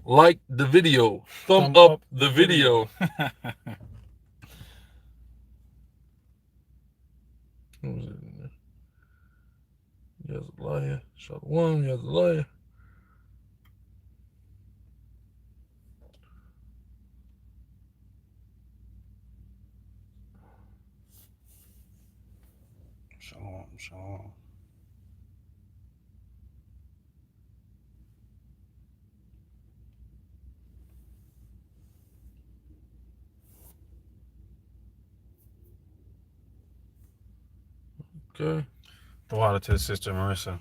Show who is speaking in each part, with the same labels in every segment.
Speaker 1: like the video. Thumb
Speaker 2: Thumb
Speaker 1: up
Speaker 2: up
Speaker 1: the
Speaker 2: the video.
Speaker 1: video. What was it? Yazalaya. Shalom, Yazalaya.
Speaker 2: Shalom, shalom.
Speaker 1: Okay.
Speaker 2: The water to Sister Marissa.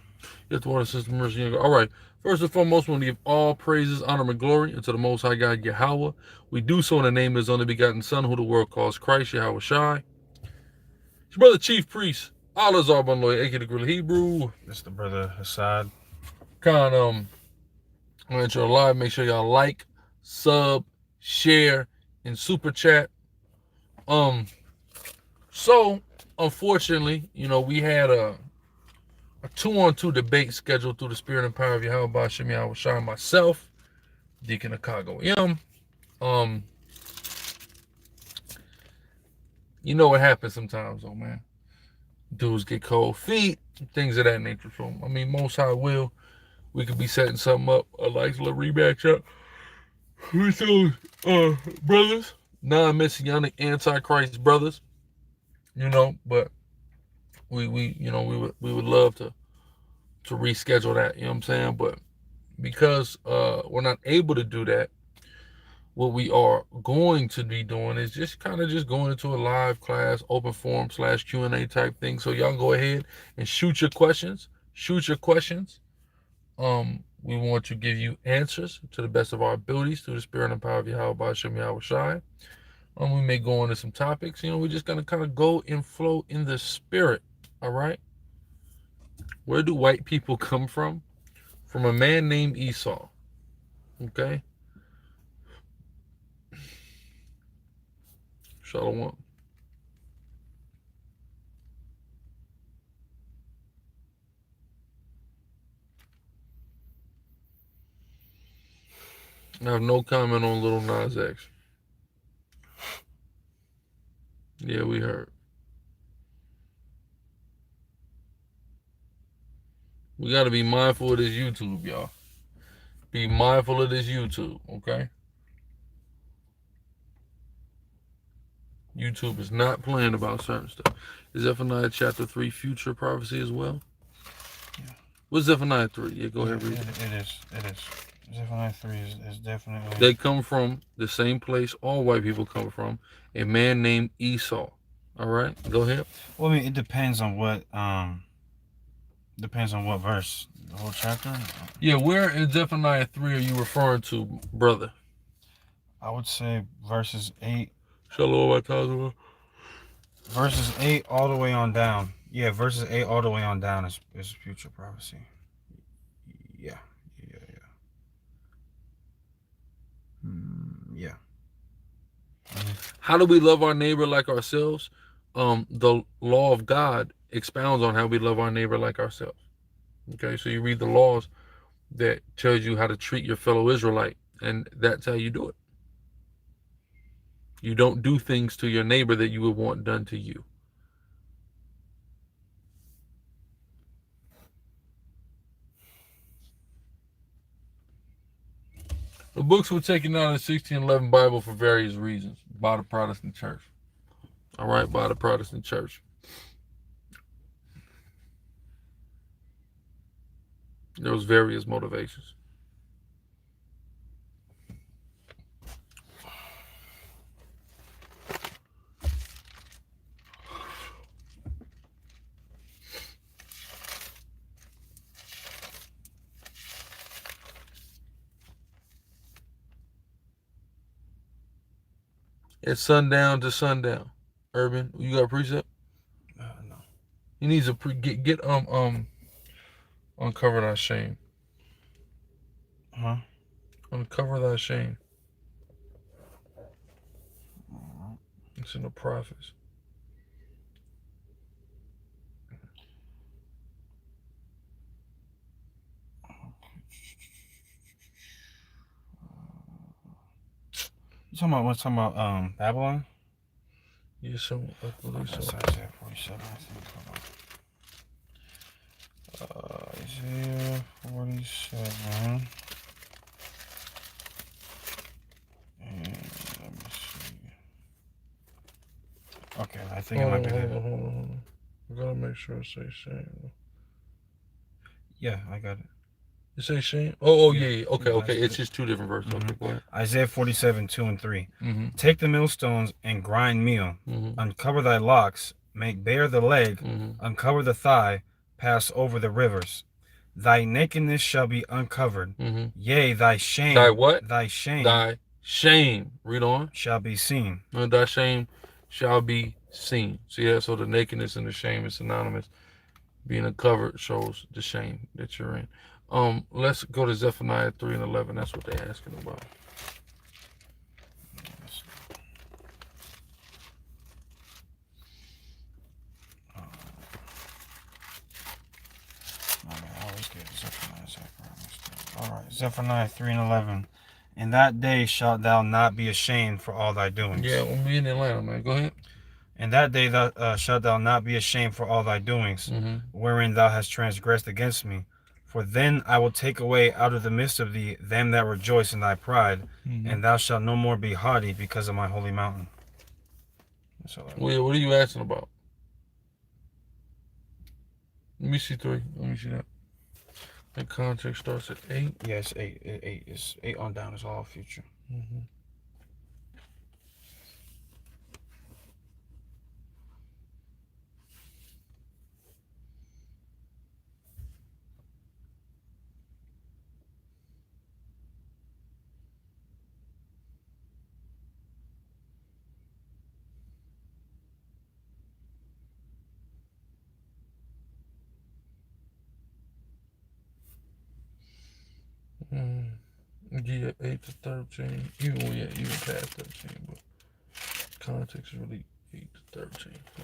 Speaker 1: Get to water system mercy. All right. First and foremost, we want to give all praises, honor, and glory unto the Most High God Yahweh. We do so in the name of His only begotten Son, who the world calls Christ, Yahweh Shai. His brother, Chief Priest, Allah Zarban Loy, aka the Gorilla Hebrew.
Speaker 2: This the brother Hassad.
Speaker 1: Con, when you're live, make sure y'all like, sub, share, and super chat. So unfortunately, we had a 2-on-2 debate scheduled through the spirit and power of Yahweh Bashem Yahweh Shai, myself, Deacon Akago M. You know what happens sometimes, though, man. Dudes get cold feet, things of that nature. So, I mean, most high will, we could be setting something up, a nice little rematch up with those brothers, non-messianic antichrist brothers, but we would love to reschedule that, you know what I'm saying? But because we're not able to do that, what we are going to be doing is just kind of just going into a live class, open forum / Q&A type thing. So y'all go ahead and shoot your questions. We want to give you answers to the best of our abilities through the spirit and power of Yahweh Bashem Yahweh Shai. We may go into some topics. We're just going to kind of go and flow in the spirit. All right. Where do white people come from? From a man named Esau. Okay. Shalom. I have no comment on Little Nas X. Yeah, we heard. We got to be mindful of this YouTube, y'all. Be mindful of this YouTube, okay? YouTube is not playing about certain stuff. Is Zephaniah chapter 3 future prophecy as well?
Speaker 2: Yeah.
Speaker 1: What's Zephaniah 3? Yeah, go ahead, read it.
Speaker 2: It is. Zephaniah 3 is definitely...
Speaker 1: They come from the same place all white people come from, a man named Esau. All right, go ahead.
Speaker 2: Well, I mean, it depends on what verse, the whole chapter.
Speaker 1: Yeah, where in Zephaniah 3 are you referring to, brother?
Speaker 2: I would say verses 8.
Speaker 1: Shalom,
Speaker 2: Verses 8 all the way on down. Yeah, verses 8 all the way on down is future prophecy. Yeah. Yeah.
Speaker 1: How do we love our neighbor like ourselves? The law of God expounds on how we love our neighbor like ourselves. Okay, so you read the laws that tells you how to treat your fellow Israelite, and that's how you do it. You don't do things to your neighbor that you would want done to you. The books were taken out of the 1611 Bible for various reasons by the Protestant church. All right, by the Protestant church. There was various motivations. It's sundown to sundown. Urban, you got a precept?
Speaker 2: No.
Speaker 1: He needs a get uncover thy shame.
Speaker 2: Huh?
Speaker 1: Uncover thy shame. It's in the prophets.
Speaker 2: You talking about what's talking about Babylon?
Speaker 1: Yeah, so I believe so.
Speaker 2: That's Isaiah 47, I think. Hold on. Isaiah 47. And let me see. Okay, I think it might be there.
Speaker 1: Hold on. I gotta make sure I say shame.
Speaker 2: Yeah, I got it.
Speaker 1: You say shame? Oh,
Speaker 2: Yeah.
Speaker 1: yeah. Okay. It's just two different verses. Okay, go ahead.
Speaker 2: Isaiah 47, 2 and 3.
Speaker 1: Mm-hmm.
Speaker 2: Take the millstones and grind meal.
Speaker 1: Mm-hmm.
Speaker 2: Uncover thy locks, make bare the leg,
Speaker 1: Mm-hmm.
Speaker 2: uncover the thigh, pass over the rivers. Thy nakedness shall be uncovered.
Speaker 1: Mm-hmm.
Speaker 2: Yea, thy shame.
Speaker 1: Thy what?
Speaker 2: Thy shame.
Speaker 1: Thy shame. Read on.
Speaker 2: Shall be seen.
Speaker 1: And thy shame shall be seen. See that? So the nakedness and the shame is synonymous. Being uncovered shows the shame that you're in. Let's go to Zephaniah 3 and 11. That's what they're asking about.
Speaker 2: I always get Zephaniah. All right, Zephaniah 3 and 11. In that day shalt thou not be ashamed for all thy doings.
Speaker 1: Yeah, we'll be in Atlanta, man. Go ahead.
Speaker 2: In that day shalt thou not be ashamed for all thy doings, wherein thou hast transgressed against me. For then I will take away out of the midst of thee them that rejoice in thy pride, and thou shalt no more be haughty because of my holy mountain.
Speaker 1: Well, what are you asking about? Let me see 3. Let me see that. The context starts at 8.
Speaker 2: Yeah, it's 8. It's 8 on down. It's all future.
Speaker 1: Yeah, 8 to 13. Even past 13, but context is really 8 to 13. So.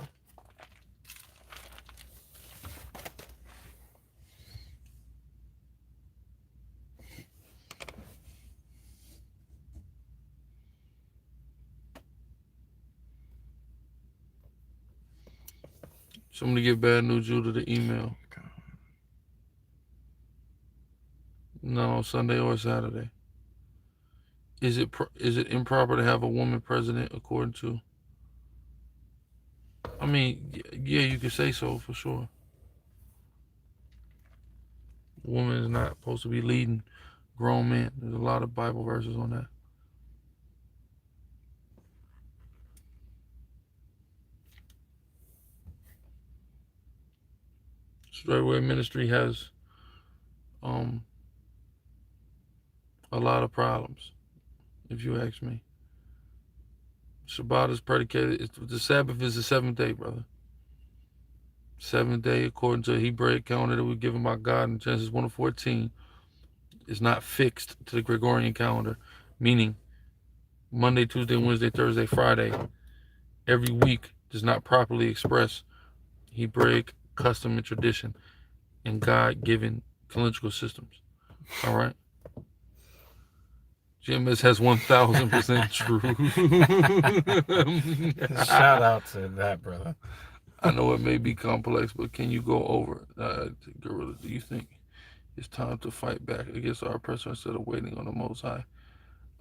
Speaker 1: Somebody give bad news due to the email. Not on Sunday or Saturday. Is it improper to have a woman president according to? I mean, yeah, you could say so for sure. A woman is not supposed to be leading grown men. There's a lot of Bible verses on that. Straightway ministry has a lot of problems, if you ask me. Shabbat is predicated. The Sabbath is the 7th day, brother. 7th day, according to the Hebraic calendar that was given by God in Genesis 1:14, is not fixed to the Gregorian calendar, meaning Monday, Tuesday, Wednesday, Thursday, Friday, every week does not properly express Hebraic custom and tradition and God-given calendrical systems. All right? GMS has 1,000% true.
Speaker 2: Shout out to that, brother.
Speaker 1: I know it may be complex, but can you go over it? Gorilla, do you think it's time to fight back against our oppressor instead of waiting on the Most High?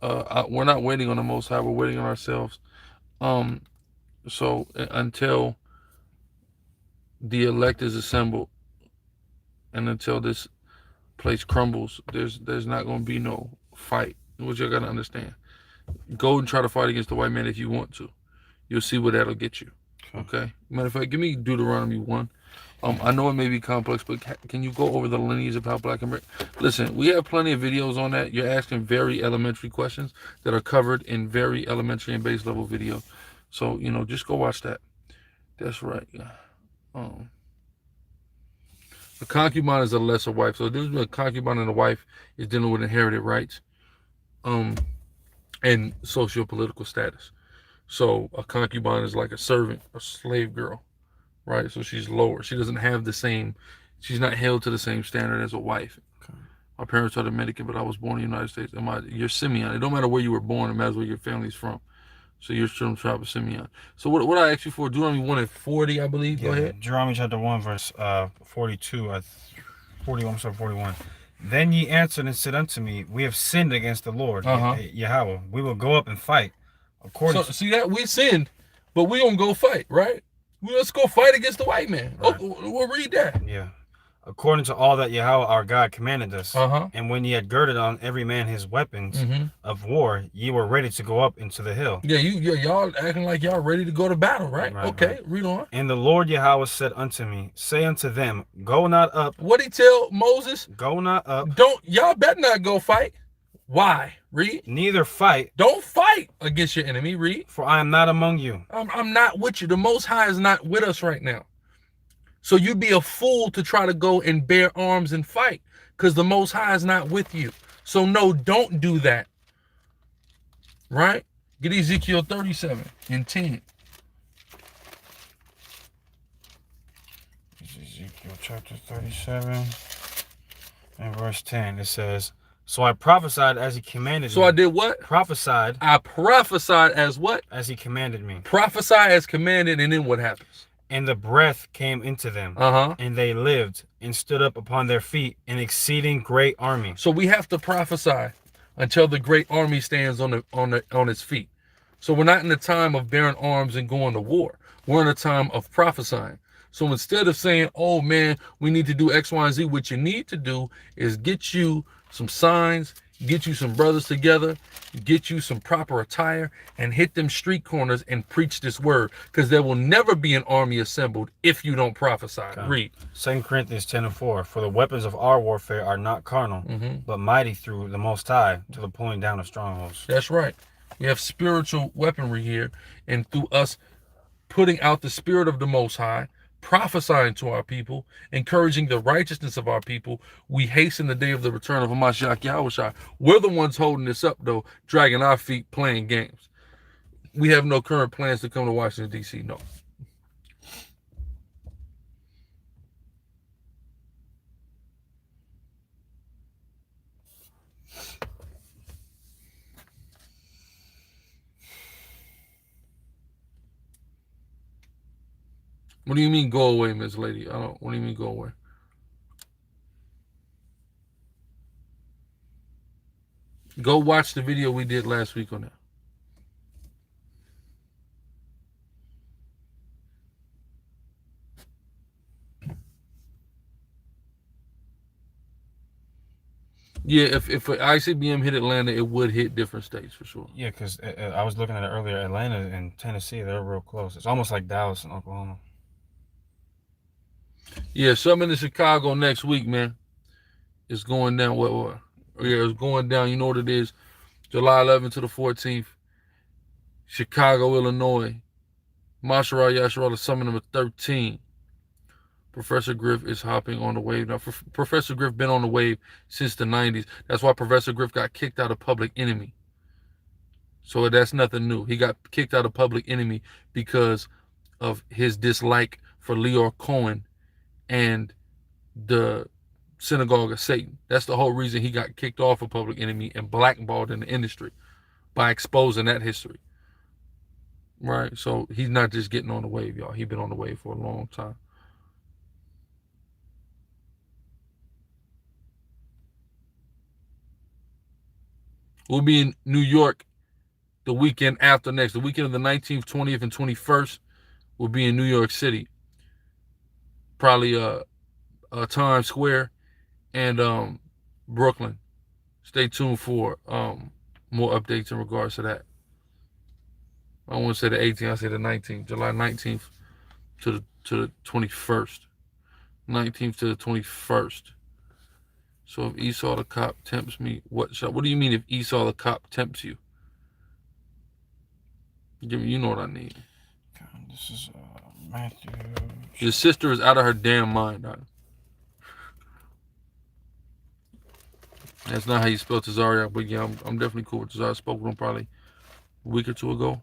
Speaker 1: We're not waiting on the Most High. We're waiting on ourselves. So until the elect is assembled and until this place crumbles, there's not going to be no fight. What you got to understand. Go and try to fight against the white man if you want to. You'll see where that'll get you. Okay? Matter of fact, give me Deuteronomy 1. I know it may be complex, but can you go over the lineage of how Black America... Listen, we have plenty of videos on that. You're asking very elementary questions that are covered in very elementary and base level video. So, just go watch that. That's right. A concubine is a lesser wife. So the difference between a concubine and a wife is dealing with inherited rights and socio-political status. So a concubine is like a servant, a slave girl, right? So she's lower. She doesn't have the same, she's not held to the same standard as a wife, My parents are Dominican, but I was born in the United States. You're Simeon. It don't matter where you were born. It matters where your family's from. So you're from the tribe of Simeon. So what I asked you for, Deuteronomy 1 and 40, I believe.
Speaker 2: Yeah,
Speaker 1: Go ahead.
Speaker 2: Deuteronomy chapter 1, verse 42, 41. Then ye answered and said unto me, we have sinned against the Lord, Yahweh. We will go up and fight.
Speaker 1: See that? We sinned, but we don't go fight, right? Let's go fight against the white man. Right. Oh, we'll read that.
Speaker 2: Yeah. According to all that Yahweh our God commanded us. And when ye had girded on every man his weapons of war, ye were ready to go up into the hill.
Speaker 1: Yeah, y'all acting like y'all ready to go to battle, right? Okay, read on.
Speaker 2: And the Lord Yahweh said unto me, say unto them, go not up.
Speaker 1: What he tell Moses?
Speaker 2: Go not up.
Speaker 1: Y'all better not go fight. Why? Read.
Speaker 2: Neither fight.
Speaker 1: Don't fight against your enemy. Read.
Speaker 2: For I am not among you.
Speaker 1: I'm not with you. The Most High is not with us right now. So you'd be a fool to try to go and bear arms and fight, because the Most High is not with you. So no, don't do that. Right? Get Ezekiel 37 and 10.
Speaker 2: Ezekiel chapter 37 and verse 10. It says, so I prophesied as he commanded me.
Speaker 1: So I did what?
Speaker 2: Prophesied.
Speaker 1: I prophesied as what?
Speaker 2: As he commanded me.
Speaker 1: Prophesy as commanded, and then what happens?
Speaker 2: And the breath came into them, and they lived and stood up upon their feet, an exceeding great army.
Speaker 1: So we have to prophesy until the great army stands on its feet. So we're not in the time of bearing arms and going to war. We're in a time of prophesying. So instead of saying, oh man, we need to do X, Y, and Z, what you need to do is get you some signs, get you some brothers together, get you some proper attire, and hit them street corners and preach this word, because there will never be an army assembled if you don't prophesy. Read.
Speaker 2: 2 Corinthians 10 and 4. For the weapons of our warfare are not carnal, but mighty through the Most High to the pulling down of strongholds.
Speaker 1: That's right. We have spiritual weaponry here, and through us putting out the spirit of the Most High, prophesying to our people, encouraging the righteousness of our people, we hasten the day of the return of Mashiach Yahushua. We're the ones holding this up, though, dragging our feet, playing games. We have no current plans to come to Washington, D.C., no. What do you mean go away, Miss Lady? What do you mean go away? Go watch the video we did last week on that. Yeah, if ICBM hit Atlanta, it would hit different states for sure.
Speaker 2: Yeah, because I was looking at it earlier. Atlanta and Tennessee, they're real close. It's almost like Dallas and Oklahoma.
Speaker 1: Yeah, something in Chicago next week, man. It's going down. What? Yeah, it's going down. You know what it is? July 11th to the 14th. Chicago, Illinois. MASHARAH, YASHARAHLA, Summit number 13. Professor Griff is hopping on the wave. Now, Professor Griff been on the wave since the 90s. That's why Professor Griff got kicked out of Public Enemy. So that's nothing new. He got kicked out of Public Enemy because of his dislike for Leor Cohen and the Synagogue of Satan. That's the whole reason he got kicked off of Public Enemy and blackballed in the industry, by exposing that history. Right? So he's not just getting on the wave, y'all. He's been on the wave for a long time. We'll be in New York the weekend after next. The weekend of the 19th, 20th, and 21st, we'll be in New York City. Probably Times Square and Brooklyn. Stay tuned for more updates in regards to that. I don't want to say the 18th, I say the 19th. July 19th to the 21st. 19th to the 21st. So if Esau the cop tempts me, what do you mean if Esau the cop tempts you? You know what I mean.
Speaker 2: This is Matthew.
Speaker 1: Your sister is out of her damn mind. That's not how you spell Tazariak, but yeah, I'm definitely cool with Tazariak. I spoke with him probably a week or two ago.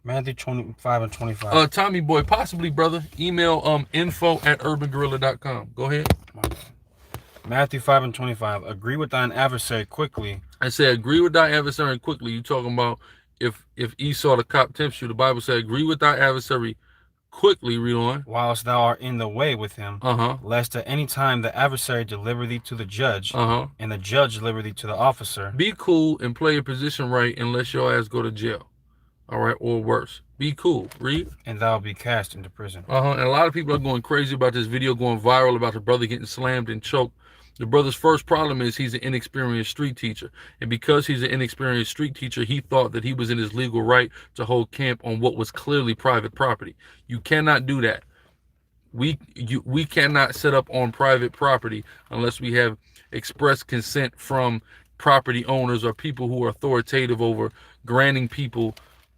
Speaker 2: Matthew 25 and 25.
Speaker 1: Tommy boy, possibly, brother. Email info@urbangorilla.com. Go ahead.
Speaker 2: Matthew 5:25. Agree with thine adversary quickly.
Speaker 1: I say, agree with thy adversary quickly. You talking about if Esau the cop tempts you, the Bible says, agree with thy adversary quickly. Read on.
Speaker 2: Whilst thou art in the way with him,
Speaker 1: Uh-huh.
Speaker 2: lest at any time the adversary deliver thee to the judge, and the judge deliver thee to the officer.
Speaker 1: Be cool and play your position right, unless your ass go to jail. All right, or worse. Be cool. Read.
Speaker 2: And thou be cast into prison.
Speaker 1: And a lot of people are going crazy about this video going viral about the brother getting slammed and choked. The brother's first problem is he's an inexperienced street teacher. And because he's an inexperienced street teacher, he thought that he was in his legal right to hold camp on what was clearly private property. You cannot do that. We cannot set up on private property unless we have express consent from property owners or people who are authoritative over granting people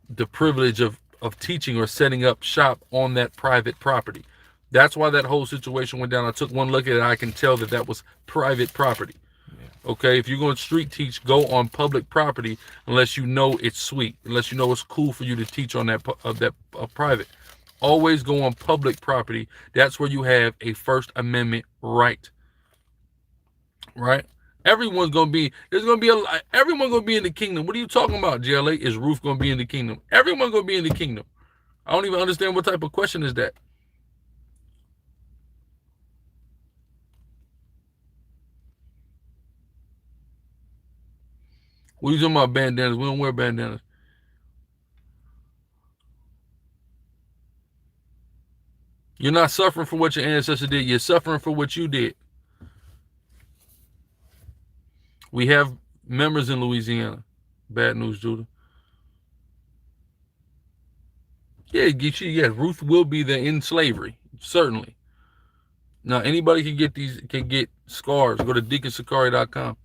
Speaker 1: the privilege of teaching or setting up shop on that private property. That's why that whole situation went down. I took one look at it. I can tell that that was private property. Yeah. Okay, if you're going to street teach, go on public property unless you know it's sweet, unless you know it's cool for you to teach on that private. Always go on public property. That's where you have a First Amendment right. Right? Everyone's gonna be. Everyone's gonna be in the kingdom. What are you talking about, GLA? Is Ruth gonna be in the kingdom? Everyone's gonna be in the kingdom. I don't even understand what type of question is that. What are you talking about, bandanas? We don't wear bandanas. You're not suffering for what your ancestor did. You're suffering for what you did. We have members in Louisiana. Bad news, Judah. Yeah, Ruth will be there in slavery, certainly. Now, anybody can get scars. Go to deaconsicari.com.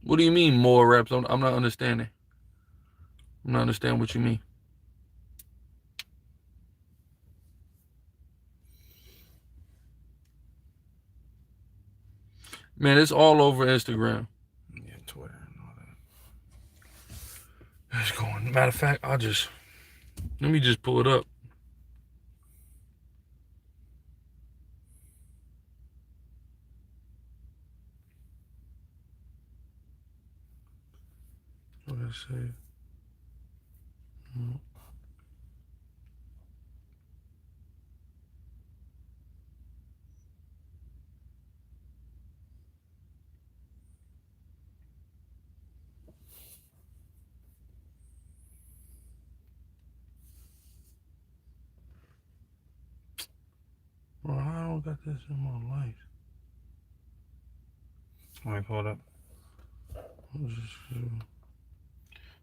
Speaker 1: What do you mean more reps? I'm not understanding. I'm not understanding what you mean. Man, it's all over Instagram.
Speaker 2: Yeah, Twitter and all
Speaker 1: that. It's going. Matter of fact, let me just pull it up. What did I say? Well, I don't got this in my life.
Speaker 2: Let me pull it up.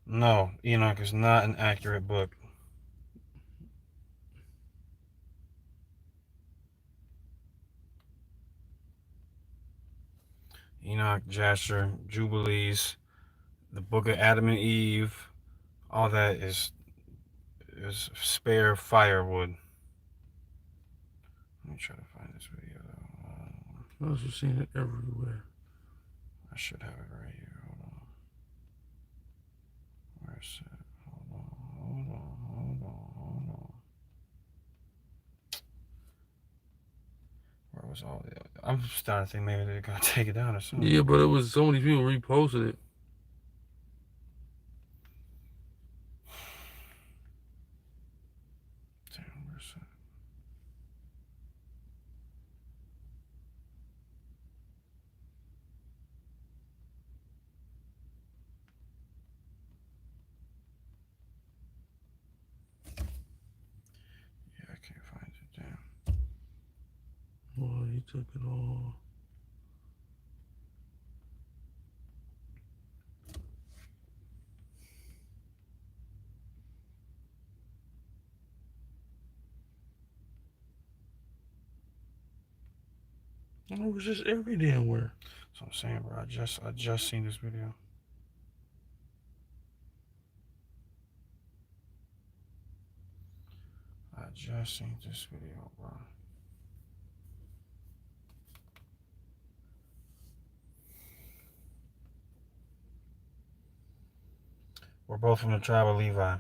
Speaker 2: No, Enoch is not an accurate book. Enoch, Jasher, Jubilees, the book of Adam and Eve, all that is spare firewood. Let me try to find this video.
Speaker 1: I've also seen it everywhere.
Speaker 2: I should have it right here. Hold on. Where's it? Hold on. Where was all the? I'm starting to think maybe they're gonna take it down or something.
Speaker 1: Yeah, but it was so many people reposted it.
Speaker 2: Damn, where's that? Yeah, I can't find it. Damn.
Speaker 1: Well, he took it all. It was just every damn where.
Speaker 2: That's what I'm saying, bro. I just seen this video. I just seen this video, bro. We're both from the tribe of Levi.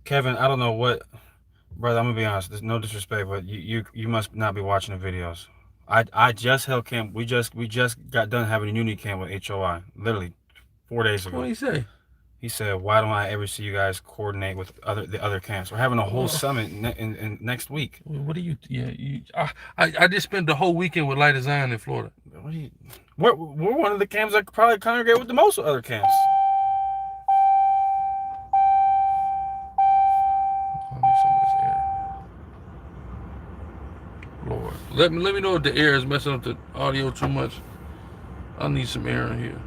Speaker 2: Kevin, I don't know what, brother. I'm gonna be honest. There's no disrespect, but you must not be watching the videos. I just held camp. We just got done having a unity camp with HOI. Literally 4 days ago.
Speaker 1: What did he say?
Speaker 2: He said, "Why don't I ever see you guys coordinate with the other camps? We're having a whole summit in next week."
Speaker 1: What do you? Yeah, I just spent the whole weekend with Light of Zion in Florida.
Speaker 2: What do you? We're one of the camps that probably congregate with the most other camps.
Speaker 1: I need some of this air. Lord, let me know if the air is messing up the audio too much. I need some air in here.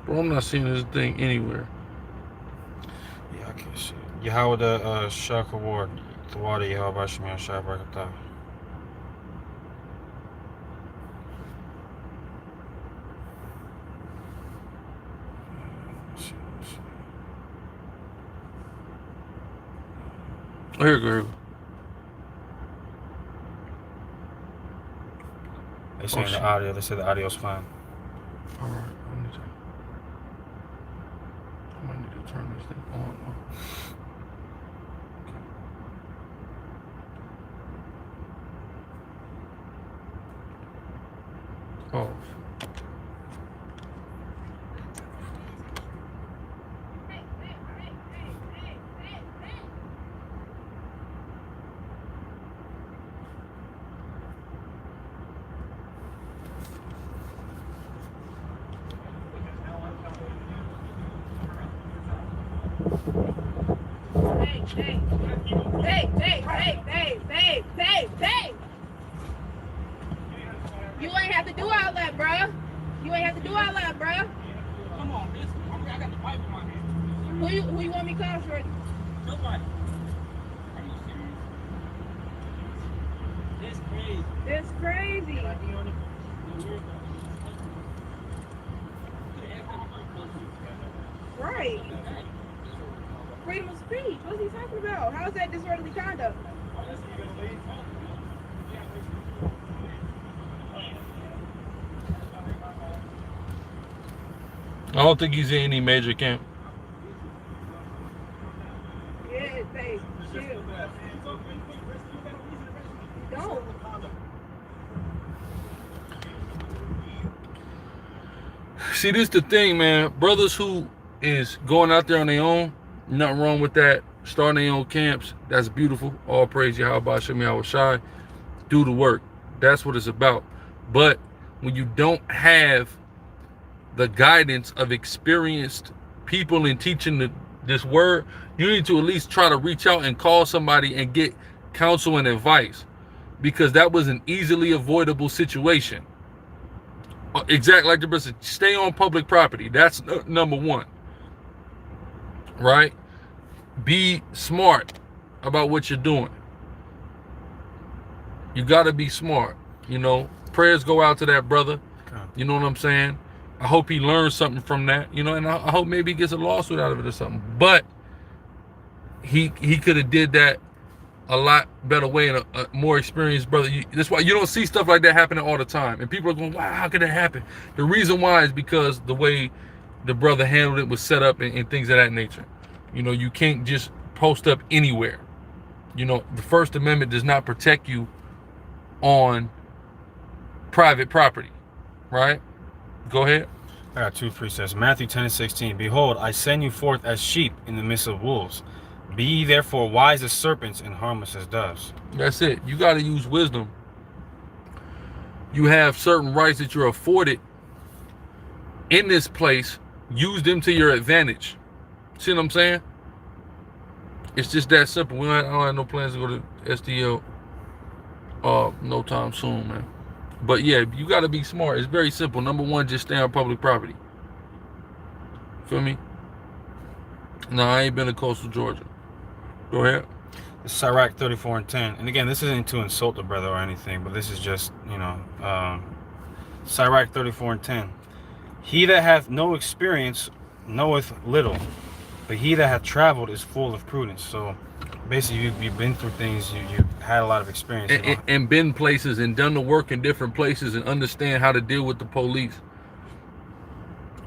Speaker 1: Bro, I'm not seeing this thing anywhere.
Speaker 2: Yeah, I can't see it. Yahweh the Shak Award. The water Yahweh Bashmi Shak Barakatah.
Speaker 1: Oh, here we go. Here we go.
Speaker 2: They saying the audio. They said the audio's fine.
Speaker 1: All right, I might need to turn this thing on. Off.
Speaker 3: Hey. You ain't have to do all that, bruh. You ain't have to do all that, bruh.
Speaker 4: Come on, listen. I got the pipe in my hand.
Speaker 3: Who you want me to call, Shorty?
Speaker 4: Nobody. Are you serious? That's crazy.
Speaker 3: That's crazy. Right. Freedom of speech. What's he talking about? How is that disorderly conduct?
Speaker 1: I don't think he's in any major camp.
Speaker 3: Yeah, babe. Chill. Don't.
Speaker 1: See, this the thing, man. Brothers who is going out there on their own, nothing wrong with that. Starting their own camps, that's beautiful. All praise Yahweh Shem Yahweh Shai. Do the work. That's what it's about. But when you don't have the guidance of experienced people in teaching this word, you need to at least try to reach out and call somebody and get counsel and advice, because that was an easily avoidable situation. Exactly like the person, stay on public property. That's number one, right? Be smart about what you're doing. You got to be smart. You know, prayers go out to that brother. You know what I'm saying? I hope he learns something from that, you know, and I hope maybe he gets a lawsuit out of it or something. But he could have did that a lot better way, and a more experienced brother. That's why you don't see stuff like that happening all the time. And people are going, wow, how could that happen? The reason why is because the way the brother handled it was set up and things of that nature. You know, you can't just post up anywhere. You know, the First Amendment does not protect you on private property, right? Go ahead.
Speaker 2: I got two precepts. Matthew 10:16. Behold, I send you forth as sheep in the midst of wolves. Be ye therefore wise as serpents and harmless as doves.
Speaker 1: That's it. You got to use wisdom. You have certain rights that you're afforded in this place. Use them to your advantage. See what I'm saying? It's just that simple. I don't have no plans to go to STL no time soon, man. But yeah, you got to be smart. It's very simple. Number one, just stay on public property. Feel me? No, I ain't been to coastal Georgia. Go ahead.
Speaker 2: It's Sirach 34:10. And again, this isn't to insult the brother or anything, but this is just, you know, Sirach 34:10. He that hath no experience knoweth little, But he that hath traveled is full of prudence. So basically, you've been through things. You had a lot of experience.
Speaker 1: And been places and done the work in different places and understand how to deal with the police.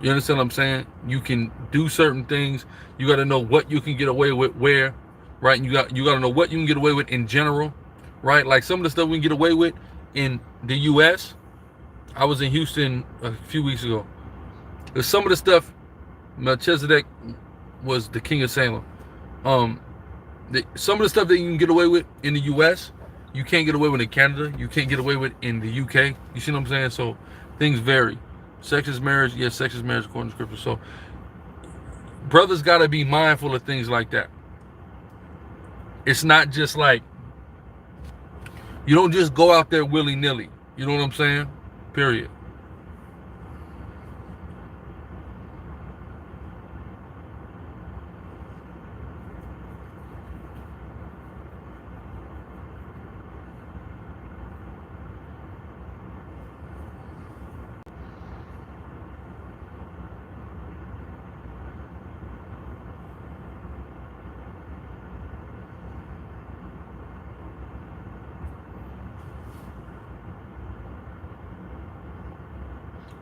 Speaker 1: You understand what I'm saying? You can do certain things. You got to know what you can get away with where, right? And you got to know what you can get away with in general, right? Like some of the stuff we can get away with in the U.S. I was in Houston a few weeks ago. There's some of the stuff. Melchizedek was the king of Salem. Some of the stuff that you can get away with in the U.S. you can't get away with in Canada. You can't get away with in the U.K. You see what I'm saying? So things vary. Sex is marriage. Yes, sex is marriage according to scripture. So brothers got to be mindful of things like that. It's not just like, you don't just go out there willy-nilly. You know what I'm saying? Period.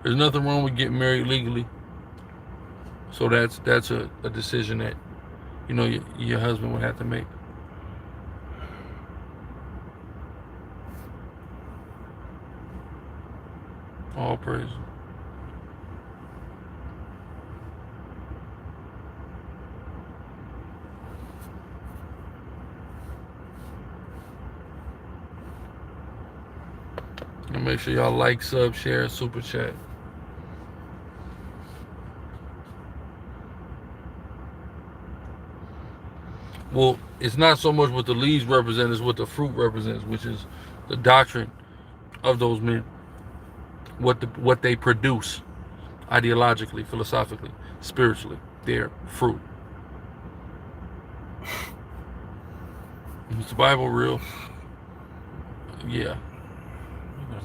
Speaker 1: There's nothing wrong with getting married legally. So that's a decision that, you know, your husband would have to make. All praise. And make sure y'all like, sub, share, super chat. Well, it's not so much what the leaves represent, it's what the fruit represents, which is the doctrine of those men. What they produce ideologically, philosophically, spiritually, their fruit. Is the Bible real? Yeah.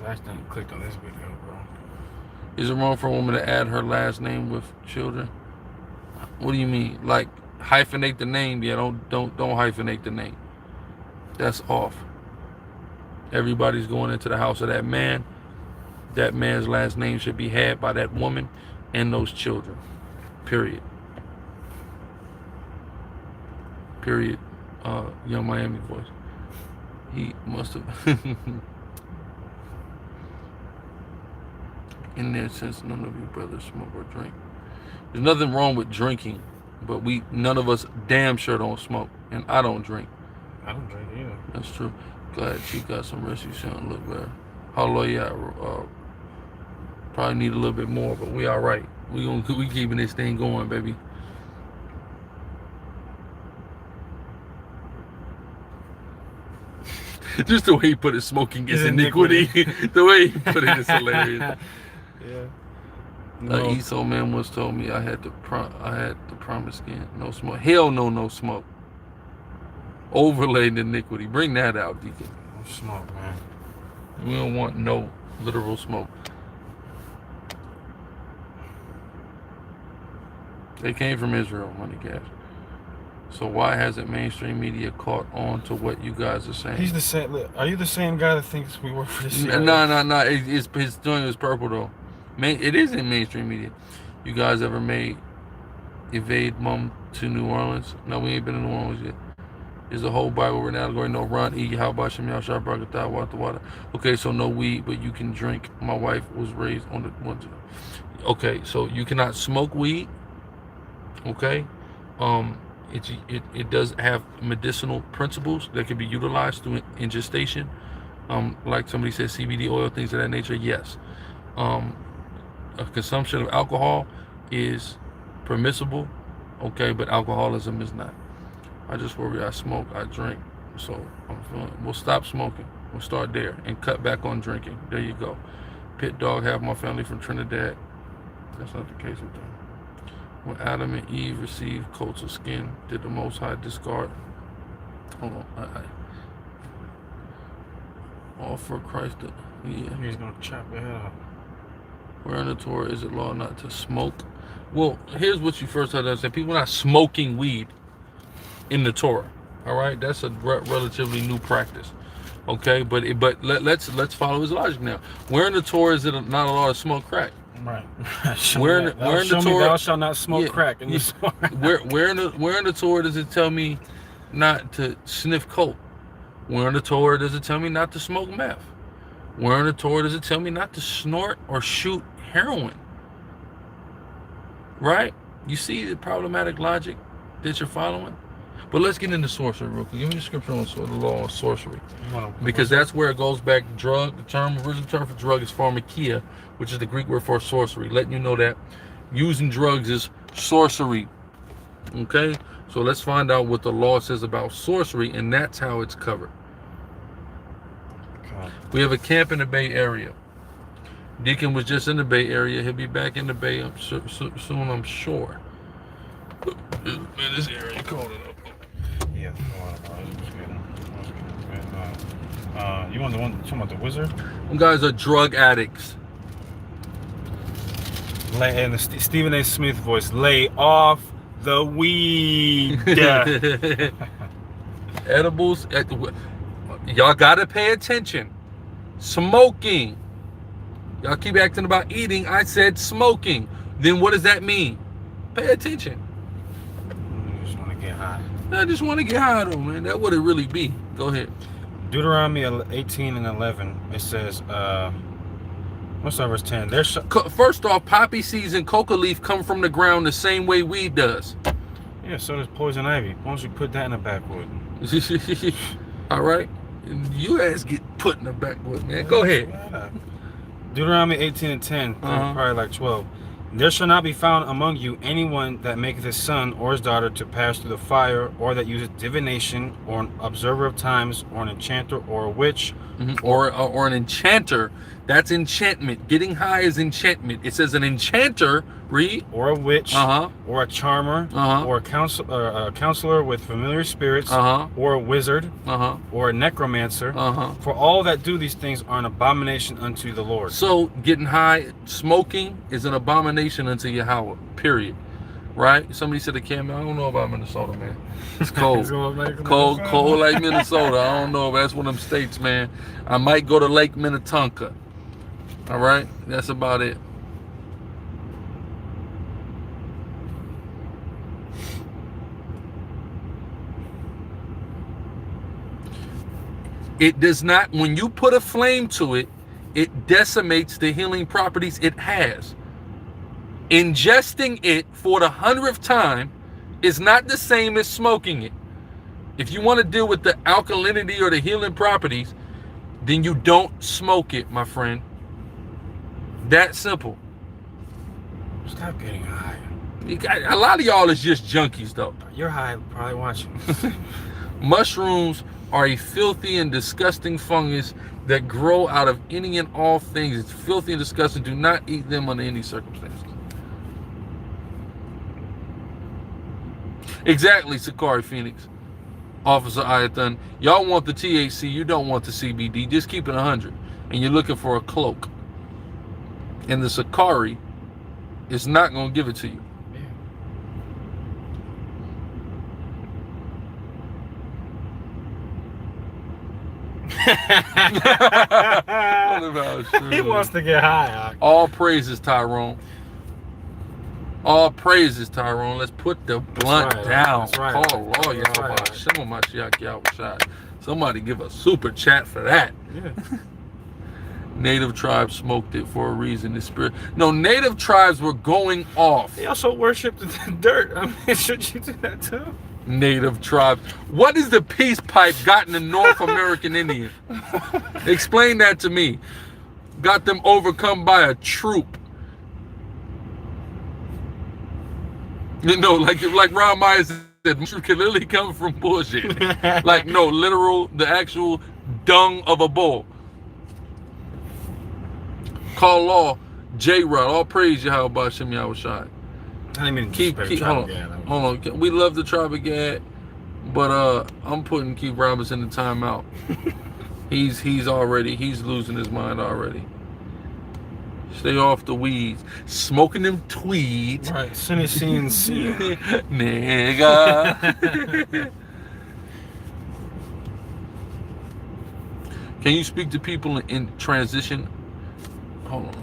Speaker 2: I accidentally clicked on this video, bro.
Speaker 1: Is it wrong for a woman to add her last name with children? What do you mean? Like hyphenate the name? Yeah, don't hyphenate the name. That's off. Everybody's going into the house of that man. That man's last name should be had by that woman and those children. Period. Period. Young Miami voice. He must have. In there, since none of you brothers smoke or drink. There's nothing wrong with drinking, but none of us damn sure don't smoke, and I don't drink.
Speaker 2: I don't drink either.
Speaker 1: That's true. Glad she got some rest. You sound look better. How low you at? Probably need a little bit more, but we all right. We keeping this thing going, baby. Just the way he put it, smoking is iniquity. The way he put it is hilarious.
Speaker 2: Yeah.
Speaker 1: No. Esau man once told me I had the promised skin. No smoke. Hell no, no smoke. Overlaid iniquity. Bring that out, Deacon.
Speaker 2: No smoke, man.
Speaker 1: We don't want no literal smoke. They came from Israel, Money Cash. So why hasn't mainstream media caught on to what you guys are saying?
Speaker 2: He's the same. Are you the same guy that thinks we work for the CIA?
Speaker 1: No. His doing is purple though. It is in mainstream media. You guys ever made evade mom to New Orleans? No, we ain't been in New Orleans yet. There's a whole Bible written allegory. No run, eat, how about Shem Yashar Bragatah, water. Okay, so no weed, but you can drink. My wife was raised on the one. Okay, so you cannot smoke weed. Okay, it does have medicinal principles that can be utilized through ingestation. Like somebody said, CBD oil, things of that nature. Yes. A consumption of alcohol is permissible, okay, but alcoholism is not. I just worry. I smoke, I drink, so we'll stop smoking. We'll start there and cut back on drinking. There you go. Pit dog, have my family from Trinidad. That's not the case with them. When Adam and Eve received coats of skin, did the Most High discard? Hold on. All for Christ. Yeah.
Speaker 2: He's gonna chop your head off.
Speaker 1: Where in the Torah is it law not to smoke? Well, here's what you first have to understand. People are not smoking weed in the Torah. All right, that's a relatively new practice. Okay, but let's follow his logic now. Where in the Torah is it not allowed to smoke crack?
Speaker 2: Right.
Speaker 1: Where in the Torah
Speaker 2: thou shalt not smoke crack in the Torah.
Speaker 1: where in the Torah does it tell me not to sniff coke? Where in the Torah does it tell me not to smoke meth? Where in the Torah does it tell me not to snort or shoot heroin? Right? You see the problematic logic that you're following? But let's get into sorcery real quick. Give me the scripture on the law of sorcery. Because that's where it goes back. Drug, the original term for drug is pharmakia, which is the Greek word for sorcery. Letting you know that using drugs is sorcery. Okay? So let's find out what the law says about sorcery, and that's how it's covered. Okay. We have a camp in the Bay Area. Deacon was just in the Bay Area. He'll be back in the Bay soon, I'm sure. Man, this area cold enough.
Speaker 2: Yeah. You want the one talking about the wizard?
Speaker 1: Them guys are drug addicts.
Speaker 2: In the Stephen A. Smith voice, lay off the weed.
Speaker 1: Edibles. Y'all gotta pay attention. Smoking. Y'all keep acting about eating. I said smoking. Then what does that mean? Pay attention.
Speaker 2: I just want to get high.
Speaker 1: I just want to get high though, man. That would it really be. Go ahead.
Speaker 2: Deuteronomy 18:11. It says, what's that verse 10?
Speaker 1: First off, poppy seeds and coca leaf come from the ground the same way weed does.
Speaker 2: Yeah, so does poison ivy. Why don't you put that in the backwood?
Speaker 1: All right. You ass get put in the backwood, man. Go ahead.
Speaker 2: Deuteronomy 18:10, probably like 12. There shall not be found among you anyone that maketh his son or his daughter to pass through the fire, or that useth divination, or an observer of times, or an enchanter, or a witch,
Speaker 1: or an enchanter. That's enchantment. Getting high is enchantment. It says an enchanter. Read.
Speaker 2: Or a witch, or a charmer, or a counselor with familiar spirits, or a wizard, or a necromancer. For all that do these things are an abomination unto the Lord. So
Speaker 1: getting high, smoking is an abomination unto Yahweh. Period. Right? Somebody said it came. I don't know about Minnesota, man. It's cold. cold like Minnesota. I don't know. That's one of them states, man. I might go to Lake Minnetonka. All right? That's about it. It does not, when you put a flame to it, it decimates the healing properties it has. Ingesting it for the 100th time is not the same as smoking it. If you want to deal with the alkalinity or the healing properties, then you don't smoke it, my friend. That simple.
Speaker 2: Stop getting high.
Speaker 1: A lot of y'all is just junkies, though.
Speaker 2: You're high, probably watching.
Speaker 1: Mushrooms are a filthy and disgusting fungus that grow out of any and all things. It's filthy and disgusting. Do not eat them under any circumstances. Exactly, Sicarii Phoenix. Officer Ayathan. Y'all want the THC, you don't want the CBD. Just keep it 100. And you're looking for a cloak. And the Sicarii is not going to give it to you.
Speaker 2: He wants to get high.
Speaker 1: All praises, Tyrone. All praises, Tyrone. Let's put the blunt down.
Speaker 2: That's right.
Speaker 1: Call law, y'all. Somebody give a super chat for that.
Speaker 2: Yeah.
Speaker 1: Native tribes smoked it for a reason. The spirit. No, native tribes were going off.
Speaker 2: They also worshipped the dirt. I mean, should you do that too?
Speaker 1: Native tribes. What is the peace pipe got in the North American Indian? Explain that to me. Got them overcome by a troop. You know, like Ron Myers said, you can literally come from bullshit. Like, no, literal, the actual dung of a bull. Call law, J-Rod. All praise Yahweh B'Shem Yahweh Shai.
Speaker 2: I didn't mean to
Speaker 1: keep hold on. We love the Tribe of Gad, but I'm putting Keith Robinson in timeout. he's losing his mind already. Stay off the weeds. Smoking them tweeds.
Speaker 2: Right. Sin.
Speaker 1: Nigga. Can you speak to people in transition? Hold on.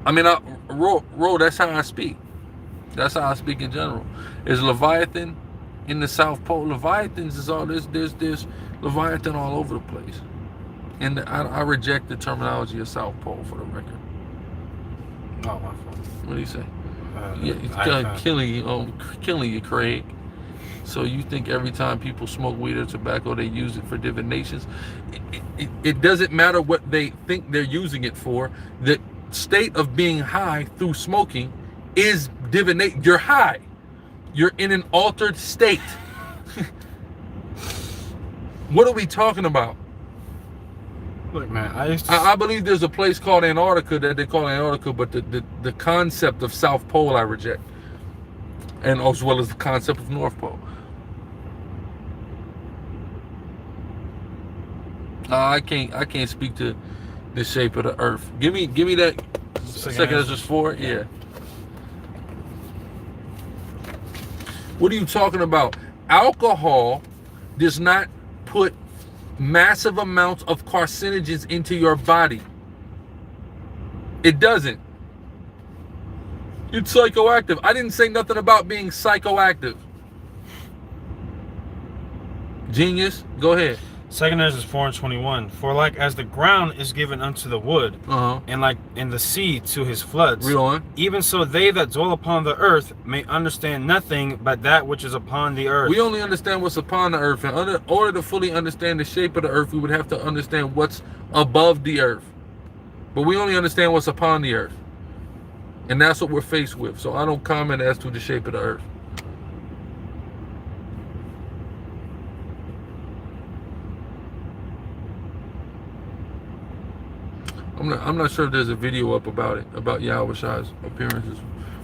Speaker 1: I mean, Ro, that's how I speak. That's how I speak in general. Is Leviathan in the South Pole? Leviathans is all there's Leviathan all over the place. And I reject the terminology of South Pole for the record.
Speaker 2: Oh, my fault.
Speaker 1: What do you say? Yeah, it's killing you, Craig. So you think every time people smoke weed or tobacco, they use it for divinations? It doesn't matter what they think they're using it for. The state of being high through smoking is divination. You're high. You're in an altered state. What are we talking about?
Speaker 2: Look, man,
Speaker 1: I believe there's a place called Antarctica that they call Antarctica, but the concept of South Pole I reject, and as well as the concept of North Pole. I can't speak to the shape of the Earth. Give me that second Ezra 4. Yeah. What are you talking about? Alcohol does not put massive amounts of carcinogens into your body. It doesn't. It's psychoactive. I didn't say nothing about being psychoactive. Genius, go ahead.
Speaker 2: 2 Ezra 4:21. For like as the ground is given unto the wood, and like in the sea to his floods,
Speaker 1: read on.
Speaker 2: Even so they that dwell upon the earth may understand nothing but that which is upon the earth.
Speaker 1: We only understand what's upon the earth. And in order to fully understand the shape of the earth, we would have to understand what's above the earth. But we only understand what's upon the earth. And that's what we're faced with. So I don't comment as to the shape of the earth. I'm not sure if there's a video up about it, about Yahushai's appearances.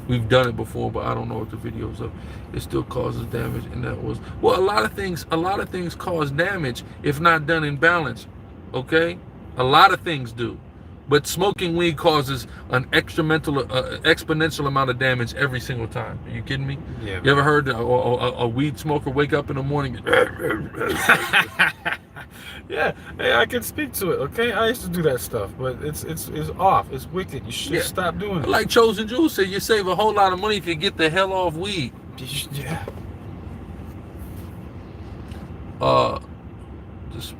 Speaker 1: We've done it before, but I don't know if the video's up. It still causes damage, and that was a lot of things cause damage if not done in balance. Okay, a lot of things do, but smoking weed causes an exponential amount of damage every single time. Are you kidding me?
Speaker 2: Yeah.
Speaker 1: You ever heard a weed smoker wake up in the morning?
Speaker 2: Yeah, hey, I can speak to it. Okay, I used to do that stuff, but it's off. It's wicked. You should stop doing it.
Speaker 1: Like Chosen Jules said, you save a whole lot of money if you get the hell off weed.
Speaker 2: Yeah.
Speaker 1: Just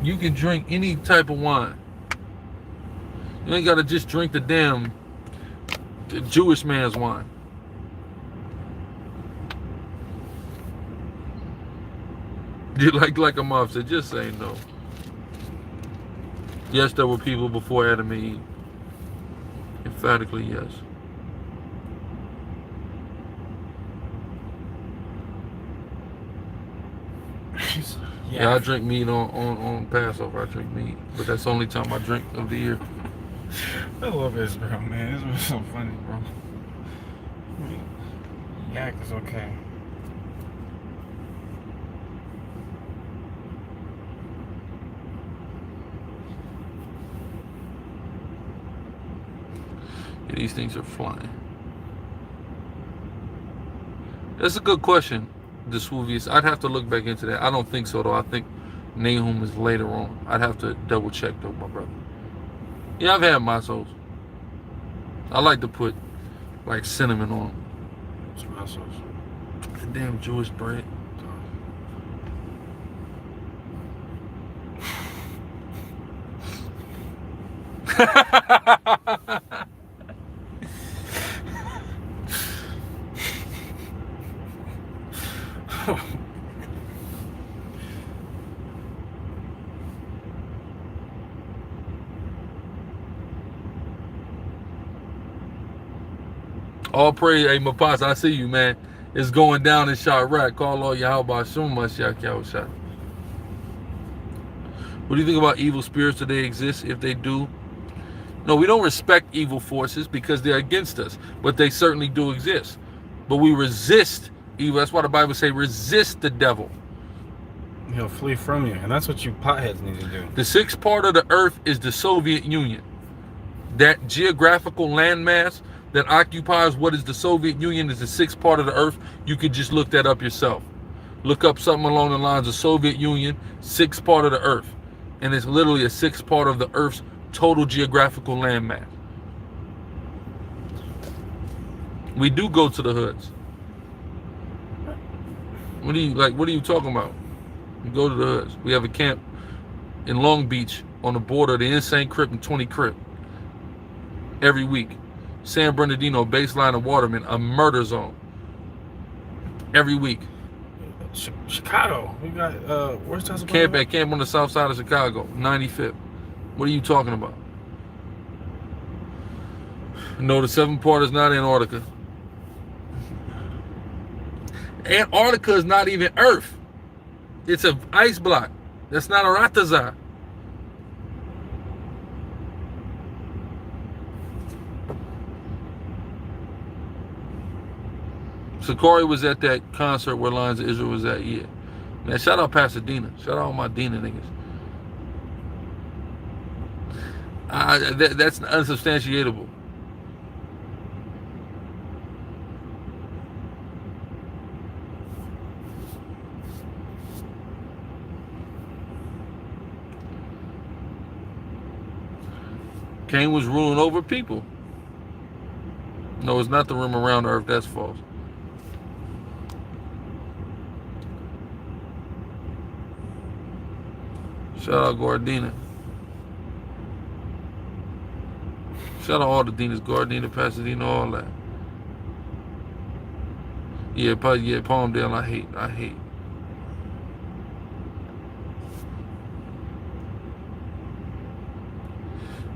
Speaker 1: you can drink any type of wine. You ain't gotta just drink the Jewish man's wine. Like a mom said, just say no. Yes, there were people before Adam and Eve. Emphatically, yes. Yeah, I drink meat on Passover. I drink meat, but that's the only time I drink of the year.
Speaker 2: I love Israel, man. Israel's so funny, bro. Yak is okay.
Speaker 1: Yeah, these things are flying. That's a good question, the Swoovius. I'd have to look back into that. I don't think so, though. I think Nahum is later on. I'd have to double check, though, my brother. Yeah, I've had masos. I like to put, like, cinnamon on them.
Speaker 2: What's masos?
Speaker 1: The damn Jewish bread. All praise, hey Mapas, I see you, man. It's going down in Chirac. Call all Yahweh Shum Mashiach Yahushua. What do you think about evil spirits? Do they exist? If they do, no, we don't respect evil forces because they're against us, but they certainly do exist. But we resist evil. That's why the Bible says resist the devil.
Speaker 2: He'll flee from you, and that's what you potheads need to do.
Speaker 1: The sixth part of the earth is the Soviet Union. That geographical landmass that occupies what is the Soviet Union is the sixth part of the earth. You could just look that up yourself. Look up something along the lines of Soviet Union, sixth part of the earth. And it's literally a sixth part of the earth's total geographical landmass. We do go to the hoods. What are you talking about? We go to the hoods. We have a camp in Long Beach on the border of the Insane Crip and 20 Crip every week. San Bernardino, baseline of Waterman, a murder zone every week.
Speaker 2: Chicago. We got where's that?
Speaker 1: Camp on the south side of Chicago, 95th. What are you talking about? No, the seventh part is not Antarctica. Antarctica is not even Earth. It's an ice block. That's not a Ratazar. SICARRI was at that concert where Lions of Israel was at, yeah. Man, shout out Pasadena. Shout out all my Dina niggas. That's unsubstantiatable. Cain was ruling over people. No, it's not the rim around the earth. That's false. Shout out Gardena. Shout out all the Dinas, Gardena, Pasadena, all that. Yeah, Palmdale, I hate.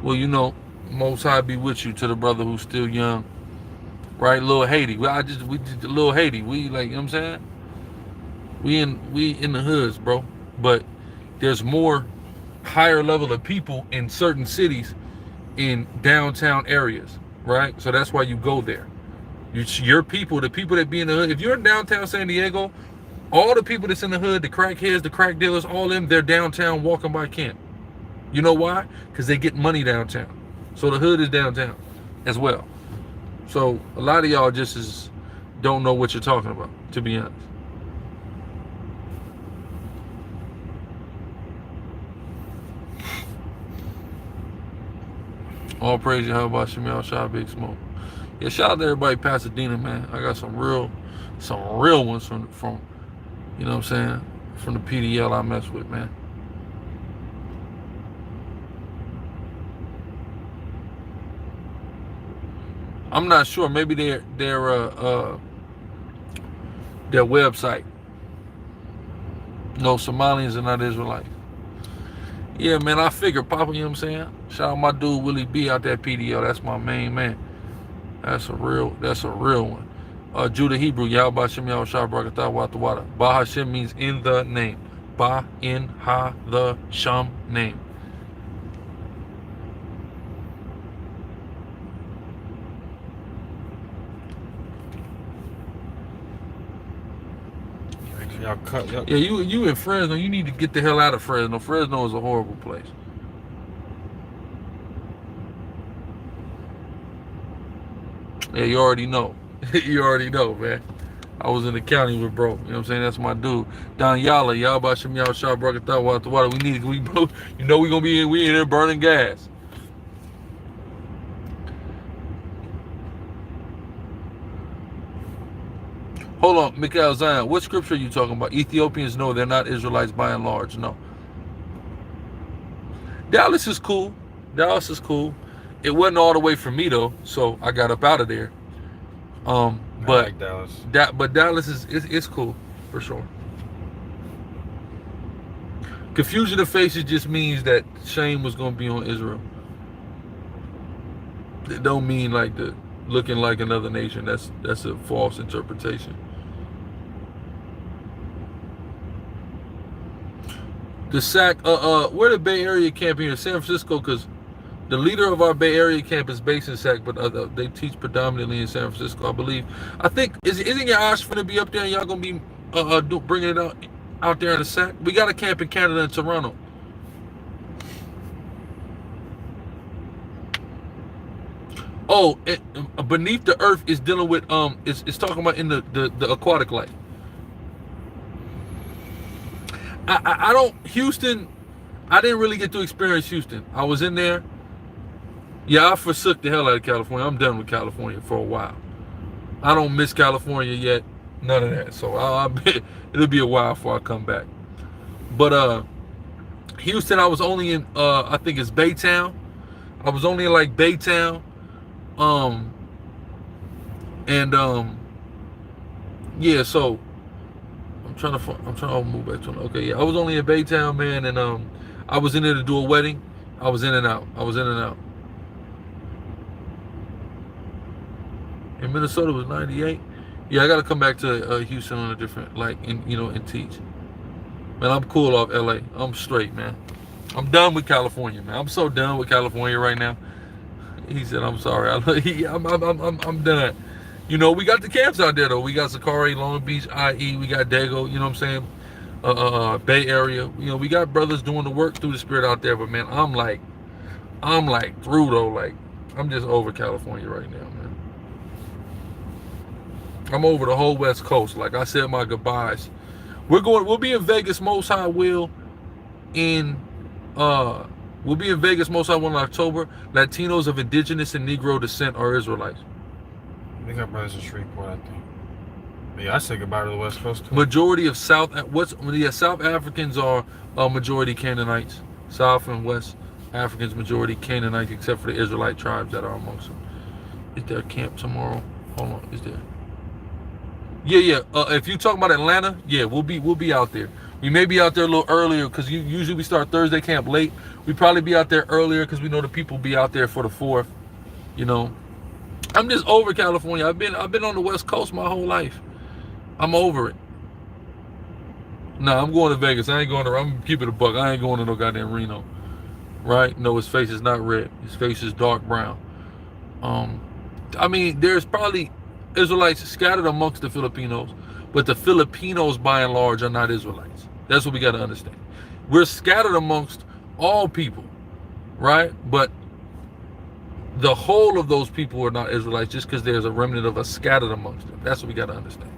Speaker 1: Well, you know, Most High be with you, to the brother who's still young. Right, Lil Haiti. We did Lil Haiti. We, like, you know what I'm saying? We in the hoods, bro. But there's more higher level of people in certain cities in downtown areas, right? So that's why you go there. Your people, the people that be in the hood, if you're in downtown San Diego, all the people that's in the hood, the crackheads, the crack dealers, all them, they're downtown walking by camp. You know why? Because they get money downtown. So the hood is downtown as well. So a lot of y'all just don't know what you're talking about, to be honest. All praise Yahweh Bashem Yahweh Shah Big Smoke. Yeah, shout out to everybody Pasadena, man. I got some real ones from you know what I'm saying, from the PDL I mess with, man. I'm not sure. Maybe their website. No, Somalians are not Israelites. Yeah, man, I figured, Papa, you know what I'm saying? Shout out my dude Willie B out there PDL. That's my main man. That's a real one. Judah Hebrew, Yahweh Bashem Yahweh Shah Barakatah Wata Wata. Ba Hashem means in the name. Ba in ha the sham name. Yeah, you in Fresno, you need to get the hell out of Fresno. Fresno is a horrible place. Yeah, you already know. You already know, man. I was in the county with bro. You know what I'm saying? That's my dude. Don Yala, y'all about Shem Yahweh Shah Barakatah Wata Wata. You know we gonna be in there burning gas. Hold on, Mikael Zion. What scripture are you talking about? Ethiopians, no, they're not Israelites by and large, no. Dallas is cool. Dallas is cool. It wasn't all the way for me though, so I got up out of there. But
Speaker 2: I like Dallas.
Speaker 1: But Dallas is cool for sure. Confusion of faces just means that shame was gonna be on Israel. It don't mean like the looking like another nation. That's a false interpretation. The SAC, where the Bay Area camp here in San Francisco, because the leader of our Bay Area camp is based in SAC, but they teach predominantly in San Francisco, I believe. I think, isn't your Ash going to be up there and y'all going to be bringing it out out there in the SAC. We got a camp in Canada and Toronto. Oh, beneath the earth is dealing with it's talking about in the aquatic life. I don't Houston. I didn't really get to experience Houston. I was in there. Yeah, I forsook the hell out of California. I'm done with California for a while. I don't miss California yet. None of that. So it'll be a while before I come back. But Houston, I was only in I think it's Baytown. I was only in like Baytown. Yeah, so I'm trying to move back to okay, yeah. I was only in Baytown, man, and I was in there to do a wedding. I was in and out. In Minnesota it was 98. Yeah, I gotta come back to Houston on a different, like, and teach. Man, I'm cool off LA. I'm straight, man. I'm done with California, man. I'm so done with California right now. He said, "I'm sorry. I'm done." We got the camps out there though. We got Sicarii, Long Beach, IE. We got Dago. You know what I'm saying? Bay Area. We got brothers doing the work through the Spirit out there. But man, I'm like through though. Like, I'm just over California right now, man. I'm over the whole West Coast. Like I said, my goodbyes. We'll be in Vegas, Most High will, we'll be in Vegas, Most High will, in October. Latinos of indigenous and Negro descent are Israelites.
Speaker 2: We got brothers in Shreveport, I think. But yeah, I say goodbye to the West Coast too.
Speaker 1: Majority of South Africans are majority Canaanites. South and West Africans majority Canaanites, except for the Israelite tribes that are amongst them. Is there a camp tomorrow? Hold on, is there? Yeah. If you talk about Atlanta, yeah, we'll be out there. We may be out there a little earlier because usually we start Thursday camp late. We probably be out there earlier because we know the people be out there for the 4th. I'm just over California. I've been on the West Coast my whole life. I'm over it. Nah, I'm going to Vegas. I ain't going to. I'm keeping it a buck. I ain't going to no goddamn Reno. Right? No, his face is not red. His face is dark brown. I mean, there's probably Israelites scattered amongst the Filipinos, but the Filipinos by and large are not Israelites. That's what we got to understand. We're scattered amongst all people, right? But the whole of those people are not Israelites just because there's a remnant of us scattered amongst them. That's what we got to understand.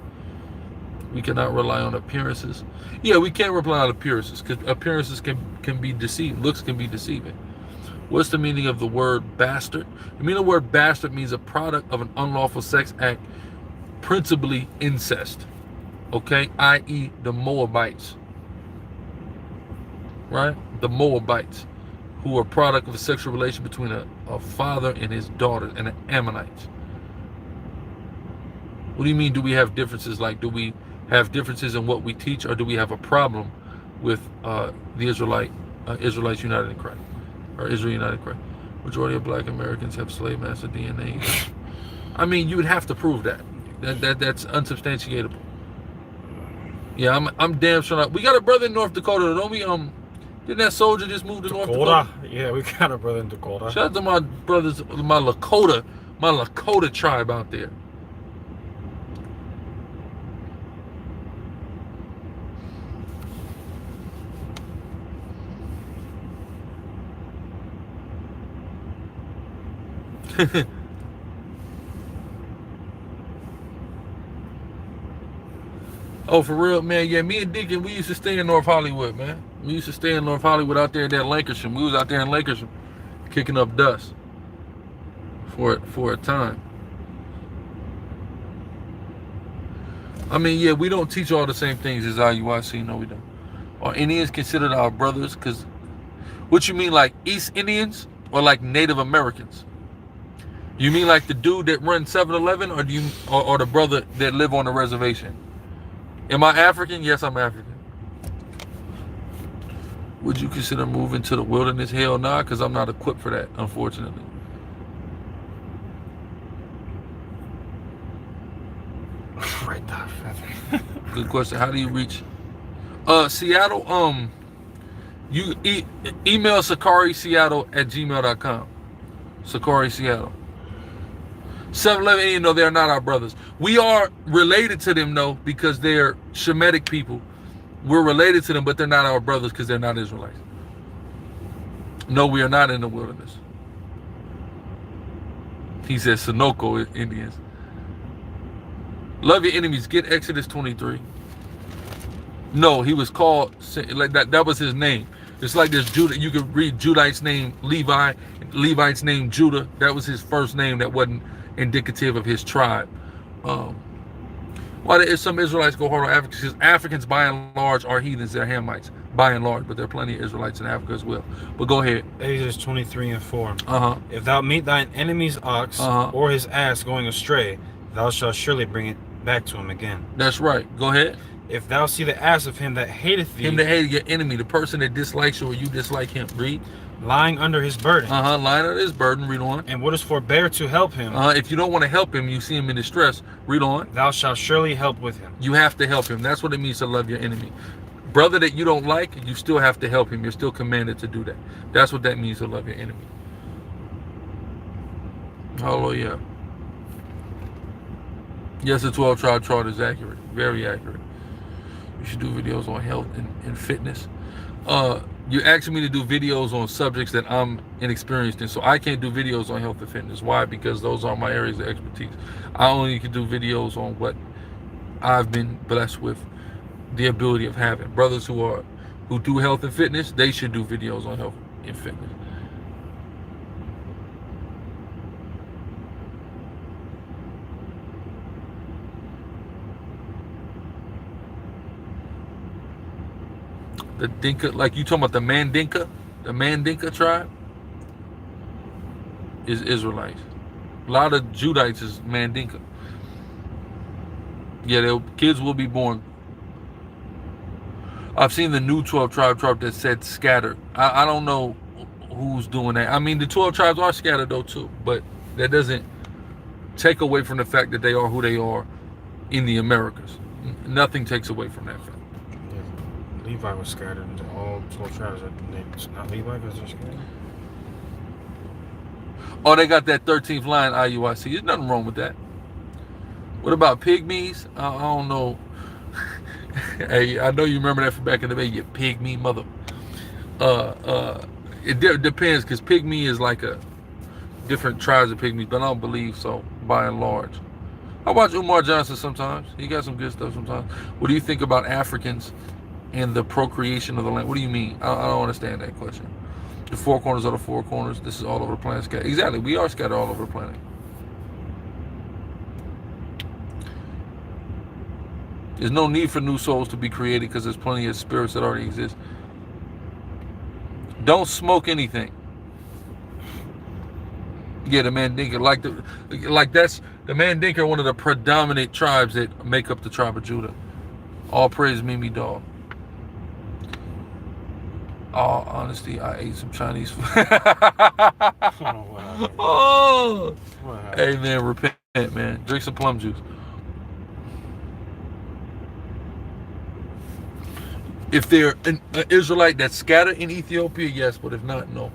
Speaker 1: We cannot rely on appearances. Yeah, we can't rely on appearances because appearances can be deceiving. Looks can be deceiving. What's the meaning of the word bastard? The meaning of the word bastard means a product of an unlawful sex act, principally incest. Okay? I.e. the Moabites. Right? The Moabites, who are a product of a sexual relation between a father and his daughter, and an Ammonites. What do you mean, do we have differences? Like, do we have differences in what we teach, or do we have a problem with the Israelites united in Christ? Or Israel united in Christ? Majority of black Americans have slave master DNA. I mean, you would have to prove that. That's unsubstantiatable. Yeah, I'm damn sure not. We got a brother in North Dakota, don't we? Didn't that soldier just move to North Dakota?
Speaker 2: Yeah, we got a brother in Dakota.
Speaker 1: Shout out to my brothers, my Lakota tribe out there. Oh, for real, man. Yeah, me and Deacon, we used to stay in North Hollywood, man. We used to stay in North Hollywood out there in that Lancashire. We was out there in Lancashire kicking up dust for a time. I mean, yeah, we don't teach all the same things as IUIC. No, we don't. Are Indians considered our brothers? Because what you mean, like East Indians or like Native Americans? You mean like the dude that runs 7-Eleven, or or the brother that live on the reservation? Am I African? Yes, I'm African. Would you consider moving to the wilderness? Hell nah, because I'm not equipped for that, unfortunately.
Speaker 2: Right there.
Speaker 1: Good question. How do you reach Seattle? You email SICARRISeattle@gmail.com. Sicarii Seattle. 7-Eleven Indian, no, they're not our brothers. We are related to them, though, because they're Shemitic people We're related to them, but they're not our brothers because they're not Israelites. No, we are not in the wilderness. He says Sunoco Indians. Love your enemies. Get Exodus 23. No, he was called like that. That was his name. It's like there's Judah. You could read Judite's name Levi, Levite's name Judah. That was his first name. That wasn't indicative of his tribe. Why there is some Israelites go hard on Africans? Because Africans, by and large, are heathens. They're Hamites, by and large, but there are plenty of Israelites in Africa as well. But go ahead.
Speaker 2: Exodus 23:4.
Speaker 1: Uh-huh.
Speaker 2: If thou meet thine enemy's ox or his ass going astray, thou shalt surely bring it back to him again.
Speaker 1: That's right. Go ahead.
Speaker 2: If thou see the ass of him that hateth thee,
Speaker 1: Him that hated your enemy, the person that dislikes you or you dislike him. Read.
Speaker 2: lying under his burden,
Speaker 1: lying under his burden. Read on.
Speaker 2: and wouldst forbear to help him,
Speaker 1: If you don't want to help him, you see him in distress. Read on.
Speaker 2: thou shalt surely help with him.
Speaker 1: You have to help him. That's what it means to love your enemy. Brother that you don't like, you still have to help him. You're still commanded to do that. That's what that means to love your enemy. Hallelujah. Yes, the 12 tribe chart is accurate. Very accurate. You should do videos on health and fitness. You asking me to do videos on subjects that I'm inexperienced in, so I can't do videos on health and fitness. Why? Because those are my areas of expertise. I only can do videos on what I've been blessed with the ability of having. Brothers who do health and fitness, they should do videos on health and fitness. The Dinka, like you talking about the Mandinka tribe is Israelites. A lot of Judites is Mandinka. Yeah, their kids will be born. I've seen the new 12 tribe that said scattered. I don't know who's doing that. I mean, the 12 tribes are scattered though too, but that doesn't take away from the fact that they are who they are in the Americas. Nothing takes away from that fact.
Speaker 2: Levi was scattered into all 12 tribes. It's not Levi because they're scattered.
Speaker 1: Oh, they got that 13th line IUIC. There's nothing wrong with that. What about pygmies? I don't know. Hey, I know you remember that from back in the day. You pygmy mother. It depends, because pygmy is like a different tribes of pygmies, but I don't believe so by and large. I watch Umar Johnson sometimes. He got some good stuff sometimes. What do you think about Africans and the procreation of the land? What do you mean? I don't understand that question. The four corners are the four corners. This is all over the planet. Scattered. Exactly. We are scattered all over the planet. There's no need for new souls to be created because there's plenty of spirits that already exist. Don't smoke anything. Yeah, the Mandinka, that's the Mandinka are one of the predominant tribes that make up the tribe of Judah. All praise Mimi dog. All honesty, I ate some Chinese food. Oh, hey man, repent, man. Drink some plum juice. If they're an Israelite that's scattered in Ethiopia, yes, but if not, no.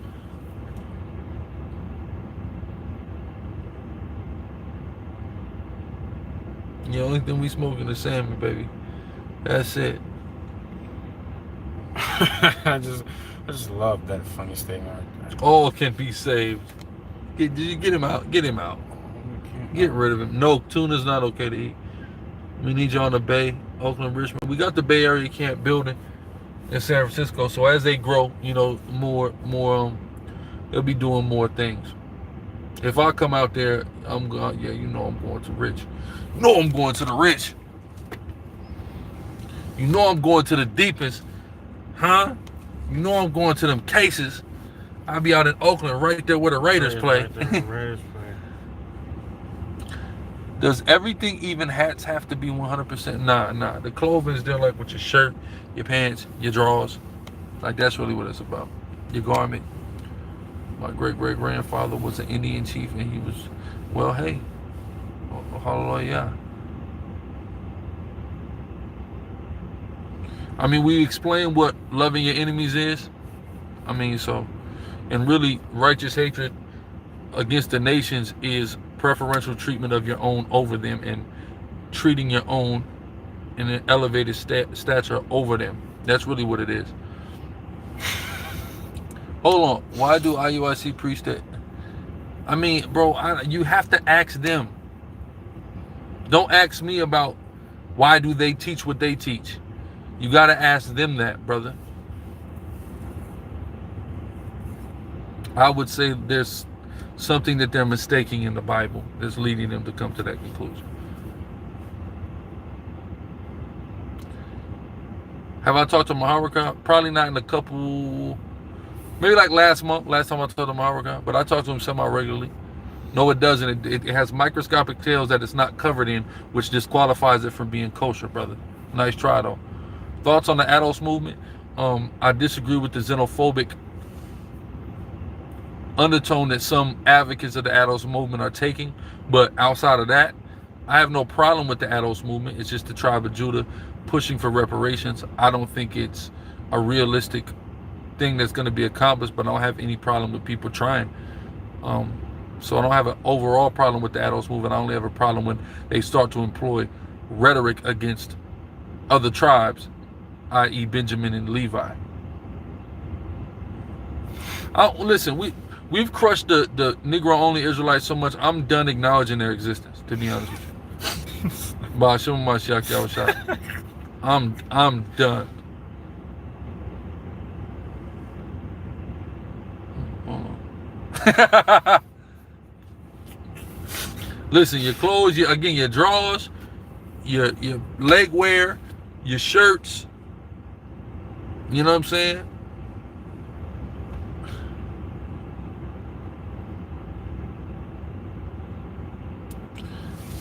Speaker 1: The only thing we smoking is salmon, baby. That's it.
Speaker 2: I just love that funny statement right there.
Speaker 1: All can be saved. Get him out. Get him out. Get rid of him. No, tuna's not okay to eat. We need you on the Bay, Oakland, Richmond. We got the Bay Area camp building in San Francisco. So as they grow, you know, more, they'll be doing more things. If I come out there, I'm going. Yeah, you know, I'm going to Rich. You know, I'm going to the Rich. You know, I'm going to the deepest, huh? You know, I'm going to them cases. I'll be out in Oakland, right there where the Raiders play.
Speaker 2: Right there, the Raiders play.
Speaker 1: Does everything, even hats, have to be 100%? Nah. The clothing's there, like with your shirt, your pants, your drawers. Like, that's really what it's about. Your garment. My great-great-grandfather was an Indian chief, and he was, well, hey, hallelujah. I mean, we explain what loving your enemies is. I mean, so, and really, righteous hatred against the nations is preferential treatment of your own over them and treating your own in an elevated stature over them. That's really what it is. Hold on. Why do IUIC preach that? I mean, bro, you have to ask them. Don't ask me about why do they teach what they teach. You got to ask them that, brother. I would say there's something that they're mistaking in the Bible that's leading them to come to that conclusion. Have I talked to Maharaka? Probably not in a couple, maybe like last month, last time I talked to Maharaka, but I talk to him semi-regularly. No, it doesn't. It has microscopic tails that it's not covered in, which disqualifies it from being kosher, brother. Nice try, though. Thoughts on the ADOS movement? I disagree with the xenophobic undertone that some advocates of the ADOS movement are taking, but outside of that, I have no problem with the ADOS movement. It's just the tribe of Judah pushing for reparations. I don't think it's a realistic thing that's going to be accomplished, but I don't have any problem with people trying. So I don't have an overall problem with the ADOS movement. I only have a problem when they start to employ rhetoric against other tribes, i.e. Benjamin and Levi. Listen, we've crushed the Negro-only Israelites so much, I'm done acknowledging their existence, to be honest with you. I'm done. Listen, your clothes, your drawers, your leg wear, your shirts. You know what I'm saying?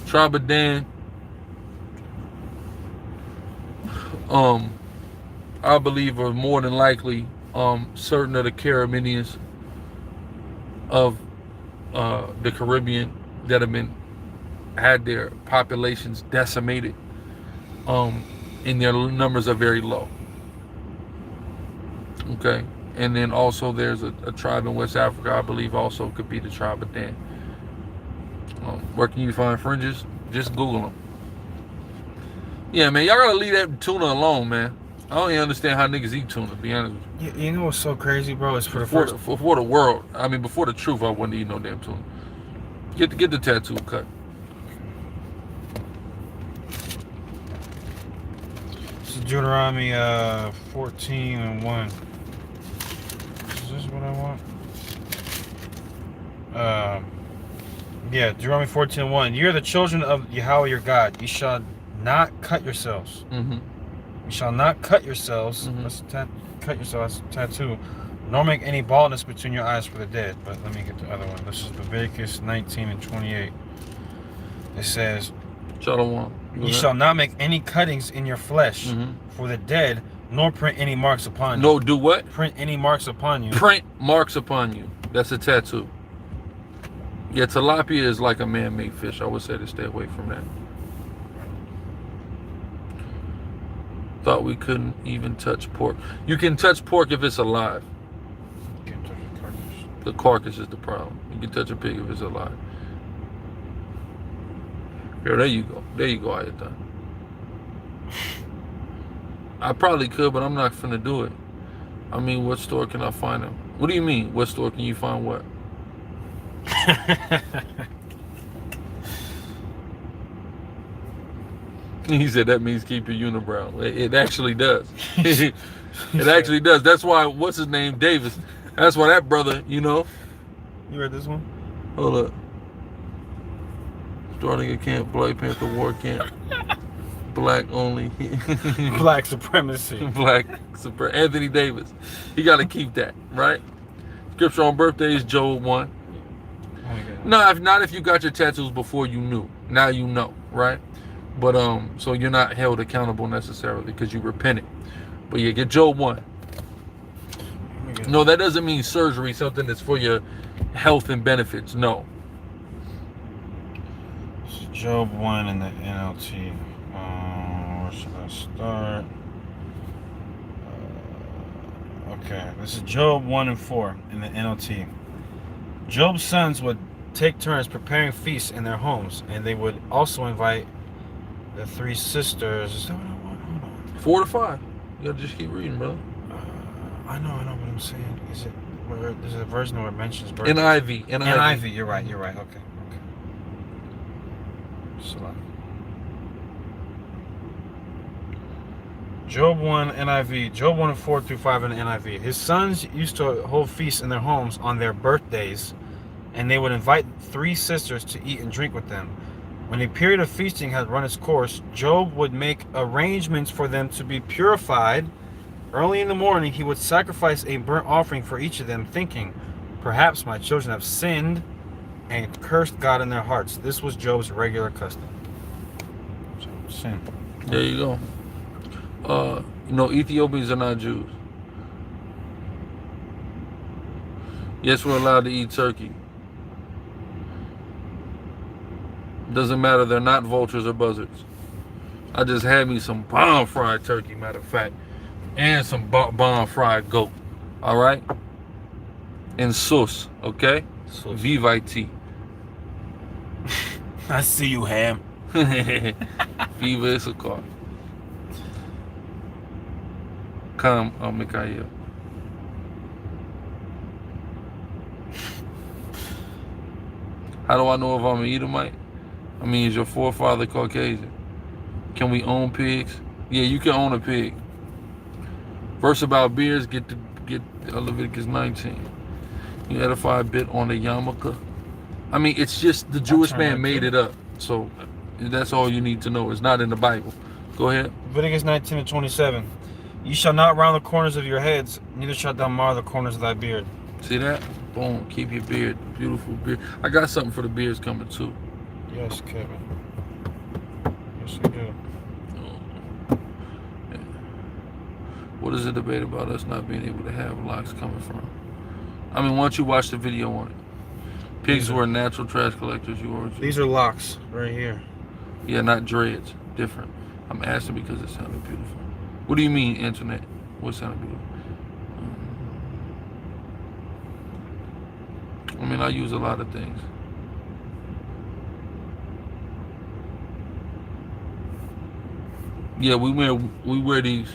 Speaker 1: Tribe of Dan. I believe are more than likely certain of the Caribbeans of the Caribbean that have had their populations decimated, and their numbers are very low. Okay, and then also there's a tribe in West Africa, I believe, also could be the tribe of Dan. Where can you find fringes? Just Google them. Yeah, man, y'all gotta leave that tuna alone, man. I don't even understand how niggas eat tuna, to be honest with you.
Speaker 2: You know what's so crazy, bro? It's
Speaker 1: before the world. I mean, before the truth, I wouldn't eat no damn tuna. Get the tattoo cut.
Speaker 2: This is Deuteronomy 14:1. Is this what I want? Yeah, Deuteronomy 14:1. You're the children of Yahweh your God. You shall not cut yourselves.
Speaker 1: Mm-hmm.
Speaker 2: You shall not cut yourselves. Mm-hmm. Cut yourselves. That's tattoo. Nor make any baldness between your eyes for the dead. But let me get the other one. This is Leviticus 19:28. It says,
Speaker 1: Shalom.
Speaker 2: You shall not make any cuttings in your flesh for the dead, nor print any marks upon you.
Speaker 1: No, do what?
Speaker 2: Print any marks upon you.
Speaker 1: Print marks upon you. That's a tattoo. Yeah, tilapia is like a man-made fish. I would say to stay away from that. Thought we couldn't even touch pork. You can touch pork if it's alive.
Speaker 2: You can't touch the carcass.
Speaker 1: The carcass is the problem. You can touch a pig if it's alive. Here, there you go. There you go, Ayatan. I probably could, but I'm not finna do it. I mean, what store can I find them? What do you mean? What store can you find what? He said that means keep your unibrow. It actually does. It actually does. That's why, what's his name? Davis. That's why that brother, you know.
Speaker 2: You read this one?
Speaker 1: Hold up. Starting a camp, Black Panther War Camp. Black only.
Speaker 2: Black supremacy.
Speaker 1: Black supremacy. Anthony Davis. He got to keep that, right? Scripture on birthdays, Job 1. No, if you got your tattoos before you knew. Now you know, right? But so you're not held accountable necessarily because you repented. But you get Job 1. No, that doesn't mean surgery, something that's for your health and benefits. No.
Speaker 2: Job 1 in the NLT. Where should I start? Okay, this is Job 1 and 4 in the NLT. Job's sons would take turns preparing feasts in their homes, and they would also invite The three sisters. Is that what I want? Hold on.
Speaker 1: 4 to 5. You gotta just keep reading, brother.
Speaker 2: I know what I'm saying. Is it where there's a version where it mentions birthdays?
Speaker 1: NIV.
Speaker 2: NIV. You're right. Okay. Select. Job 1 NIV. Job 1 4 through 5 in the NIV. His sons used to hold feasts in their homes on their birthdays, and they would invite three sisters to eat and drink with them. When a period of feasting had run its course, Job would make arrangements for them to be purified. Early in the morning, he would sacrifice a burnt offering for each of them, thinking, perhaps my children have sinned and cursed God in their hearts. This was Job's regular custom. So, sin.
Speaker 1: There you go. You know, Ethiopians are not Jews. Yes, we're allowed to eat turkey. Doesn't matter, they're not vultures or buzzards. I just had me some bomb fried turkey, matter of fact, and some bomb fried goat. All right? And sauce, okay?
Speaker 2: Sauce.
Speaker 1: Vivite.
Speaker 2: I see you, ham.
Speaker 1: Viva Issachar. Come, Mikhail. How do I know if I'm an Edomite? I mean, is your forefather Caucasian? Can we own pigs? Yeah, you can own a pig. Verse about beards, get Leviticus 19. You edify a bit on the yarmulke. I mean, it's just the Jewish man made it up. So that's all you need to know. It's not in the Bible. Go ahead.
Speaker 2: Leviticus 19 and 27. You shall not round the corners of your heads, neither shalt thou mar the corners of thy beard.
Speaker 1: See that? Boom. Keep your beard. Beautiful beard. I got something for the beards coming too.
Speaker 2: Yes, Kevin. Yes, I do.
Speaker 1: Yeah. What is the debate about us not being able to have locks coming from? I mean, why don't you watch the video on it? Pigs were natural trash collectors.
Speaker 2: These are locks right here.
Speaker 1: Yeah, not dreads. Different. I'm asking because it sounded beautiful. What do you mean, internet? What sounded beautiful? I mean, I use a lot of things. Yeah, we wear these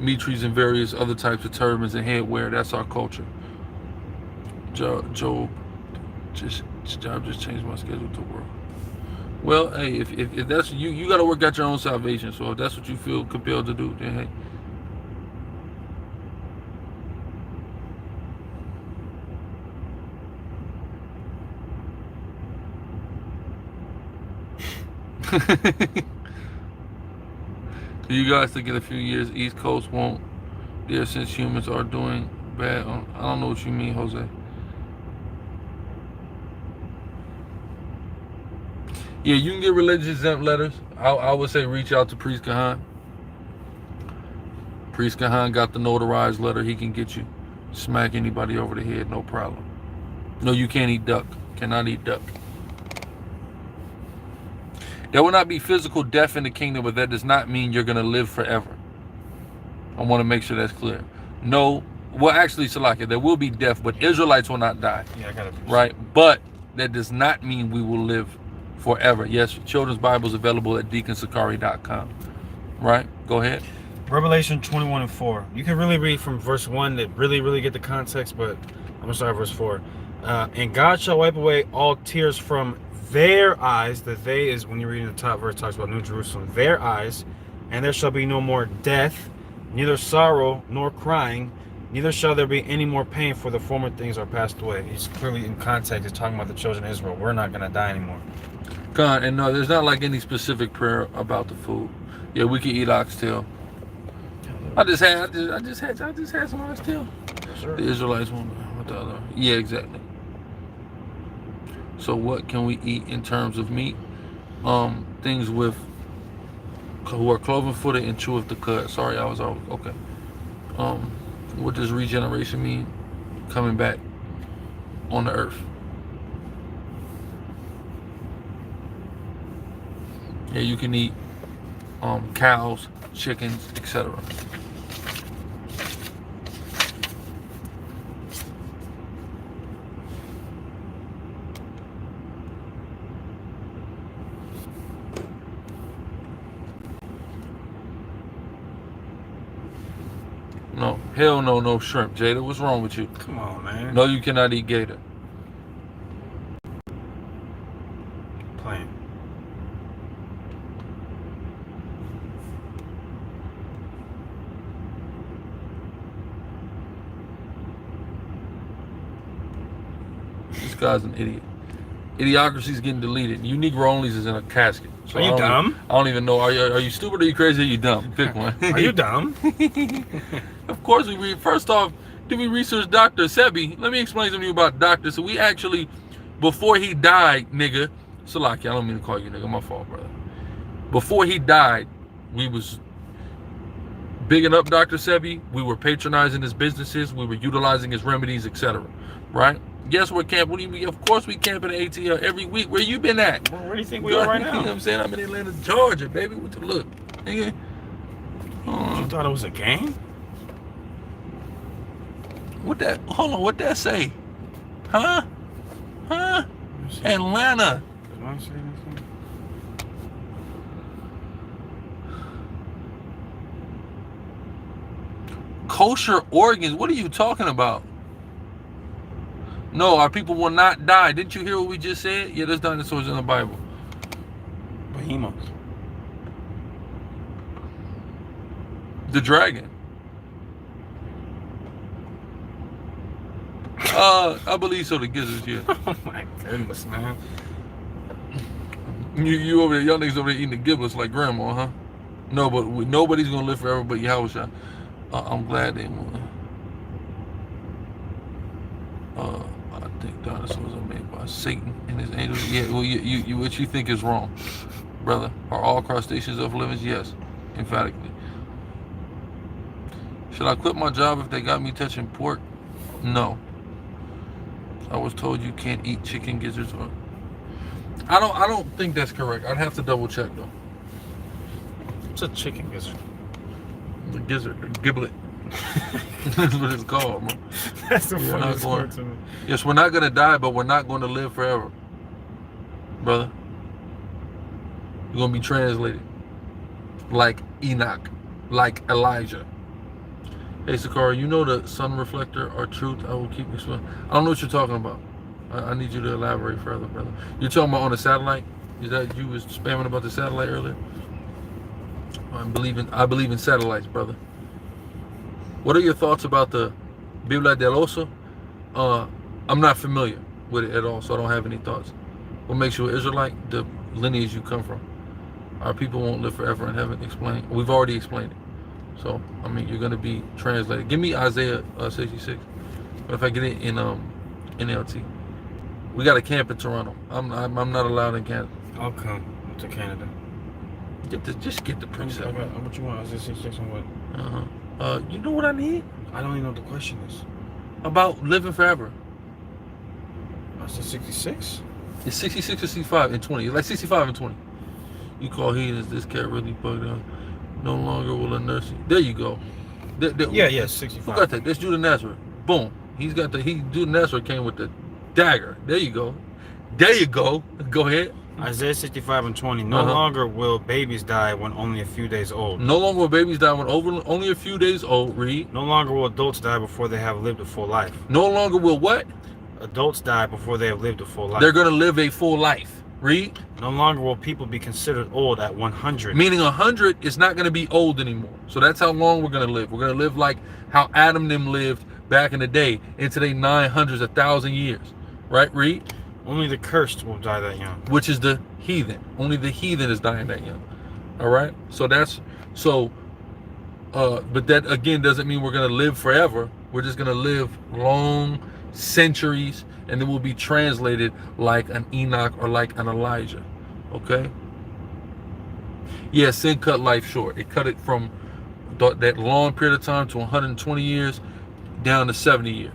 Speaker 1: mitris and various other types of turbans and headwear. That's our culture. Job just changed my schedule to work. Well, hey, if that's you got to work out your own salvation. So if that's what you feel compelled to do, then hey. You guys think in a few years East Coast won't there since humans are doing bad? I don't know what you mean, Jose. Yeah, you can get religious exempt letters. I would say reach out to Priest Kahan. Priest Kahan got the notarized letter. He can get you. Smack anybody over the head, no problem. No, you can't eat duck. Cannot eat duck. There will not be physical death in the kingdom, but that does not mean you're going to live forever. I want to make sure that's clear. No, well, actually, Salakia, there will be death, but Israelites will not die.
Speaker 2: Yeah, I got it.
Speaker 1: Right? But that does not mean we will live forever. Yes, children's Bibles available at deaconsicari.com. Right? Go ahead.
Speaker 2: Revelation 21 and 4. You can really read from verse 1 to really get the context, but I'm going to start at verse 4. And God shall wipe away all tears from their eyes. The they is, when you read in the top verse, talks about New Jerusalem. Their eyes. And there shall be no more death, neither sorrow nor crying, neither shall there be any more pain, for the former things are passed away. He's clearly in context. He's talking about the children of Israel. We're not going to die anymore.
Speaker 1: God, and no, there's not like any specific prayer about the food. Yeah, we can eat oxtail. I just had some oxtail.
Speaker 2: Sure.
Speaker 1: The Israelites won't. What the other? Yeah, exactly. So what can we eat in terms of meat? Things with who are cloven-footed and cheweth the cud. Sorry, I was off. Okay. What does regeneration mean? Coming back on the earth. Yeah, you can eat cows, chickens, etc. No. Hell no, no shrimp. Jada, what's wrong with you?
Speaker 2: Come on, man.
Speaker 1: No, you cannot eat gator.
Speaker 2: Playing.
Speaker 1: This guy's an idiot. Idiocracy's getting deleted. You Negro onlys is in a casket. So
Speaker 2: Are you dumb?
Speaker 1: I don't even know. Are you stupid or are you crazy or are you dumb? Pick one.
Speaker 2: Are you dumb?
Speaker 1: Of course we read. First off, did we research Dr. Sebi? Let me explain something to you about Doctor. So we actually, before he died, nigga, Salaki, I don't mean to call you nigga, my fault, brother. Before he died, we was bigging up Dr. Sebi. We were patronizing his businesses. We were utilizing his remedies, etc. Right? Yes, we're camping. What do you mean? Of course we camp in ATL every week. Where you been at?
Speaker 2: Where do you think we are right
Speaker 1: You know what
Speaker 2: now?
Speaker 1: I'm saying? I'm in Atlanta, Georgia, baby. What the look? Nigga.
Speaker 2: You thought it was a game?
Speaker 1: What that? Hold on. What that say? Huh? Huh? Atlanta.
Speaker 2: Does mine say anything?
Speaker 1: Kosher organs. What are you talking about? No, our people will not die. Didn't you hear what we just said? Yeah, there's dinosaurs in the Bible.
Speaker 2: Behemoth.
Speaker 1: The dragon. I believe so. The gizzards, yeah.
Speaker 2: Oh my goodness, man.
Speaker 1: You over there, y'all niggas over there eating the giblets like grandma, huh? No, but nobody's gonna live forever but Yahusha. I'm glad they won. I think dinosaurs are made by Satan and his angels. Yeah, well, you what you think is wrong, brother? Are all crustaceans of livings? Yes, emphatically. Should I quit my job if they got me touching pork? No. I was told you can't eat chicken gizzards. I don't think that's correct. I'd have to double check though.
Speaker 2: It's a chicken gizzard.
Speaker 1: The gizzard, the giblet. That's what it's called, bro.
Speaker 2: That's the
Speaker 1: We're not
Speaker 2: funniest
Speaker 1: going-
Speaker 2: word to me.
Speaker 1: Yes, we're not gonna die, but we're not going to live forever, brother. You're gonna be translated like Enoch, like Elijah. Hey, Sicarii, you know the sun reflector or truth? I will keep explaining. I don't know what you're talking about. I need you to elaborate further, brother. You're talking about on the satellite? Is that you was spamming about the satellite earlier? I believe in satellites, brother. What are your thoughts about the Biblia del Oso? I'm not familiar with it at all, so I don't have any thoughts. What makes you an Israelite? The lineage you come from. Our people won't live forever in heaven. Explain. We've already explained it. So, I mean, you're going to be translated. Give me Isaiah 66. But if I get it in NLT. We got a camp in Toronto. I'm not allowed in Canada.
Speaker 2: I'll come to Canada.
Speaker 1: Just get the precept.
Speaker 2: What you want? Isaiah 66 on what?
Speaker 1: You know what I need?
Speaker 2: I don't even know what the question is.
Speaker 1: About living forever.
Speaker 2: Isaiah 66?
Speaker 1: It's 66 or 65 and 20. It's like 65 and 20. You call heathens, this cat really bugged out. No longer will a nurse. There you go.
Speaker 2: Yeah, 65.
Speaker 1: Who got that? That's Judah Nazareth. Boom. Judah Nazareth came with the dagger. There you go. There you go. Go ahead.
Speaker 2: Isaiah 65 and 20. No longer will babies die when only a few days old.
Speaker 1: No longer will babies die when only a few days old. Read.
Speaker 2: No longer will adults die before they have lived a full life.
Speaker 1: No longer will what?
Speaker 2: Adults die before they have lived a full life.
Speaker 1: They're going to live a full life. Read.
Speaker 2: No longer will people be considered old at 100.
Speaker 1: Meaning 100 is not going to be old anymore. So that's how long we're going to live. We're going to live like how Adam them lived back in the day, into their 900s, 1,000 years. Right? Read.
Speaker 2: Only the cursed will die that young.
Speaker 1: Which is the heathen. Only the heathen is dying that young. All right? So but that again doesn't mean we're going to live forever. We're just going to live long centuries, and then we'll be translated like an Enoch or like an Elijah. Okay? Yeah, sin cut life short. It cut it from that long period of time to 120 years down to 70 years.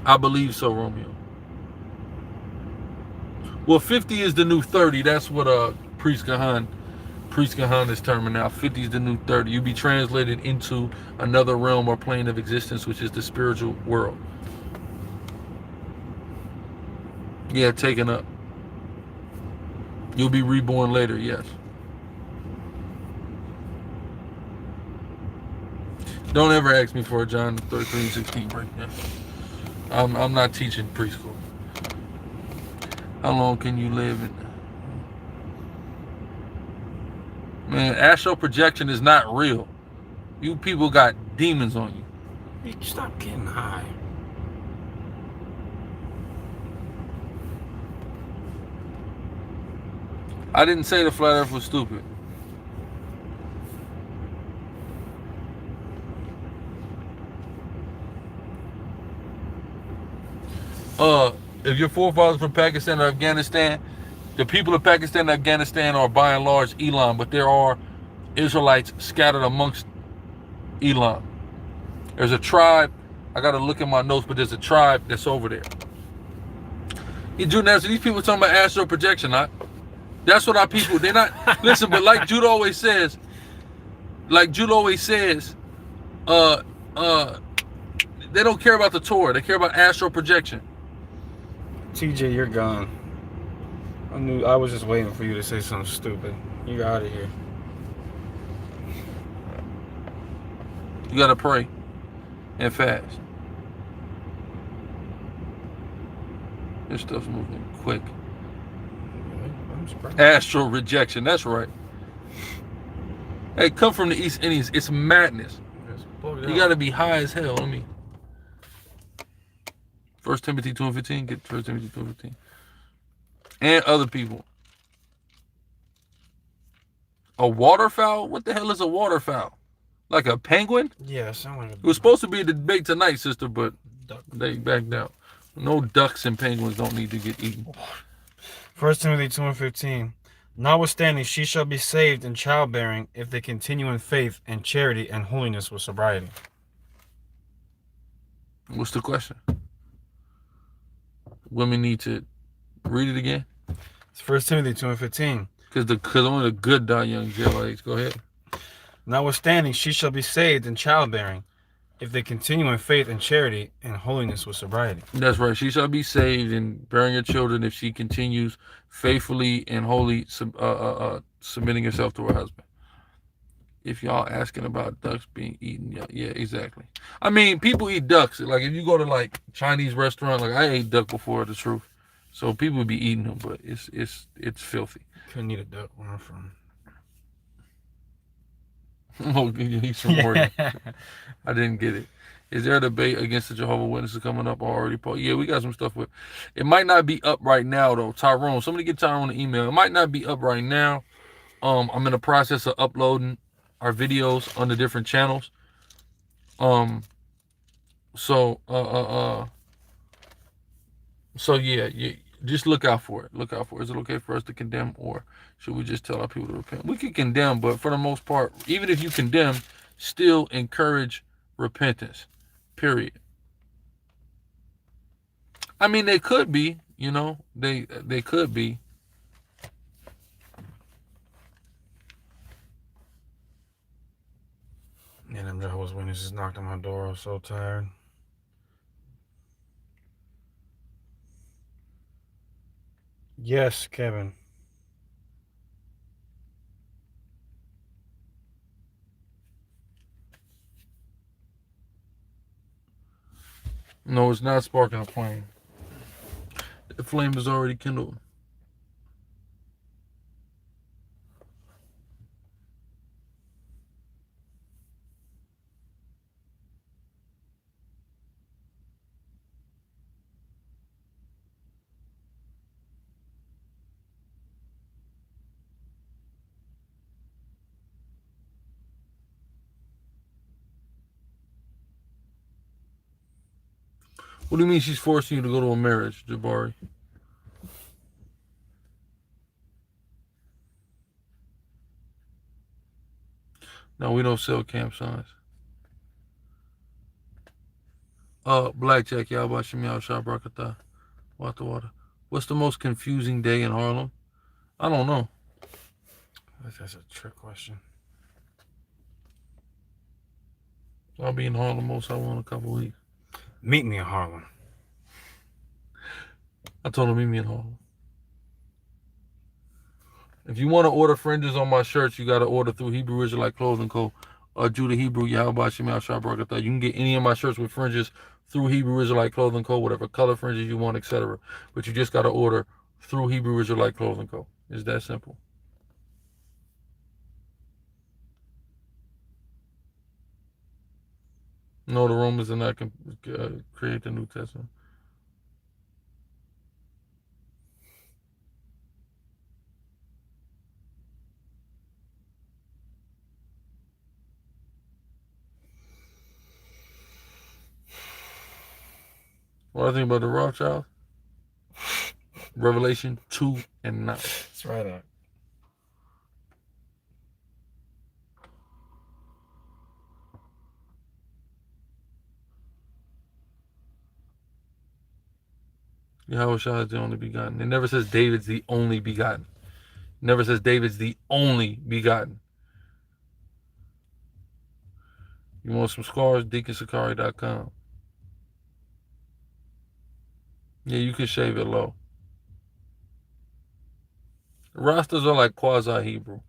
Speaker 1: I believe so, Romeo. Well, 50 is the new 30. That's what Priest Kahan is terming now. 50 is the new 30. You be translated into another realm or plane of existence, which is the spiritual world. Yeah, taken up. You'll be reborn later, yes. Don't ever ask me for a John 13:16 breakdown. I'm not teaching preschool. How long can you live in? Man, astral projection is not real. You people got demons on you.
Speaker 2: Hey, stop getting high.
Speaker 1: I didn't say the flat earth was stupid. If your forefathers from Pakistan or Afghanistan, the people of Pakistan and Afghanistan are by and large Elam, but there are Israelites scattered amongst Elam. There's a tribe, I gotta look at my notes, but there's a tribe that's over there. These people talking about astral projection, huh? That's what our people, they're not, listen, but like Jude always says, they don't care about the Torah, they care about astral projection.
Speaker 2: TJ, you're gone. I was just waiting for you to say something stupid. You're out of here.
Speaker 1: You gotta pray and fast. This stuff's moving quick.
Speaker 2: I'm surprised.
Speaker 1: Astral rejection, that's right. Hey, come from the East Indies. It's madness. You gotta be high as hell. Let me. 1 Timothy 2:15. Get 1 Timothy 2:15. And other people. A waterfowl? What the hell is a waterfowl? Like a penguin?
Speaker 2: Yeah, someone.
Speaker 1: It was supposed to be a debate tonight, sister, but they backed out. No ducks and penguins don't need to get eaten.
Speaker 2: 1 Timothy 2:15. Notwithstanding, she shall be saved in childbearing if they continue in faith and charity and holiness with sobriety.
Speaker 1: What's the question? Women need to read it again?
Speaker 2: It's 1 Timothy 2:15.
Speaker 1: Because only the good die young, jail-age. Go ahead.
Speaker 2: Notwithstanding, she shall be saved in childbearing if they continue in faith and charity and holiness with sobriety.
Speaker 1: That's right. She shall be saved in bearing her children if she continues faithfully and wholly submitting herself to her husband. If y'all asking about ducks being eaten, yeah, exactly. I mean, people eat ducks. Like if you go to like Chinese restaurant, like I ate duck before, the truth. So people be eating them, but it's filthy.
Speaker 2: Couldn't eat a duck where I'm from.
Speaker 1: Oh, he's from Oregon. I didn't get it. Is there a debate against the Jehovah's Witnesses coming up already, Paul? Yeah, we got some stuff with. It might not be up right now though. Tyrone, somebody get Tyrone an email. It might not be up right now. I'm in the process of uploading our videos on the different channels. So yeah, just look out for it. Look out for it. Is it okay for us to condemn, or should we just tell our people to repent? We can condemn, but for the most part, even if you condemn, still encourage repentance. Period. I mean, they could be, you know, they could be.
Speaker 2: Yeah, them Jehovah's Witnesses knocked on my door. I was so tired. Yes, Kevin.
Speaker 1: No, it's not sparking a flame. The flame is already kindled. What do you mean she's forcing you to go to a marriage, Jabari? No, we don't sell camp signs. Blackjack, Yabashim Yashab Brakata. Water. What's the most confusing day in Harlem? I don't know.
Speaker 2: That's a trick question.
Speaker 1: I'll be in Harlem most I want in a couple weeks.
Speaker 2: Meet me in Harlem.
Speaker 1: I told him meet me in Harlem. If you want to order fringes on my shirts, you got to order through Hebrew Israelite Clothing Co. Judah Hebrew, Yahweh Shemel Shabrakatha. You can get any of my shirts with fringes through Hebrew Israelite Clothing Co., whatever color fringes you want, etc. But you just got to order through Hebrew Israelite Clothing Co. It's that simple. No, the Romans did not create the New Testament. What I think about the Rothschild? Revelation 2 and 9.
Speaker 2: That's right.
Speaker 1: Yahweh Shah is the only begotten. It never says David's the only begotten. It never says David's the only begotten. You want some scars? DeaconSicarii.com. Yeah, you can shave it low. Rastas are like quasi-Hebrew.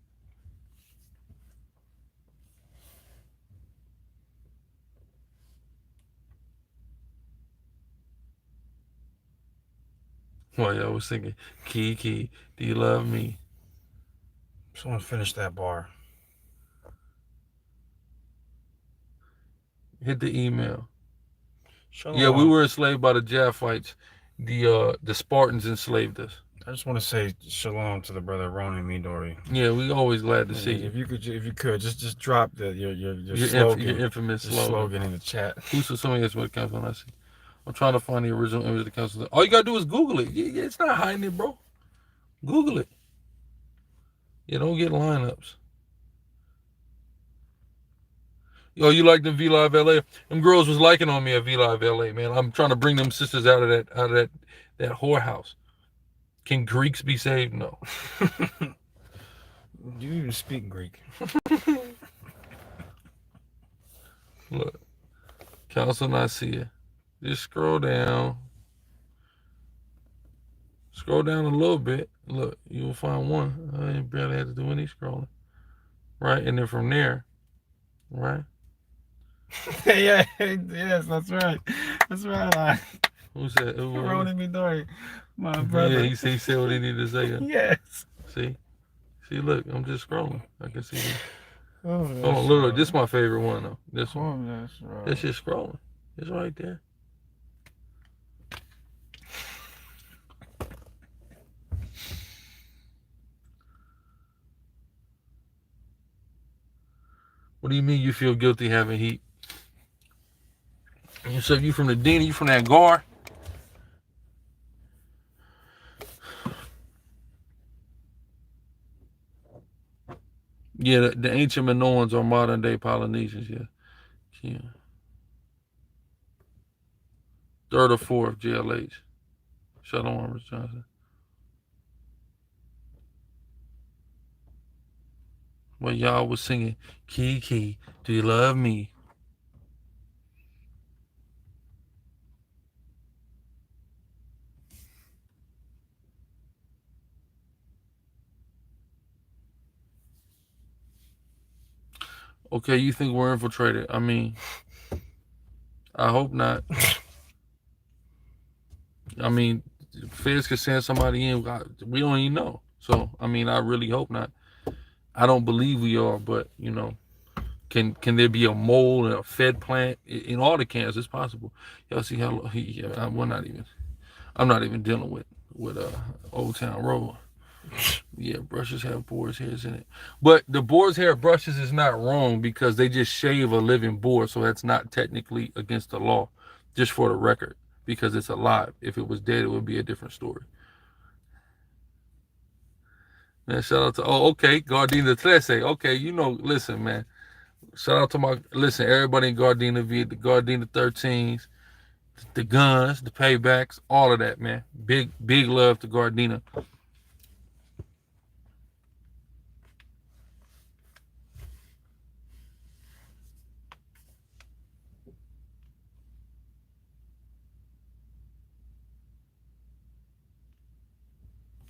Speaker 1: Well, yeah, I was thinking, Kiki, do you love me?
Speaker 2: Someone finish that bar.
Speaker 1: Hit the email.
Speaker 2: Shalom.
Speaker 1: Yeah, we were enslaved by the Japhites. The Spartans enslaved us.
Speaker 2: I just want to say shalom to the brother Ronan Midori.
Speaker 1: Yeah, we always glad to see you.
Speaker 2: If you could, just drop your slogan,
Speaker 1: your infamous
Speaker 2: slogan in the chat.
Speaker 1: Who's somebody else what counts when I see? I'm trying to find the original image of the council. All you gotta do is Google it. Yeah, it's not hiding it, bro. Google it. Yeah, don't get lineups. Yo, you like them V-Live LA? Them girls was liking on me at V-Live LA, man. I'm trying to bring them sisters out of that whorehouse. Can Greeks be saved? No.
Speaker 2: Do you even speak Greek?
Speaker 1: Look, Council Nicaea. Just scroll down. Scroll down a little bit. Look, you will find one. I ain't barely had to do any scrolling. Right? And then from there, right?
Speaker 2: Yes, that's right. That's right.
Speaker 1: Who said?
Speaker 2: Ronan Midori, my brother.
Speaker 1: Yeah, he said what he needed to say.
Speaker 2: Yes.
Speaker 1: See, look, I'm just scrolling. I can see this.
Speaker 2: Oh,
Speaker 1: look, this is my favorite one though. This one.
Speaker 2: Oh, that's right.
Speaker 1: That's just scrolling. It's right there. What do you mean you feel guilty having heat? You said you from the Dina, you from that guard? Yeah, the ancient Minoans are modern day Polynesians, yeah. Third or fourth GLH. Shalom, Rich Johnson. Well, y'all was singing, Kiki, do you love me? Okay, you think we're infiltrated? I mean, I hope not. I mean, feds could send somebody in. We don't even know. So, I mean, I really hope not. I don't believe we are, but, you know, can there be a mole in a Fed plant? In all the camps, it's possible. Y'all see how I'm not even dealing with Old Town Road. Yeah, brushes have boar's hairs in it. But the boar's hair brushes is not wrong because they just shave a living boar, so that's not technically against the law, just for the record, because it's alive. If it was dead, it would be a different story. Man, shout out to, okay, Gardena Trece. Okay, you know, listen, man. Shout out to everybody in Gardena, via the Gardena 13s, the guns, the paybacks, all of that, man. Big love to Gardena.